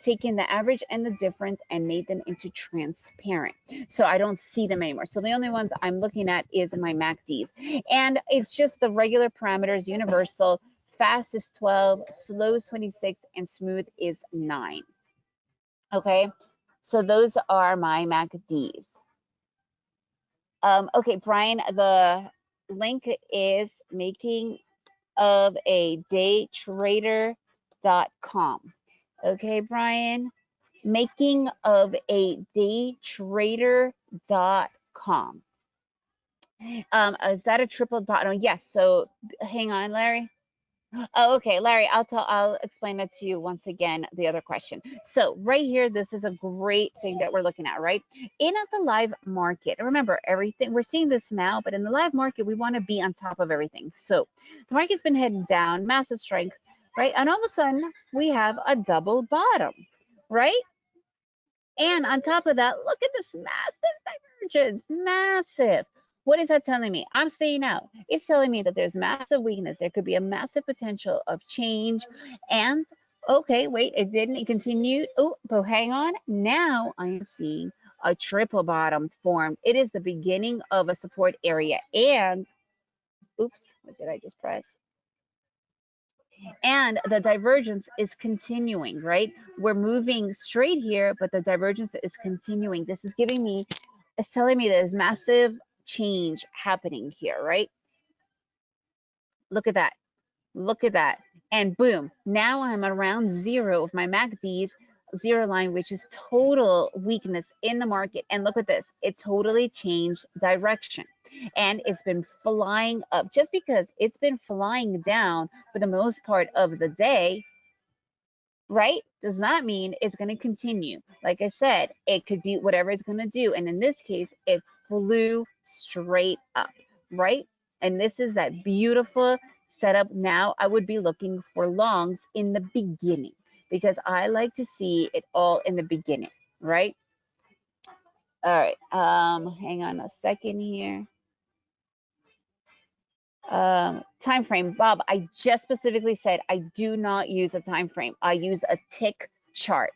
taken the average and the difference and made them into transparent, so I don't see them anymore. So the only ones I'm looking at is my MACDs, and it's just the regular parameters, universal. Fast is 12, slow is 26, and smooth is 9. Okay, so those are my MACDs. Okay, Brian, the link is makingofadaytrader.com. Okay, Brian, makingofadaytrader.com. Is that a triple bottom? Yes. So hang on, Larry. Oh, okay, Larry, I'll explain that to you once again, the other question. So right here, this is a great thing that we're looking at, right? In the live market, remember everything, we're seeing this now, but in the live market, we want to be on top of everything. So the market's been heading down, massive strength, right? And all of a sudden, we have a double bottom, right? And on top of that, look at this massive divergence, massive. What is that telling me? I'm staying out. It's telling me that there's massive weakness. There could be a massive potential of change. And okay, wait, it didn't. It continued. Oh, but hang on. Now I'm seeing a triple bottom formed. It is the beginning of a support area. And oops, what did I just press? And the divergence is continuing, right? We're moving straight here, but the divergence is continuing. This is giving me, it's telling me there's massive change happening here, right? Look at that. Look at that. And boom, now I'm around 0 of my MACDs, 0 line, which is total weakness in the market. And look at this. It totally changed direction. And it's been flying up. Just because it's been flying down for the most part of the day, right, does not mean it's going to continue. Like I said, it could be whatever it's going to do. And in this case, it flew straight up, right? And this is that beautiful setup. Now I would be looking for longs in the beginning because I like to see it all in the beginning, right? All right, hang on a second here. Time frame, Bob, I just specifically said I do not use a time frame. I use a tick chart.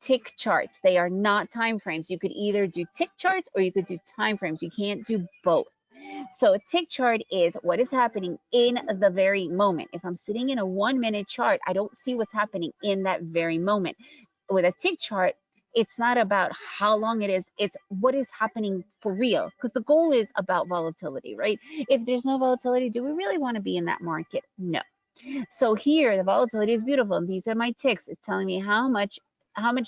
Tick charts, they are not time frames. You could either do tick charts or you could do time frames. You can't do both. So a tick chart is what is happening in the very moment. If I'm sitting in a 1-minute chart, I don't see what's happening in that very moment. With a tick chart, it's not about how long it is, it's what is happening for real, because the goal is about volatility, right? If there's no volatility, do we really want to be in that market? No. So here, the volatility is beautiful. And these are my ticks. It's telling me how much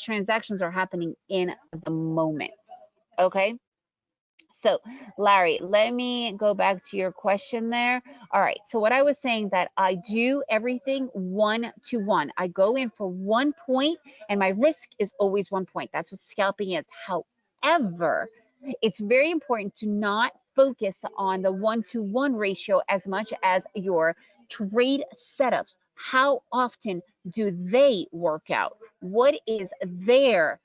transactions are happening in the moment. Okay. So Larry, let me go back to your question there. All right, so what I was saying that I do everything 1-to-1. I go in for 1 point and my risk is always 1 point. That's what scalping is. However, it's very important to not focus on the 1-to-1 ratio as much as your trade setups. How often do they work out? What is their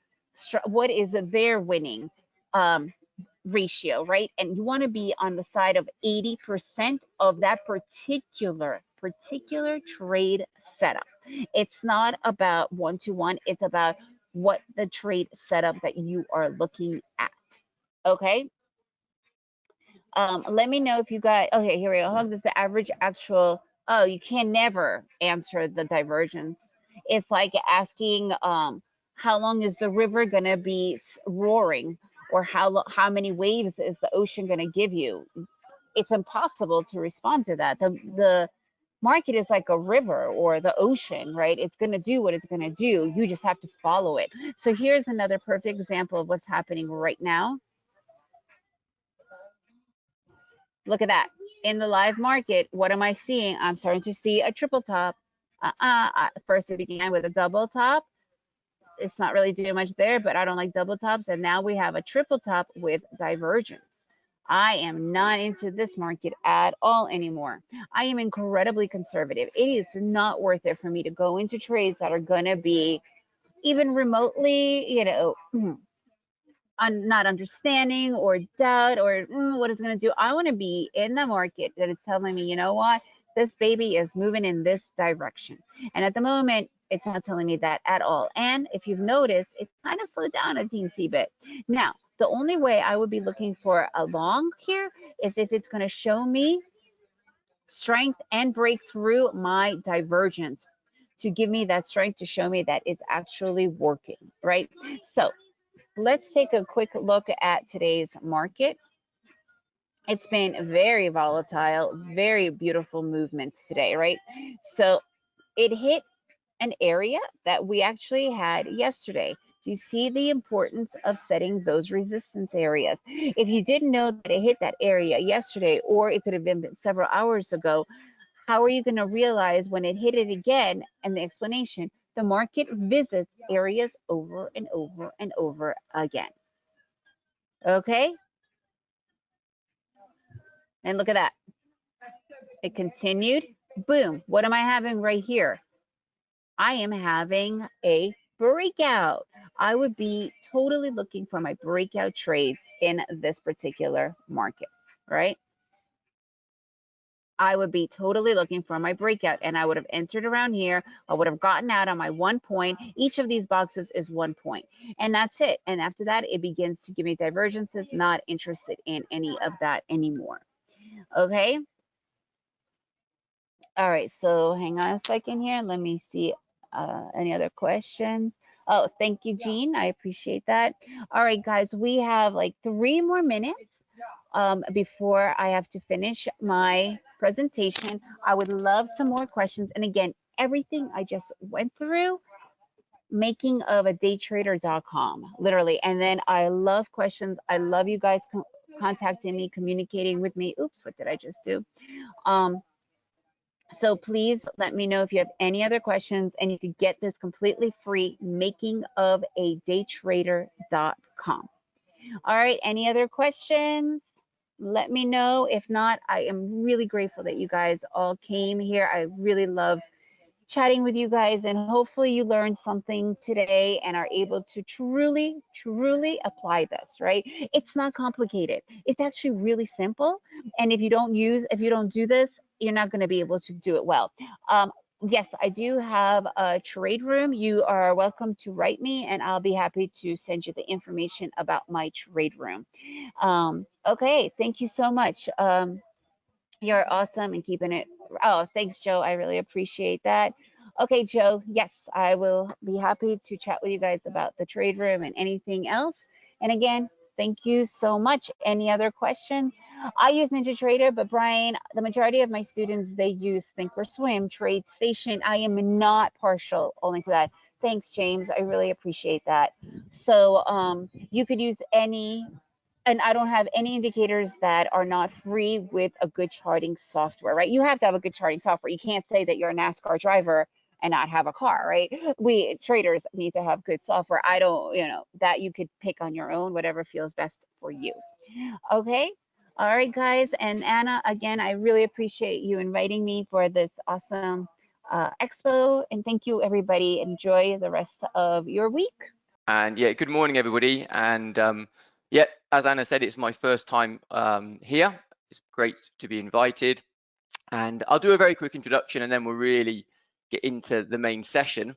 winning ratio, right? And you want to be on the side of 80% of that particular trade setup. It's not about 1-to-1. It's about what the trade setup that you are looking at. Okay. Let me know if you got, okay, here we go. How long does the average actual, oh, you can never answer the divergence. It's like asking, how long is the river gonna be roaring, or how many waves is the ocean gonna give you? It's impossible to respond to that. The market is like a river or the ocean, right? It's gonna do what it's gonna do. You just have to follow it. So here's another perfect example of what's happening right now. Look at that. In the live market, what am I seeing? I'm starting to see a triple top. First it began with a double top. It's not really doing much there, but I don't like double tops. And now we have a triple top with divergence. I am not into this market at all anymore. I am incredibly conservative. It is not worth it for me to go into trades that are going to be even remotely, not understanding or doubt or what it's going to do. I want to be in the market that is telling me, you know what, this baby is moving in this direction. And at the moment, it's not telling me that at all. And if you've noticed, it's kind of slowed down a teensy bit. Now, the only way I would be looking for a long here is if it's going to show me strength and break through my divergence to give me that strength to show me that it's actually working, right? So let's take a quick look at today's market. It's been very volatile, very beautiful movements today, right? So it hit an area that we actually had yesterday. Do you see the importance of setting those resistance areas? If you didn't know that it hit that area yesterday, or it could have been several hours ago, how are you going to realize when it hit it again? And the explanation, the market visits areas over and over and over again. Okay. And look at that. It continued. Boom. What am I having right here? I am having a breakout. I would be totally looking for my breakout trades in this particular market, right? I would be totally looking for my breakout, and I would have entered around here. I would have gotten out on my 1 point. Each of these boxes is 1 point, and that's it. And after that, it begins to give me divergences. Not interested in any of that anymore. Okay. All right, so hang on a second here. Let me see any other questions. Oh, thank you, Jean. I appreciate that. All right, guys, we have like 3 more minutes before I have to finish my presentation. I would love some more questions. And again, everything I just went through, makingofadaytrader.com, literally. And then I love questions. I love you guys contacting me, communicating with me. Oops, what did I just do? So please let me know if you have any other questions, and you can get this completely free, makingofadaytrader.com. All right, any other questions? Let me know. If not, I am really grateful that you guys all came here. I really love chatting with you guys, and hopefully you learned something today and are able to truly apply this, right? It's not complicated. It's actually really simple. And if you don't do this, you're not going to be able to do it well. Yes, I do have a trade room. You are welcome to write me, and I'll be happy to send you the information about my trade room. Okay, thank you so much. You're awesome and keeping it. Oh, thanks, Joe. I really appreciate that. Okay, Joe. Yes, I will be happy to chat with you guys about the trade room and anything else. And again, thank you so much. Any other question? I use NinjaTrader, but Brian, the majority of my students, they use Thinkorswim, TradeStation. I am not partial only to that. Thanks, James. I really appreciate that. So you could use any, and I don't have any indicators that are not free with a good charting software, right? You have to have a good charting software. You can't say that you're a NASCAR driver and not have a car, right? We traders need to have good software. I don't, that you could pick on your own, whatever feels best for you. Okay. All right, guys. And Anna, again, I really appreciate you inviting me for this awesome expo. And thank you, everybody. Enjoy the rest of your week. And yeah, good morning, everybody. And yeah, as Anna said, it's my first time here. It's great to be invited. And I'll do a very quick introduction, and then we'll really get into the main session.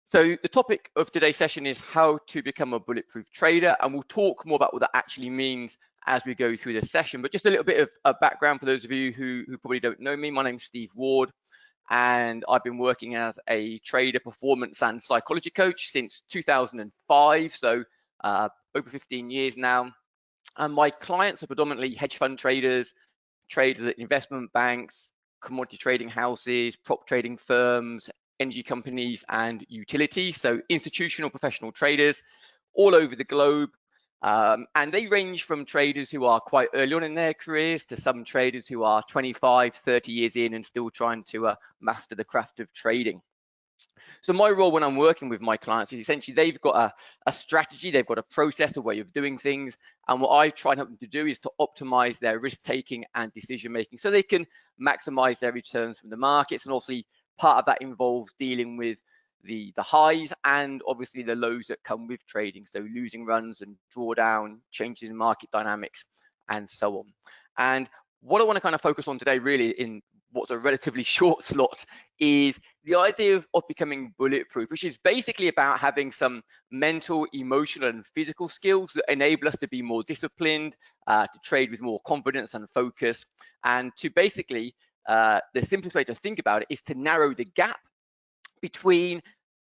So the topic of today's session is how to become a bulletproof trader, and we'll talk more about what that actually means as we go through this session. But just a little bit of a background for those of you who probably don't know me. My name's Steve Ward, and I've been working as a trader, performance and psychology coach since 2005, so over 15 years now. And my clients are predominantly hedge fund traders, traders at investment banks, commodity trading houses, prop trading firms, energy companies and utilities, so institutional professional traders all over the globe. And they range from traders who are quite early on in their careers to some traders who are 25, 30 years in and still trying to master the craft of trading. So my role when I'm working with my clients is essentially they've got a strategy, they've got a process, a way of doing things. And what I try and help them to do is to optimize their risk taking and decision making so they can maximize their returns from the markets. And also part of that involves dealing with the highs and obviously the lows that come with trading. So losing runs and drawdown, changes in market dynamics and so on. And what I want to kind of focus on today really in what's a relatively short slot is the idea of becoming bulletproof, which is basically about having some mental, emotional and physical skills that enable us to be more disciplined, to trade with more confidence and focus, and to basically, the simplest way to think about it is to narrow the gap between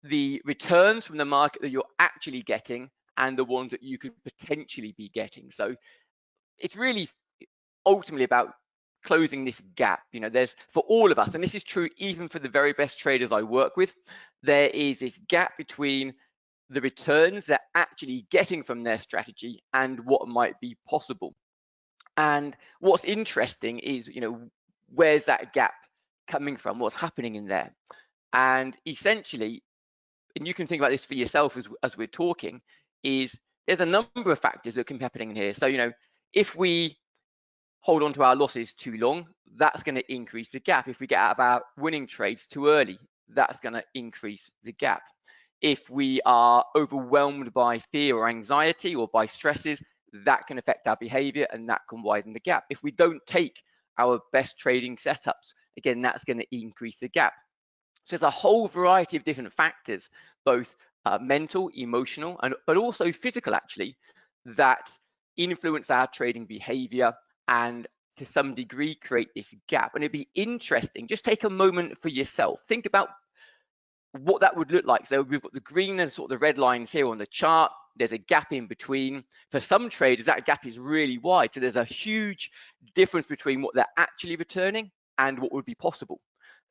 the returns from the market that you're actually getting and the ones that you could potentially be getting. So it's really ultimately about closing this gap. You know, there's, for all of us, and this is true even for the very best traders I work with, there is this gap between the returns they're actually getting from their strategy and what might be possible. And what's interesting is, you know, where's that gap coming from? What's happening in there? And essentially, and you can think about this for yourself as we're talking, is there's a number of factors that can be happening here. So, you know, if we hold on to our losses too long, that's going to increase the gap. If we get out of our winning trades too early, that's going to increase the gap. If we are overwhelmed by fear or anxiety or by stresses, that can affect our behavior and that can widen the gap. If we don't take our best trading setups, again, that's going to increase the gap. So there's a whole variety of different factors, both mental, emotional, but also physical actually, that influence our trading behavior and to some degree create this gap. And it'd be interesting, just take a moment for yourself. Think about what that would look like. So we've got the green and sort of the red lines here on the chart. There's a gap in between. For some traders, that gap is really wide. So there's a huge difference between what they're actually returning and what would be possible.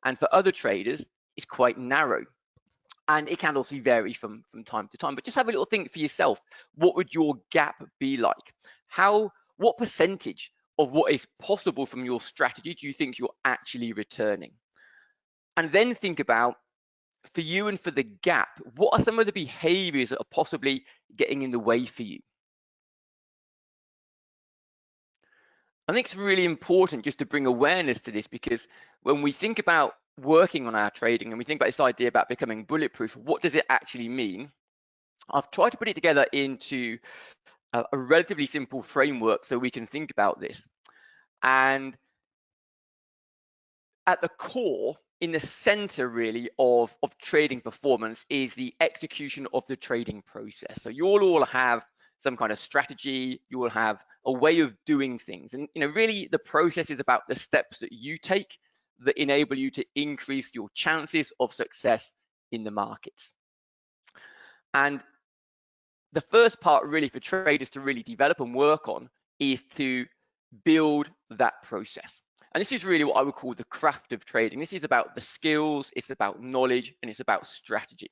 And for other traders, it's quite narrow. And it can also vary from time to time. But just have a little think for yourself. What would your gap be like? What percentage of what is possible from your strategy do you think you're actually returning? And then think about, for you and for the gap, what are some of the behaviors that are possibly getting in the way for you? I think it's really important just to bring awareness to this, because when we think about working on our trading and we think about this idea about becoming bulletproof, what does it actually mean? I've tried to put it together into a relatively simple framework so we can think about this. And at the core, in the center really of trading performance is the execution of the trading process. So you all have some kind of strategy, you will have a way of doing things. And you know, really the process is about the steps that you take that enable you to increase your chances of success in the markets. And the first part really for traders to really develop and work on is to build that process. And this is really what I would call the craft of trading. This is about the skills, it's about knowledge, and it's about strategy.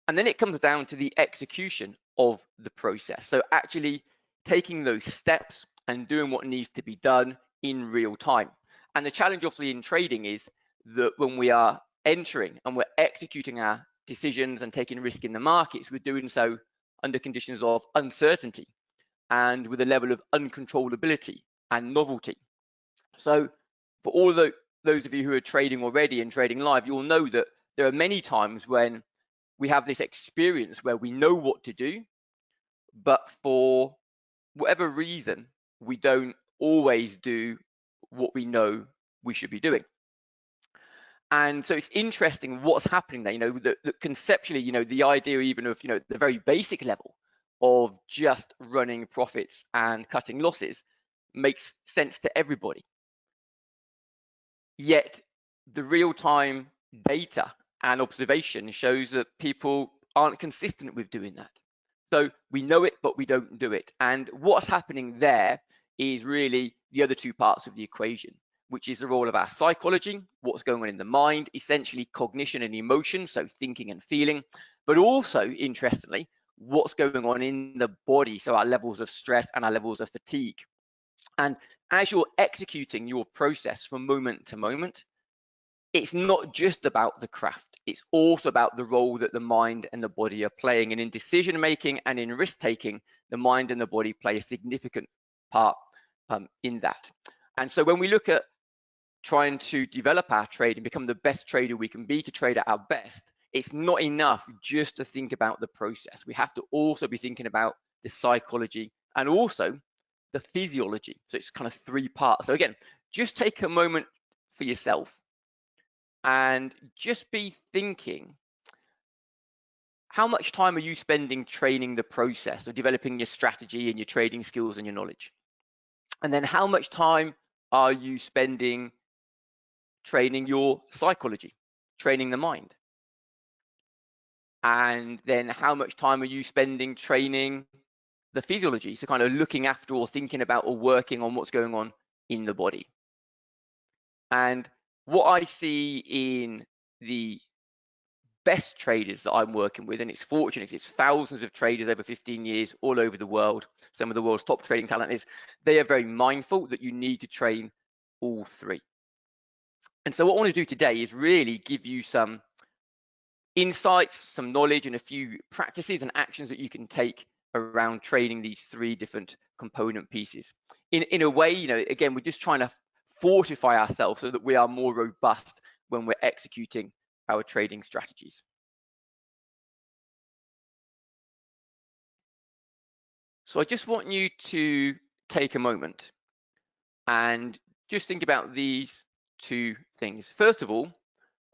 And then it comes down to the execution of the process. So actually taking those steps and doing what needs to be done in real time. And the challenge obviously in trading is that when we are entering and we're executing our decisions and taking risk in the markets, we're doing so under conditions of uncertainty and with a level of uncontrollability and novelty. So for all those of you who are trading already and trading live, you'll know that there are many times when we have this experience where we know what to do, but for whatever reason, we don't always do what we know we should be doing. And so it's interesting what's happening there, that conceptually, the idea even of, the very basic level of just running profits and cutting losses makes sense to everybody. Yet the real-time data and observation shows that people aren't consistent with doing that. So we know it, but we don't do it. And what's happening there is really the other two parts of the equation, which is the role of our psychology, what's going on in the mind, essentially cognition and emotion, so thinking and feeling, but also, interestingly, what's going on in the body, so our levels of stress and our levels of fatigue. And as you're executing your process from moment to moment, it's not just about the craft, it's also about the role that the mind and the body are playing. And in decision making and in risk taking, the mind and the body play a significant part in that. And so when we look at trying to develop our trade and become the best trader we can be to trade at our best, it's not enough just to think about the process. We have to also be thinking about the psychology and also the physiology. So it's kind of three parts. So again, just take a moment for yourself and just be thinking, how much time are you spending training the process or developing your strategy and your trading skills and your knowledge? And then how much time are you spending training your psychology, training the mind? And then how much time are you spending training the physiology, so kind of looking after or thinking about or working on what's going on in the body? And what I see in the best traders that I'm working with, and it's fortunate, it's thousands of traders over 15 years all over the world, some of the world's top trading talent, is they are very mindful that you need to train all three. And so what I want to do today is really give you some insights, some knowledge, and a few practices and actions that you can take around training these three different component pieces. In a way, again, we're just trying to fortify ourselves so that we are more robust when we're executing our trading strategies. So I just want you to take a moment and just think about these two things. First of all,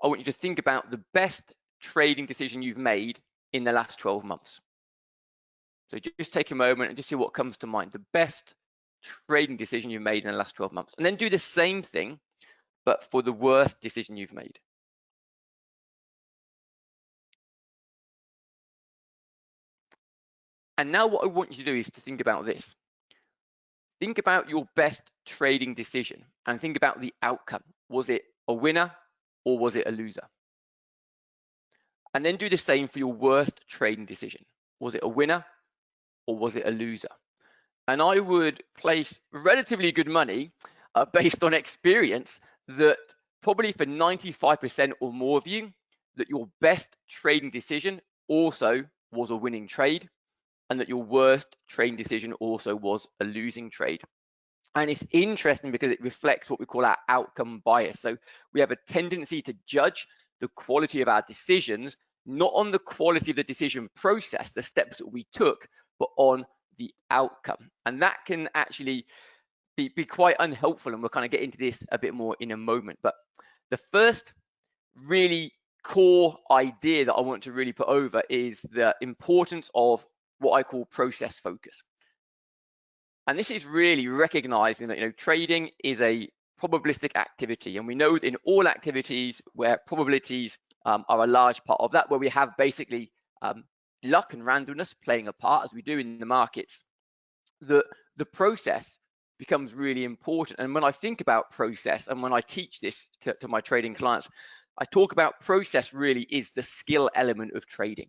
I want you to think about the best trading decision you've made in the last 12 months. So just take a moment and just see what comes to mind, the best trading decision you've made in the last 12 months. And then do the same thing, but for the worst decision you've made. And now what I want you to do is to think about this. Think about your best trading decision and think about the outcome. Was it a winner or was it a loser? And then do the same for your worst trading decision. Was it a winner or was it a loser? And I would place relatively good money based on experience that probably for 95% or more of you, that your best trading decision also was a winning trade, and that your worst trading decision also was a losing trade. And it's interesting because it reflects what we call our outcome bias. So we have a tendency to judge the quality of our decisions, not on the quality of the decision process, the steps that we took, but on the outcome. And that can actually be quite unhelpful. And we'll kind of get into this a bit more in a moment. But the first really core idea that I want to really put over is the importance of what I call process focus. And this is really recognizing that trading is a probabilistic activity, and we know that in all activities where probabilities are a large part of that, where we have basically luck and randomness playing a part, as we do in the markets, the process becomes really important. And when I think about process, and when I teach this to my trading clients, I talk about process really is the skill element of trading.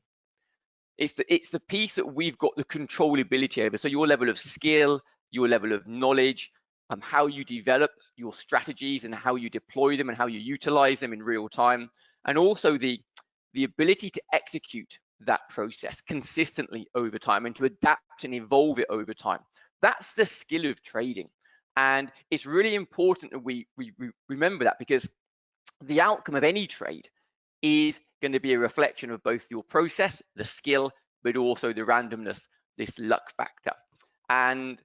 It's the piece that we've got the controllability over. So your level of skill, your level of knowledge, how you develop your strategies and how you deploy them and how you utilize them in real time, and also the ability to execute that process consistently over time and to adapt and evolve it over time. That's the skill of trading. And it's really important that we remember that, because the outcome of any trade is going to be a reflection of both your process, the skill, but also the randomness, this luck factor. And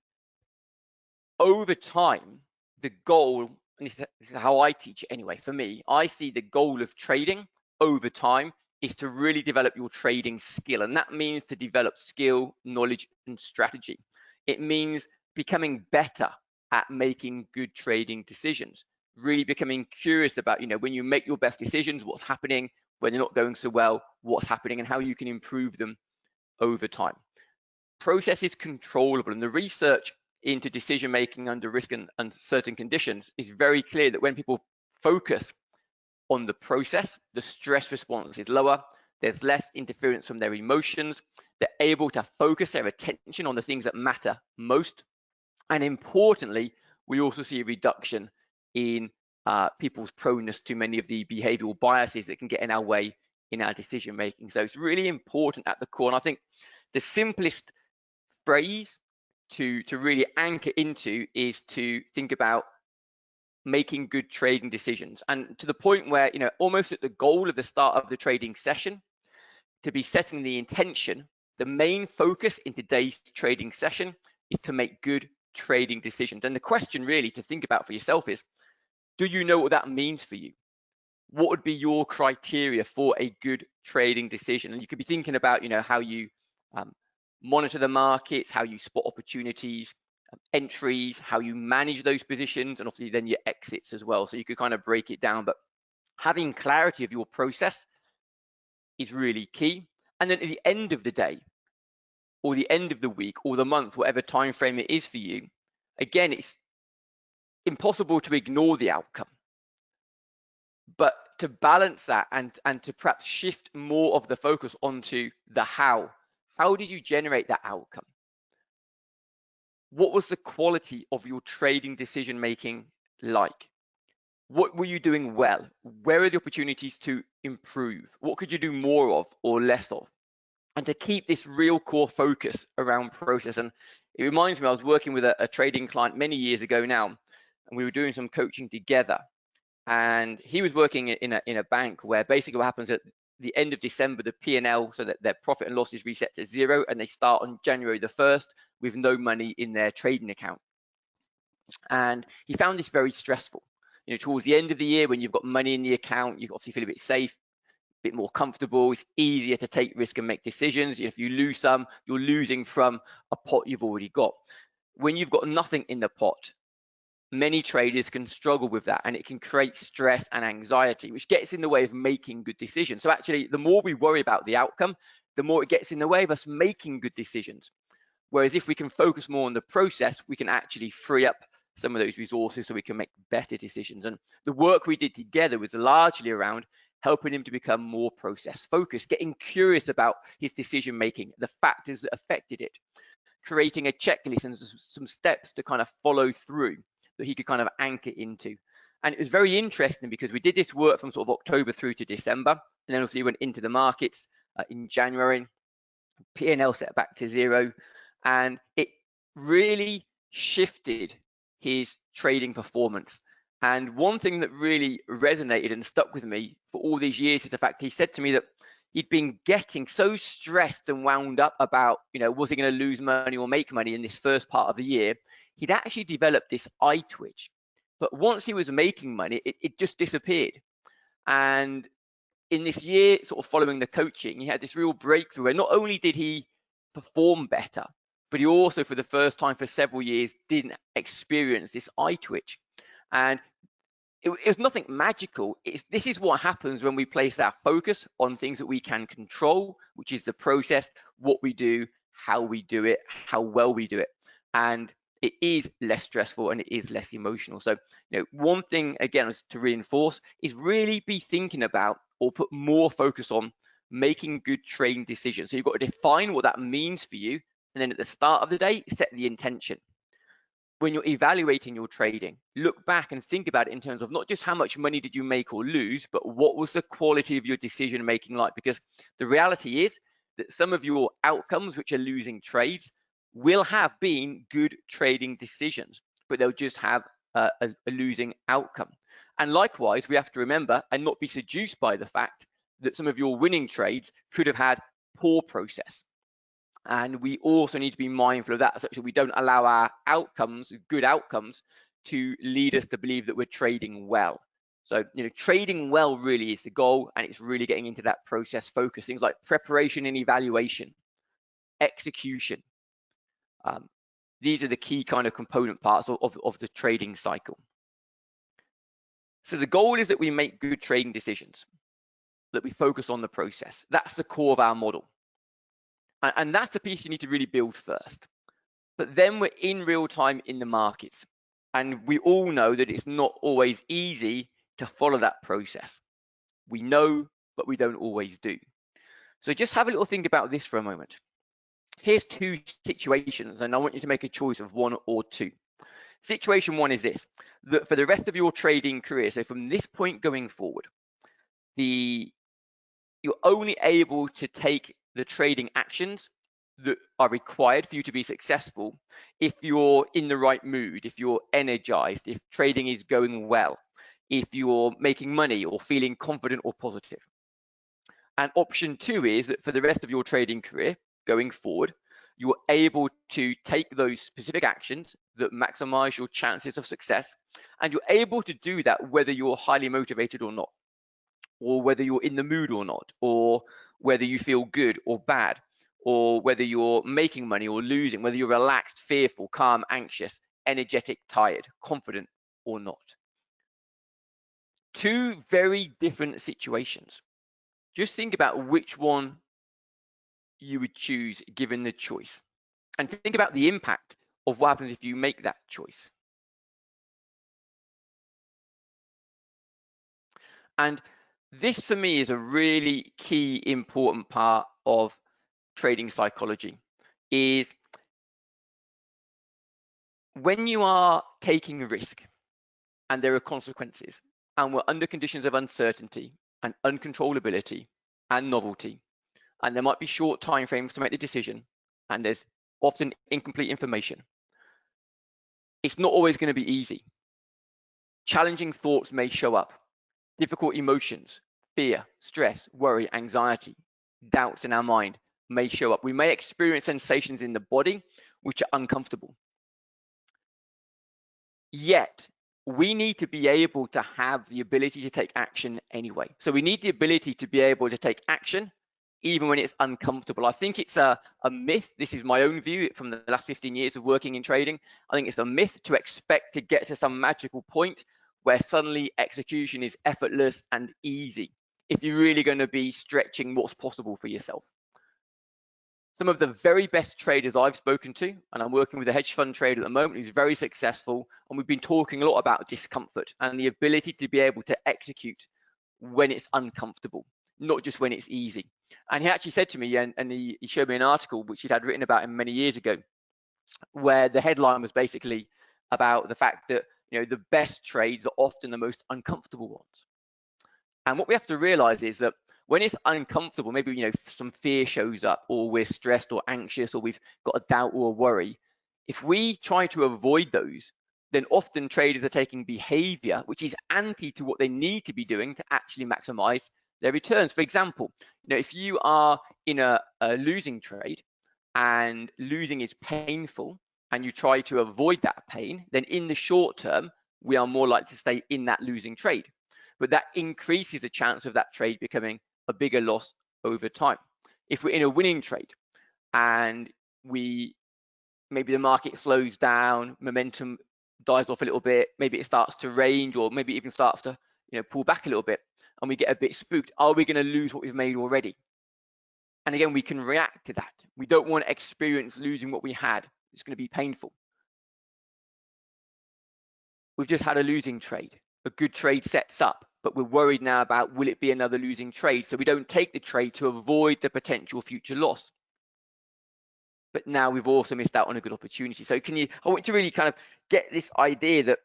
over time, the goal and this is how I teach it anyway, for me, I see the goal of trading over time is to really develop your trading skill. And that means to develop skill, knowledge, and strategy. It means becoming better at making good trading decisions, really becoming curious about, when you make your best decisions, what's happening, when they're not going so well, what's happening, and how you can improve them over time. Process is controllable, and the research into decision making under risk and uncertain conditions is very clear that when people focus on the process, the stress response is lower, there's less interference from their emotions, they're able to focus their attention on the things that matter most, and importantly, we also see a reduction in people's proneness to many of the behavioral biases that can get in our way in our decision making. So it's really important at the core, and I think the simplest phrase to really anchor into is to think about making good trading decisions, and to the point where, almost at the goal of the start of the trading session, to be setting the intention. The main focus in today's trading session is to make good trading decisions. And the question really to think about for yourself is, do you know what that means for you? What would be your criteria for a good trading decision? And you could be thinking about, how you monitor the markets, how you spot opportunities, entries, how you manage those positions, and obviously then your exits as well. So you could kind of break it down, but having clarity of your process is really key. And then at the end of the day, or the end of the week, or the month, whatever time frame it is for you, again, it's impossible to ignore the outcome, but to balance that and to perhaps shift more of the focus onto the how. How did you generate that outcome? What was the quality of your trading decision making like? What were you doing well? Where are the opportunities to improve? What could you do more of or less of? And to keep this real core focus around process. And it reminds me, I was working with a trading client many years ago now, and we were doing some coaching together. And he was working in a bank where basically what happens at the end of December, the P&L, so that their profit and loss is reset to zero, and they start on January the 1st with no money in their trading account. And he found this very stressful. Towards the end of the year, when you've got money in the account, you obviously feel a bit safe, a bit more comfortable. It's easier to take risk and make decisions. If you lose some, you're losing from a pot you've already got. When you've got nothing in the pot, many traders can struggle with that, and it can create stress and anxiety, which gets in the way of making good decisions. So actually, the more we worry about the outcome, the more it gets in the way of us making good decisions. Whereas if we can focus more on the process, we can actually free up some of those resources so we can make better decisions. And the work we did together was largely around helping him to become more process focused, getting curious about his decision making, the factors that affected it, creating a checklist and some steps to kind of follow through that he could kind of anchor into. And it was very interesting because we did this work from sort of October through to December, and then also he went into the markets in January, P&L set back to zero, and it really shifted his trading performance. And one thing that really resonated and stuck with me for all these years is the fact he said to me that he'd been getting so stressed and wound up about, was he going to lose money or make money in this first part of the year? He'd actually developed this eye twitch. But once he was making money, it just disappeared. And in this year, sort of following the coaching, he had this real breakthrough where not only did he perform better, but he also, for the first time for several years, didn't experience this eye twitch. And it was nothing magical. This is what happens when we place our focus on things that we can control, which is the process, what we do, how we do it, how well we do it. And it is less stressful and it is less emotional. So, one thing, again, to reinforce is really be thinking about or put more focus on making good trading decisions. So you've got to define what that means for you. And then at the start of the day, set the intention. When you're evaluating your trading, look back and think about it in terms of not just how much money did you make or lose, but what was the quality of your decision making like? Because the reality is that some of your outcomes, which are losing trades, will have been good trading decisions, but they'll just have a losing outcome. And likewise, we have to remember and not be seduced by the fact that some of your winning trades could have had poor process. And we also need to be mindful of that, such that we don't allow our outcomes, good outcomes, to lead us to believe that we're trading well. So, trading well really is the goal, and it's really getting into that process focus, things like preparation and evaluation, execution. These are the key kind of component parts of the trading cycle. So the goal is that we make good trading decisions, that we focus on the process. That's the core of our model. And that's the piece you need to really build first. But then we're in real time in the markets. And we all know that it's not always easy to follow that process. We know, but we don't always do. So just have a little think about this for a moment. Here's two situations, and I want you to make a choice of one or two. Situation one is this, that for the rest of your trading career, so from this point going forward, you're only able to take the trading actions that are required for you to be successful if you're in the right mood, if you're energized, if trading is going well, if you're making money or feeling confident or positive. And option two is that for the rest of your trading career going forward, you're able to take those specific actions that maximize your chances of success, and you're able to do that whether you're highly motivated or not, or whether you're in the mood or not, or whether you feel good or bad, or whether you're making money or losing, whether you're relaxed, fearful, calm, anxious, energetic, tired, confident or not. Two very different situations. Just think about which one you would choose given the choice. And think about the impact of what happens if you make that choice. And this for me is a really key important part of trading psychology, is when you are taking a risk and there are consequences, and we're under conditions of uncertainty and uncontrollability and novelty, and there might be short time frames to make the decision, and there's often incomplete information. It's not always going to be easy. Challenging thoughts may show up, difficult emotions, fear, stress, worry, anxiety, doubts in our mind may show up. We may experience sensations in the body which are uncomfortable. Yet, we need to be able to have the ability to take action anyway. So we need the ability to be able to take action even when it's uncomfortable. I think it's a myth. This is my own view from the last 15 years of working in trading. I think it's a myth to expect to get to some magical point where suddenly execution is effortless and easy, if you're really going to be stretching what's possible for yourself. Some of the very best traders I've spoken to, and I'm working with a hedge fund trader at the moment who's very successful, and we've been talking a lot about discomfort and the ability to be able to execute when it's uncomfortable, not just when it's easy. And he actually said to me, and he showed me an article which he'd had written about him many years ago, where the headline was basically about the fact that the best trades are often the most uncomfortable ones. And what we have to realize is that when it's uncomfortable, maybe some fear shows up, or we're stressed or anxious, or we've got a doubt or a worry, if we try to avoid those, then often traders are taking behavior which is anti to what they need to be doing to actually maximize their returns. For example, if you are in a losing trade and losing is painful, and you try to avoid that pain, then in the short term, we are more likely to stay in that losing trade. But that increases the chance of that trade becoming a bigger loss over time. If we're in a winning trade and maybe the market slows down, momentum dies off a little bit, maybe it starts to range, or maybe even starts to pull back a little bit, and we get a bit spooked, are we going to lose what we've made already? And again, we can react to that. We don't want to experience losing what we had. It's going to be painful. We've just had a losing trade. A good trade sets up, but we're worried now about, will it be another losing trade? So we don't take the trade to avoid the potential future loss. But now we've also missed out on a good opportunity. So I want to really kind of get this idea that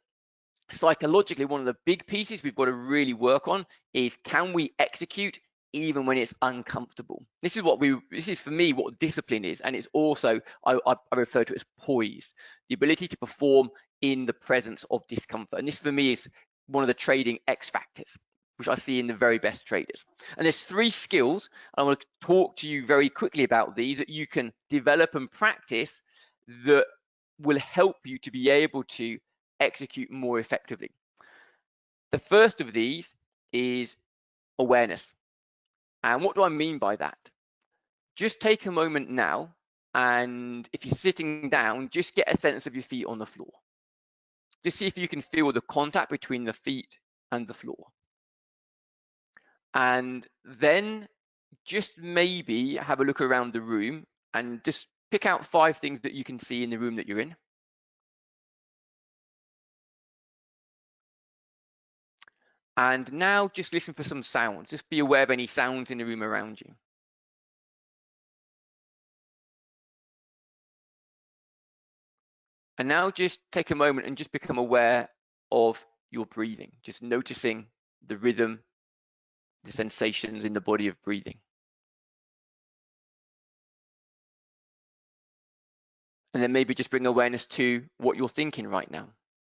psychologically, one of the big pieces we've got to really work on is, can we execute even when it's uncomfortable? This is for me what discipline is, and it's also I refer to it as poise, the ability to perform in the presence of discomfort. And this for me is one of the trading X factors, which I see in the very best traders. And there's 3 skills, and I want to talk to you very quickly about these that you can develop and practice that will help you to be able to execute more effectively. The first of these is awareness. And what do I mean by that? Just take a moment now, and if you're sitting down, just get a sense of your feet on the floor. Just see if you can feel the contact between the feet and the floor. And then just maybe have a look around the room and just pick out 5 things that you can see in the room that you're in. And now just listen for some sounds. Just be aware of any sounds in the room around you. And now just take a moment and just become aware of your breathing, just noticing the rhythm, the sensations in the body of breathing. And then maybe just bring awareness to what you're thinking right now,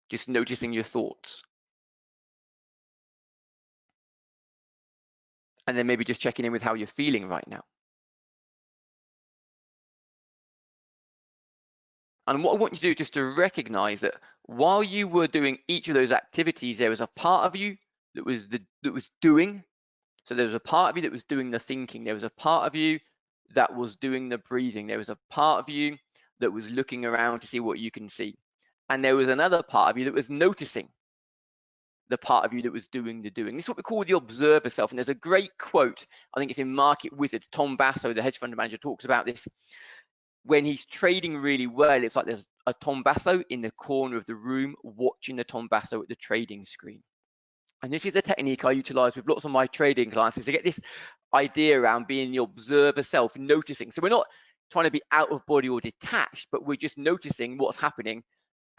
just noticing your thoughts. And then maybe just checking in with how you're feeling right now. And what I want you to do is just to recognize that while you were doing each of those activities, there was a part of you that was doing. So there was a part of you that was doing the thinking. There was a part of you that was doing the breathing. There was a part of you that was looking around to see what you can see. And there was another part of you that was noticing the part of you that was doing the doing. This is what we call the observer self. And there's a great quote, I think it's in Market Wizards, Tom Basso, the hedge fund manager, talks about this. When he's trading really well, it's like there's a Tom Basso in the corner of the room watching the Tom Basso at the trading screen. And this is a technique I utilize with lots of my trading clients, is to get this idea around being the observer self, noticing. So we're not trying to be out of body or detached, but we're just noticing what's happening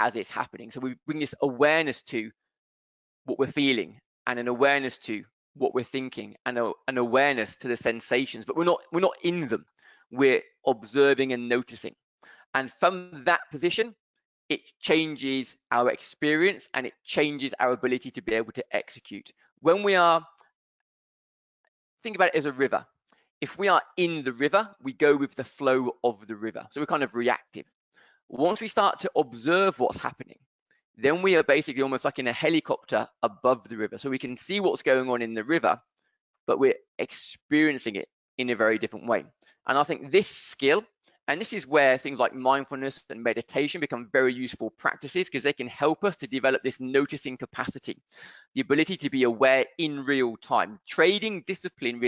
as it's happening. So we bring this awareness to what we're feeling, and an awareness to what we're thinking, and an awareness to the sensations, but we're not in them. We're observing and noticing. And from that position, it changes our experience and it changes our ability to be able to execute. When we are, think about it as a river. If we are in the river, we go with the flow of the river. So we're kind of reactive. Once we start to observe what's happening, then we are basically almost like in a helicopter above the river. So we can see what's going on in the river, but we're experiencing it in a very different way. And I think this skill, and this is where things like mindfulness and meditation become very useful practices, because they can help us to develop this noticing capacity, the ability to be aware in real time. Trading discipline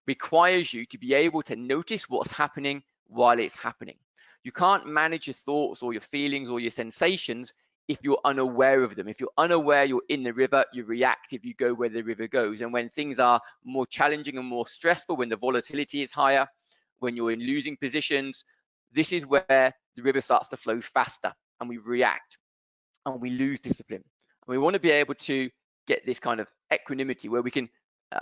requires you to be able to notice what's happening while it's happening. You can't manage your thoughts or your feelings or your sensations if you're unaware of them. If you're unaware, you're in the river, you're reactive, you go where the river goes. And when things are more challenging and more stressful, when the volatility is higher, when you're in losing positions, this is where the river starts to flow faster and we react and we lose discipline. And we want to be able to get this kind of equanimity where we can,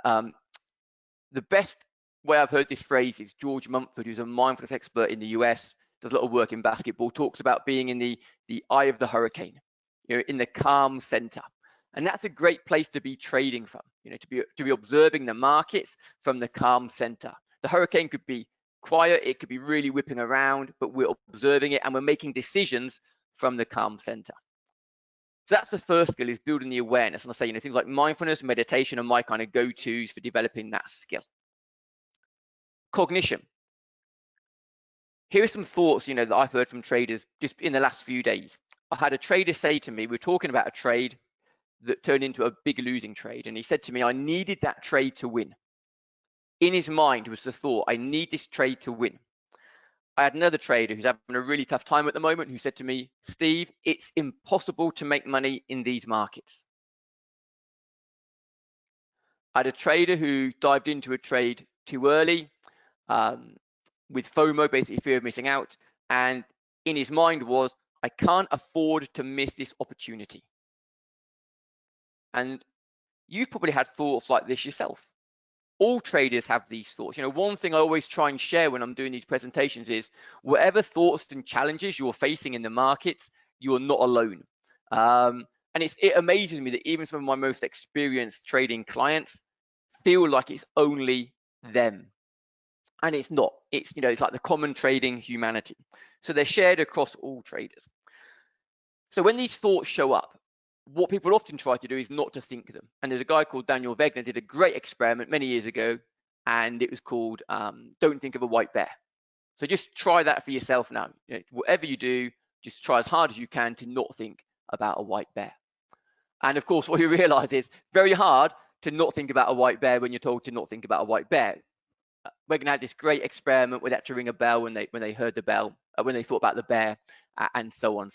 the best way I've heard this phrase is George Mumford, who's a mindfulness expert in the US, does a lot of work in basketball, talks about being in the eye of the hurricane, in the calm center. And that's a great place to be trading from, to be observing the markets from the calm center. The hurricane could be quiet, it could be really whipping around, but we're observing it and we're making decisions from the calm center. So that's the first skill, is building the awareness. And I say, things like mindfulness, meditation are my kind of go-tos for developing that skill. Cognition. Here are some thoughts, that I've heard from traders just in the last few days. I had a trader say to me, we're talking about a trade that turned into a big losing trade. And he said to me, I needed that trade to win. In his mind was the thought, I need this trade to win. I had another trader who's having a really tough time at the moment who said to me, Steve, it's impossible to make money in these markets. I had a trader who dived into a trade too early, with FOMO, basically fear of missing out. And in his mind was, I can't afford to miss this opportunity. And you've probably had thoughts like this yourself. All traders have these thoughts. One thing I always try and share when I'm doing these presentations is whatever thoughts and challenges you're facing in the markets, you're not alone. And it amazes me that even some of my most experienced trading clients feel like it's only them. And it's not. It's like the common trading humanity. So they're shared across all traders. So when these thoughts show up, what people often try to do is not to think them. And there's a guy called Daniel Wegner did a great experiment many years ago, and it was called Don't Think of a White Bear. So just try that for yourself now. Whatever you do, just try as hard as you can to not think about a white bear. And of course, what you realize is very hard to not think about a white bear when you're told to not think about a white bear. We're going to have this great experiment where they had to ring a bell when they heard the bell, when they thought about the bear, and so on.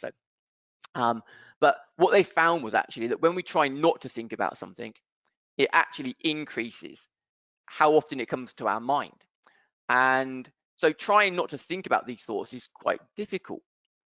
But what they found was actually that when we try not to think about something, it actually increases how often it comes to our mind. And so trying not to think about these thoughts is quite difficult.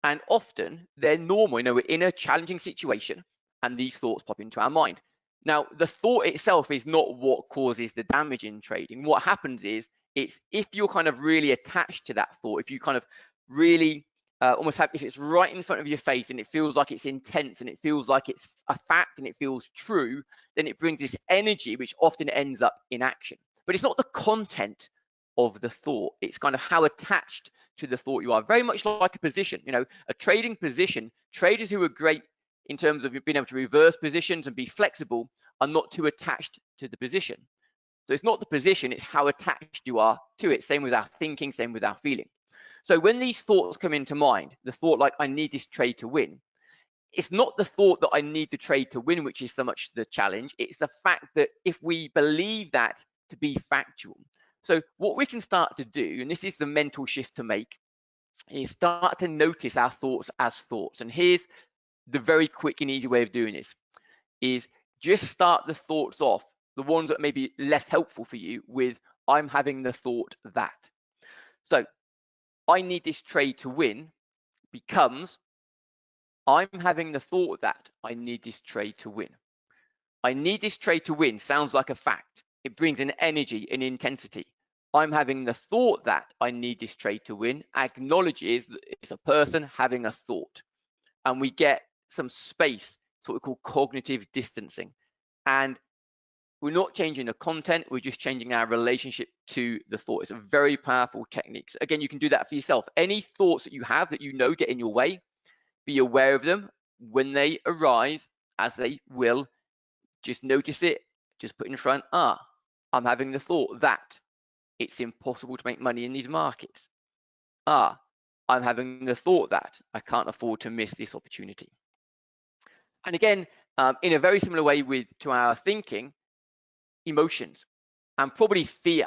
And often they're normal. We're in a challenging situation and these thoughts pop into our mind. Now, the thought itself is not what causes the damage in trading. What happens is it's if you're kind of really attached to that thought, if you kind of really almost have, if it's right in front of your face and it feels like it's intense and it feels like it's a fact and it feels true, then it brings this energy which often ends up in action. But it's not the content of the thought, it's kind of how attached to the thought you are. Very much like a position, a trading position. Traders who are great in terms of being able to reverse positions and be flexible are not too attached to the position. So it's not the position, it's how attached you are to it. Same with our thinking, same with our feeling. So when these thoughts come into mind, the thought like I need this trade to win, it's not the thought that I need the trade to win, which is so much the challenge. It's the fact that if we believe that to be factual. So what we can start to do, and this is the mental shift to make, is start to notice our thoughts as thoughts. And here's the very quick and easy way of doing this, is just start the thoughts off, the ones that may be less helpful for you, with I'm having the thought that. So I need this trade to win becomes I'm having the thought that I need this trade to win. I need this trade to win sounds like a fact. It brings an energy, an intensity. I'm having the thought that I need this trade to win acknowledges that it's a person having a thought. And we get some space, it's what we call cognitive distancing. And we're not changing the content, we're just changing our relationship to the thought. It's a very powerful technique. So again, you can do that for yourself. Any thoughts that you have that get in your way, be aware of them. When they arise, as they will, just notice it, just put in front, I'm having the thought that it's impossible to make money in these markets. I'm having the thought that I can't afford to miss this opportunity. And again, in a very similar way to our thinking, emotions, and probably fear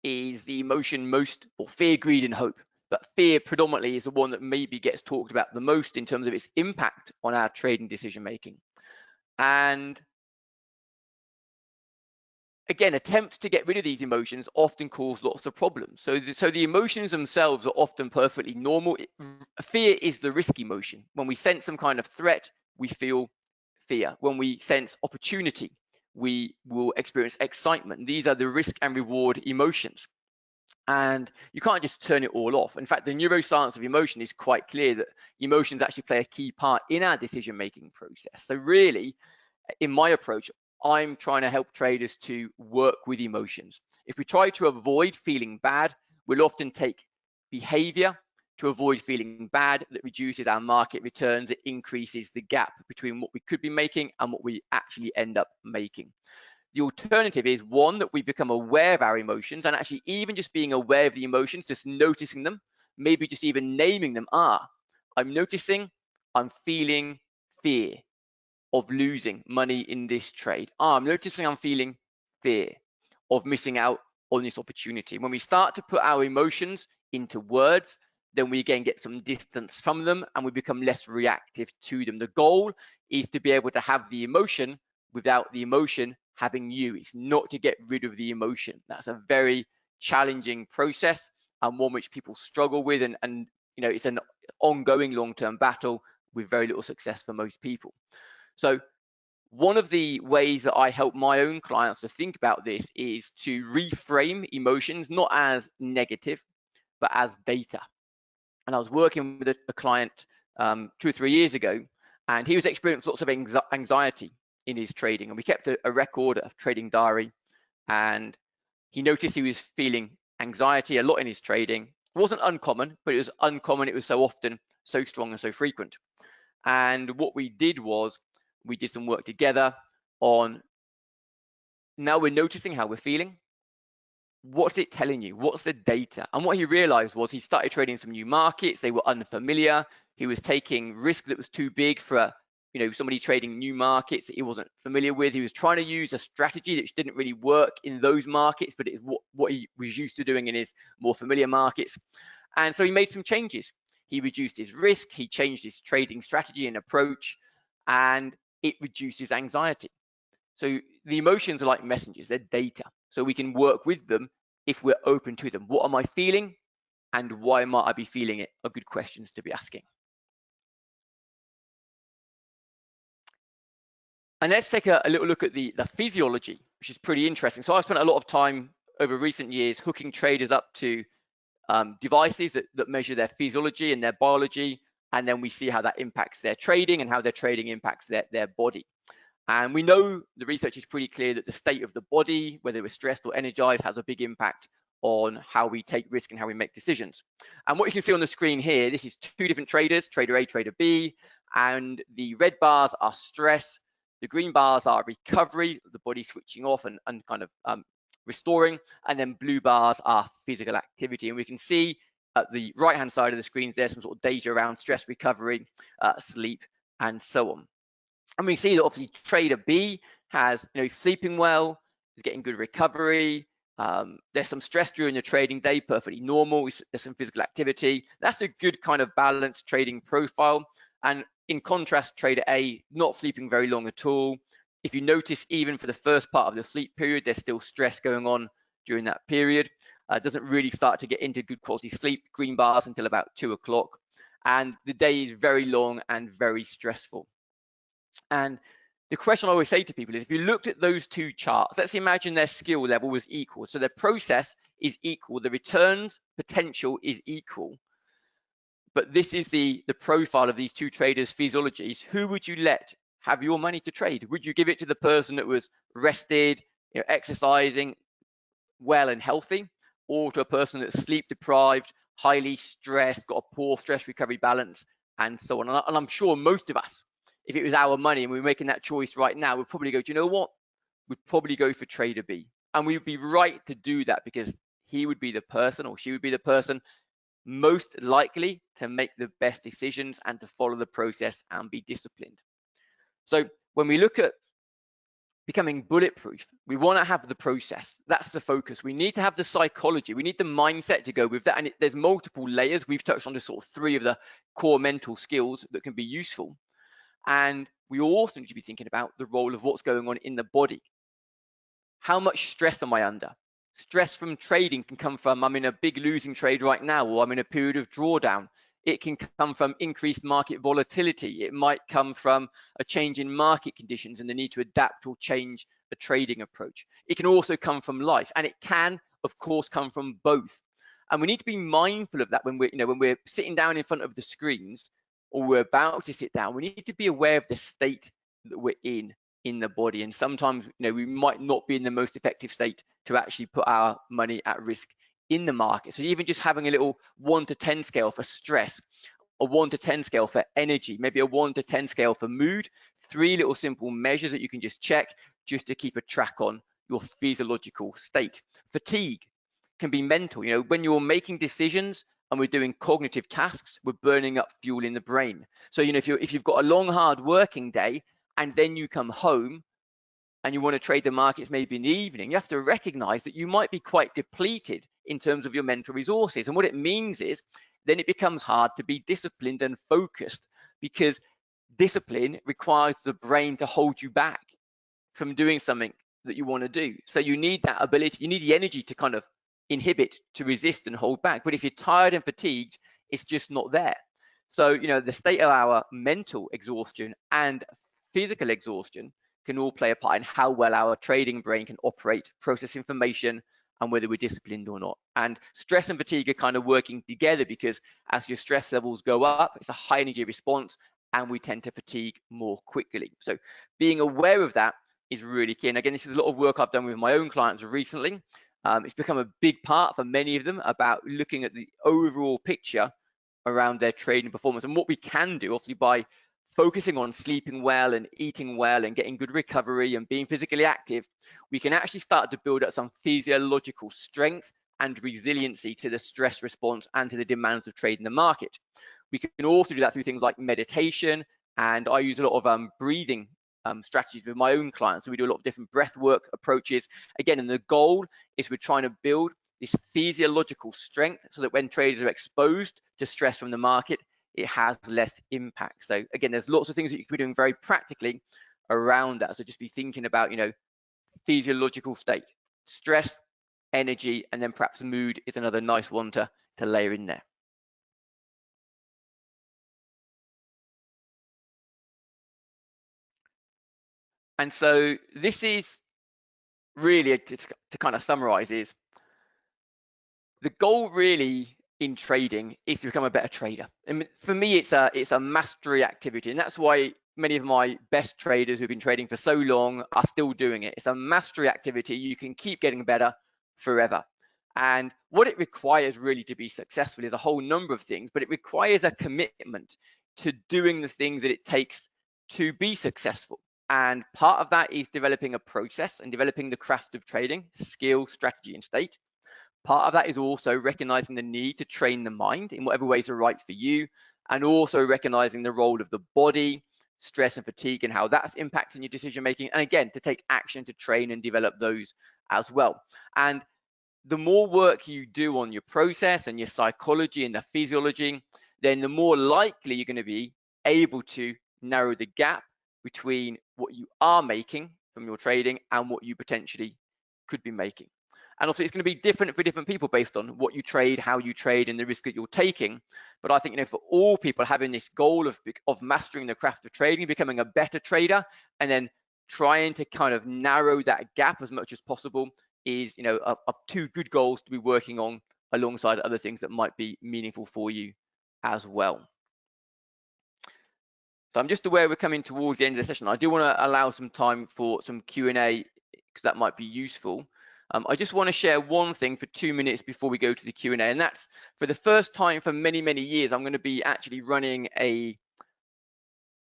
is the emotion most, or fear, greed, and hope. But fear predominantly is the one that maybe gets talked about the most in terms of its impact on our trading decision making. And again, attempts to get rid of these emotions often cause lots of problems. So the emotions themselves are often perfectly normal. Fear is the risk emotion. When we sense some kind of threat, we feel fear. When we sense opportunity, we will experience excitement. These are the risk and reward emotions. And you can't just turn it all off. In fact, the neuroscience of emotion is quite clear that emotions actually play a key part in our decision-making process. So really, in my approach, I'm trying to help traders to work with emotions. If we try to avoid feeling bad, we'll often take behavior to avoid feeling bad that reduces our market returns. It increases the gap between what we could be making and what we actually end up making. The alternative is one that we become aware of our emotions, and actually even just being aware of the emotions, just noticing them, maybe just even naming them. I'm noticing, I'm feeling fear of losing money in this trade. I'm noticing I'm feeling fear of missing out on this opportunity. When we start to put our emotions into words, then we again get some distance from them and we become less reactive to them. The goal is to be able to have the emotion without the emotion having you. It's not to get rid of the emotion. That's a very challenging process and one which people struggle with, and it's an ongoing long-term battle with very little success for most people. So one of the ways that I help my own clients to think about this is to reframe emotions, not as negative, but as data. And I was working with a client 2 or 3 years ago, and he was experiencing lots of anxiety in his trading. And we kept a record, a trading diary, and he noticed he was feeling anxiety a lot in his trading. It wasn't uncommon, but it was uncommon. It was so often, so strong and so frequent. And what we did was we did some work together on, now we're noticing how we're feeling. What's it telling you? What's the data? And what he realized was he started trading some new markets. They were unfamiliar. He was taking risk that was too big for somebody trading new markets that he wasn't familiar with. He was trying to use a strategy that didn't really work in those markets, but it is what he was used to doing in his more familiar markets. And so he made some changes. He reduced his risk. He changed his trading strategy and approach, and it reduced his anxiety. So the emotions are like messengers, they're data. So we can work with them if we're open to them. What am I feeling and why might I be feeling it are good questions to be asking. And let's take a little look at the physiology, which is pretty interesting. So I've spent a lot of time over recent years hooking traders up to devices that measure their physiology and their biology, and then we see how that impacts their trading and how their trading impacts their body. And we know the research is pretty clear that the state of the body, whether we're stressed or energized, has a big impact on how we take risk and how we make decisions. And what you can see on the screen here, this is two different traders, trader A, trader B, and the red bars are stress, the green bars are recovery, the body switching off and kind of restoring, and then blue bars are physical activity. And we can see at the right-hand side of the screens, there's some sort of data around stress recovery, sleep, and so on. And we see that obviously trader B has, sleeping well, is getting good recovery. There's some stress during the trading day, perfectly normal. There's some physical activity. That's a good kind of balanced trading profile. And in contrast, trader A, not sleeping very long at all. If you notice, even for the first part of the sleep period, there's still stress going on during that period. Doesn't really start to get into good quality sleep, green bars until about 2 o'clock. And the day is very long and very stressful. And the question I always say to people is, if you looked at those two charts, let's imagine their skill level was equal. So their process is equal, the returns potential is equal. But this is the profile of these two traders' physiologies. Who would you let have your money to trade? Would you give it to the person that was rested, exercising well and healthy, or to a person that's sleep deprived, highly stressed, got a poor stress recovery balance, and so on? And I'm sure most of us, if it was our money and we were making that choice right now, we'd probably go, do you know what? We'd probably go for trader B. And we'd be right to do that because he would be the person, or she would be the person most likely to make the best decisions and to follow the process and be disciplined. So when we look at becoming bulletproof, we want to have the process. That's the focus. We need to have the psychology. We need the mindset to go with that. And there's multiple layers. We've touched on the sort of 3 of the core mental skills that can be useful. And we also need to be thinking about the role of what's going on in the body. How much stress am I under? Stress from trading can come from, I'm in a big losing trade right now, or I'm in a period of drawdown. It can come from increased market volatility. It might come from a change in market conditions and the need to adapt or change a trading approach. It can also come from life, and it can, of course, come from both. And we need to be mindful of that when we're sitting down in front of the screens, or we're about to sit down. We need to be aware of the state that we're in the body. And sometimes, we might not be in the most effective state to actually put our money at risk in the market. So even just having a little 1 to 10 scale for stress, a 1 to 10 scale for energy, maybe a 1 to 10 scale for mood, 3 little simple measures that you can just check just to keep a track on your physiological state. Fatigue can be mental. When you're making decisions and we're doing cognitive tasks, we're burning up fuel in the brain. So, if you've got a long, hard working day and then you come home and you want to trade the markets maybe in the evening, you have to recognize that you might be quite depleted in terms of your mental resources. And what it means is then it becomes hard to be disciplined and focused, because discipline requires the brain to hold you back from doing something that you want to do. So you need that ability, you need the energy to kind of inhibit, to resist and hold back. But if you're tired and fatigued, it's just not there. So, the state of our mental exhaustion and physical exhaustion can all play a part in how well our trading brain can operate, process information, and whether we're disciplined or not. And stress and fatigue are kind of working together, because as your stress levels go up, it's a high energy response and we tend to fatigue more quickly. So being aware of that is really key. And again, this is a lot of work I've done with my own clients recently. It's become a big part for many of them about looking at the overall picture around their trading performance, and what we can do, obviously, by focusing on sleeping well and eating well and getting good recovery and being physically active, we can actually start to build up some physiological strength and resiliency to the stress response and to the demands of trading the market. We can also do that through things like meditation, and I use a lot of breathing strategies with my own clients. So we do a lot of different breath work approaches. Again, and the goal is we're trying to build this physiological strength so that when traders are exposed to stress from the market, it has less impact. So again, there's lots of things that you can be doing very practically around that. So just be thinking about, physiological state, stress, energy, and then perhaps mood is another nice one to layer in there. And so this is really, to kind of summarize, is the goal really in trading is to become a better trader. And for me, it's a mastery activity, and that's why many of my best traders who've been trading for so long are still doing it. It's a mastery activity. You can keep getting better forever. And what it requires really to be successful is a whole number of things, but it requires a commitment to doing the things that it takes to be successful. And part of that is developing a process and developing the craft of trading, skill, strategy, and state. Part of that is also recognizing the need to train the mind in whatever ways are right for you, and also recognizing the role of the body, stress and fatigue, and how that's impacting your decision making. And again, to take action to train and develop those as well. And the more work you do on your process and your psychology and the physiology, then the more likely you're going to be able to narrow the gap between what you are making from your trading and what you potentially could be making. And also, it's going to be different for different people based on what you trade, how you trade, and the risk that you're taking. But I think, for all people having this goal of mastering the craft of trading, becoming a better trader, and then trying to kind of narrow that gap as much as possible is, two good goals to be working on alongside other things that might be meaningful for you as well. So I'm just aware we're coming towards the end of the session. I do want to allow some time for some Q&A because that might be useful. I just want to share one thing for 2 minutes before we go to the Q&A, and that's for the first time for many, many years, I'm going to be actually running a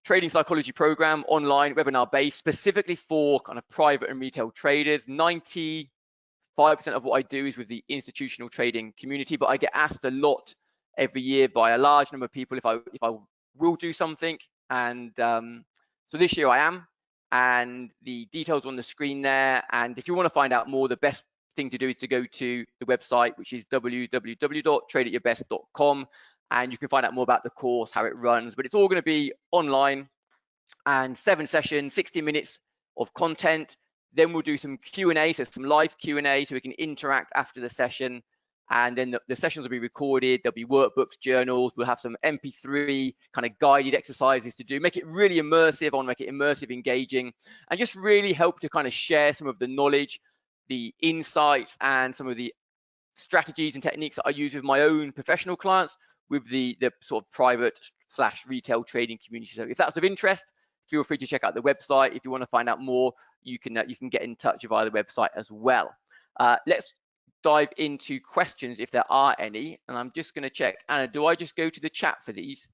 trading psychology program online, webinar based, specifically for kind of private and retail traders. 95% of what I do is with the institutional trading community, but I get asked a lot every year by a large number of people if I will do something. And so this year I am, and the details on the screen there. And if you want to find out more, the best thing to do is to go to the website, which is www.tradeatyourbest.com, and you can find out more about the course, how it runs. But it's all going to be online, and 7 sessions, 60 minutes of content. Then we'll do some Q&A, so some live Q&A, so we can interact after the session. And then the sessions will be recorded. There'll be workbooks, journals. We'll have some MP3 kind of guided exercises to do. Make it really immersive. I want to make it immersive, engaging, and just really help to kind of share some of the knowledge, the insights, and some of the strategies and techniques that I use with my own professional clients with the sort of private/retail trading community. So if that's of interest, feel free to check out the website. If you want to find out more, you can get in touch via the website as well. Let's dive into questions if there are any, and I'm just going to check. Anna, do I just go to the chat for these?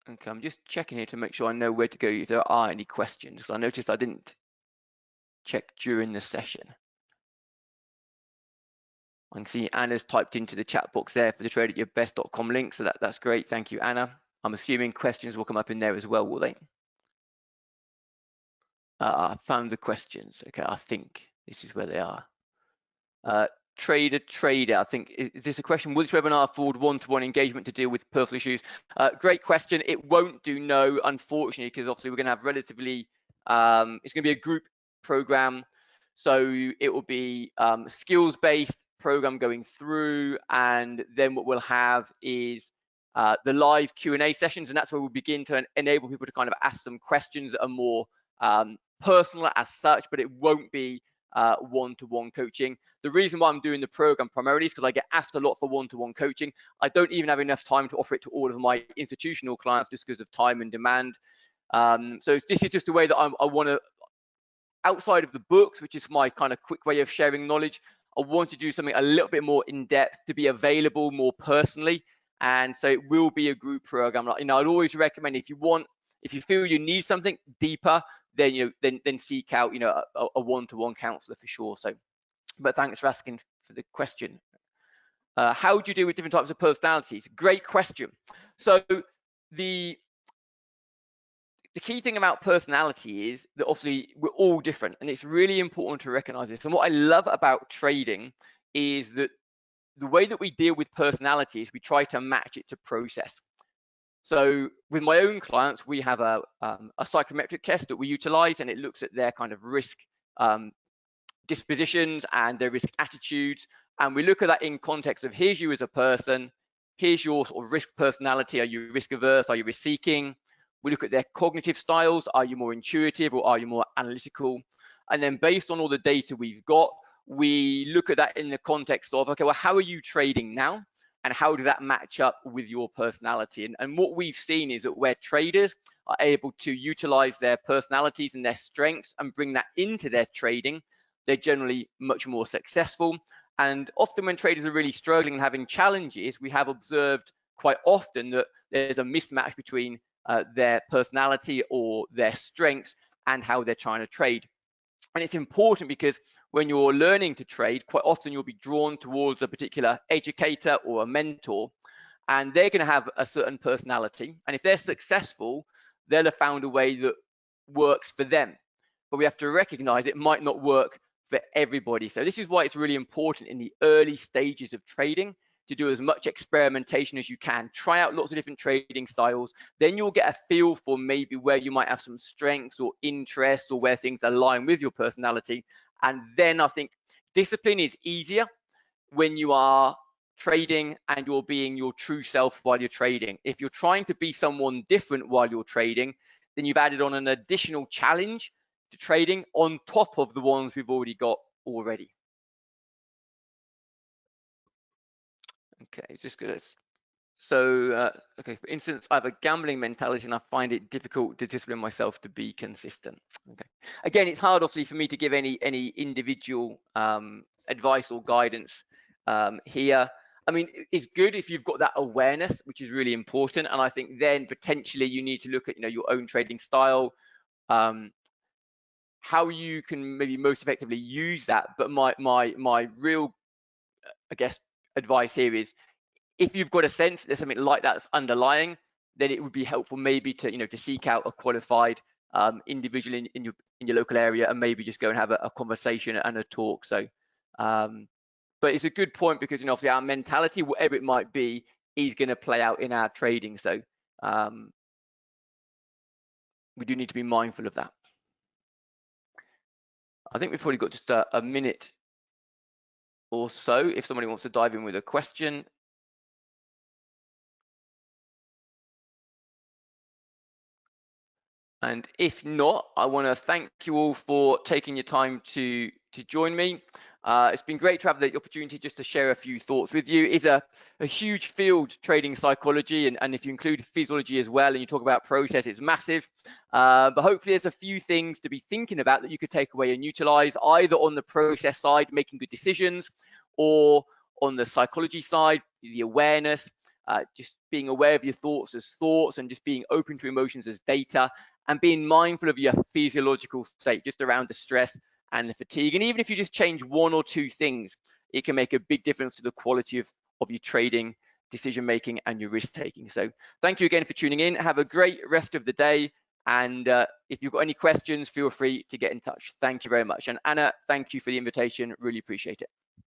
Okay, I'm just checking here to make sure I know where to go if there are any questions, because I noticed I didn't check during the session. I can see Anna's typed into the chat box there for the tradeatyourbest.com link, so that's great. Thank you, Anna. I'm assuming questions will come up in there as well, will they? I found the questions. Okay, I think this is where they are. Trader, I think, is this a question? Will this webinar afford one-to-one engagement to deal with personal issues? Great question. It won't do, no, unfortunately, because obviously we're going to have relatively, it's going to be a group program. So it will be skills-based program going through, and then what we'll have is the live Q&A sessions, and that's where we'll begin to enable people to kind of ask some questions that are more personal as such, but it won't be one-to-one coaching. The reason why I'm doing the program primarily is because I get asked a lot for one-to-one coaching. I don't even have enough time to offer it to all of my institutional clients just because of time and demand. So this is just a way that I want to, outside of the books, which is my kind of quick way of sharing knowledge, I want to do something a little bit more in depth to be available more personally And so it will be a group program. Like, I'd always recommend, if you feel you need something deeper, then then seek out a one-to-one counselor for sure. So, but thanks for asking for the question. How do you deal with different types of personalities? Great question. So the key thing about personality is that obviously we're all different, and it's really important to recognize this. And what I love about trading is that the way that we deal with personality is we try to match it to process. So with my own clients, we have a psychometric test that we utilize, and it looks at their kind of risk dispositions and their risk attitudes. And we look at that in context of, here's you as a person, here's your sort of risk personality. Are you risk averse? Are you risk seeking? We look at their cognitive styles. Are you more intuitive or are you more analytical? And then based on all the data we've got, we look at that in the context of, okay, well, how are you trading now? And how does that match up with your personality? And what we've seen is that where traders are able to utilize their personalities and their strengths and bring that into their trading, they're generally much more successful. And often when traders are really struggling and having challenges, we have observed quite often that there's a mismatch between their personality or their strengths and how they're trying to trade. And it's important because when you're learning to trade, quite often you'll be drawn towards a particular educator or a mentor, and they're going to have a certain personality. And if they're successful, they'll have found a way that works for them. But we have to recognize it might not work for everybody. So this is why it's really important in the early stages of trading to do as much experimentation as you can. Try out lots of different trading styles. Then you'll get a feel for maybe where you might have some strengths or interests or where things align with your personality. And then I think discipline is easier when you are trading and you're being your true self while you're trading. If you're trying to be someone different while you're trading, then you've added on an additional challenge to trading on top of the ones we've already got already. Okay, just gonna. So, okay, for instance, I have a gambling mentality and I find it difficult to discipline myself to be consistent. Okay, again, it's hard obviously for me to give any individual advice or guidance here. I mean, it's good if you've got that awareness, which is really important. And I think then potentially you need to look at your own trading style, how you can maybe most effectively use that. But my real, I guess, advice here is, if you've got a sense there's something like that's underlying, then it would be helpful maybe to to seek out a qualified individual in your local area and maybe just go and have a conversation and a talk. So but it's a good point because obviously our mentality, whatever it might be, is going to play out in our trading. So we do need to be mindful of that. I think we've probably got just a minute or so if somebody wants to dive in with a question. And if not, I want to thank you all for taking your time to join me. It's been great to have the opportunity just to share a few thoughts with you. It's a huge field, trading psychology, and if you include physiology as well and you talk about process, it's massive. But hopefully there's a few things to be thinking about that you could take away and utilize, either on the process side, making good decisions, or on the psychology side, the awareness, just being aware of your thoughts as thoughts and just being open to emotions as data, and being mindful of your physiological state, just around the stress and the fatigue. And even if you just change one or two things, it can make a big difference to the quality of your trading, decision making, and your risk taking. So thank you again for tuning in. Have a great rest of the day. And if you've got any questions, feel free to get in touch. Thank you very much. And Anna, thank you for the invitation. Really appreciate it.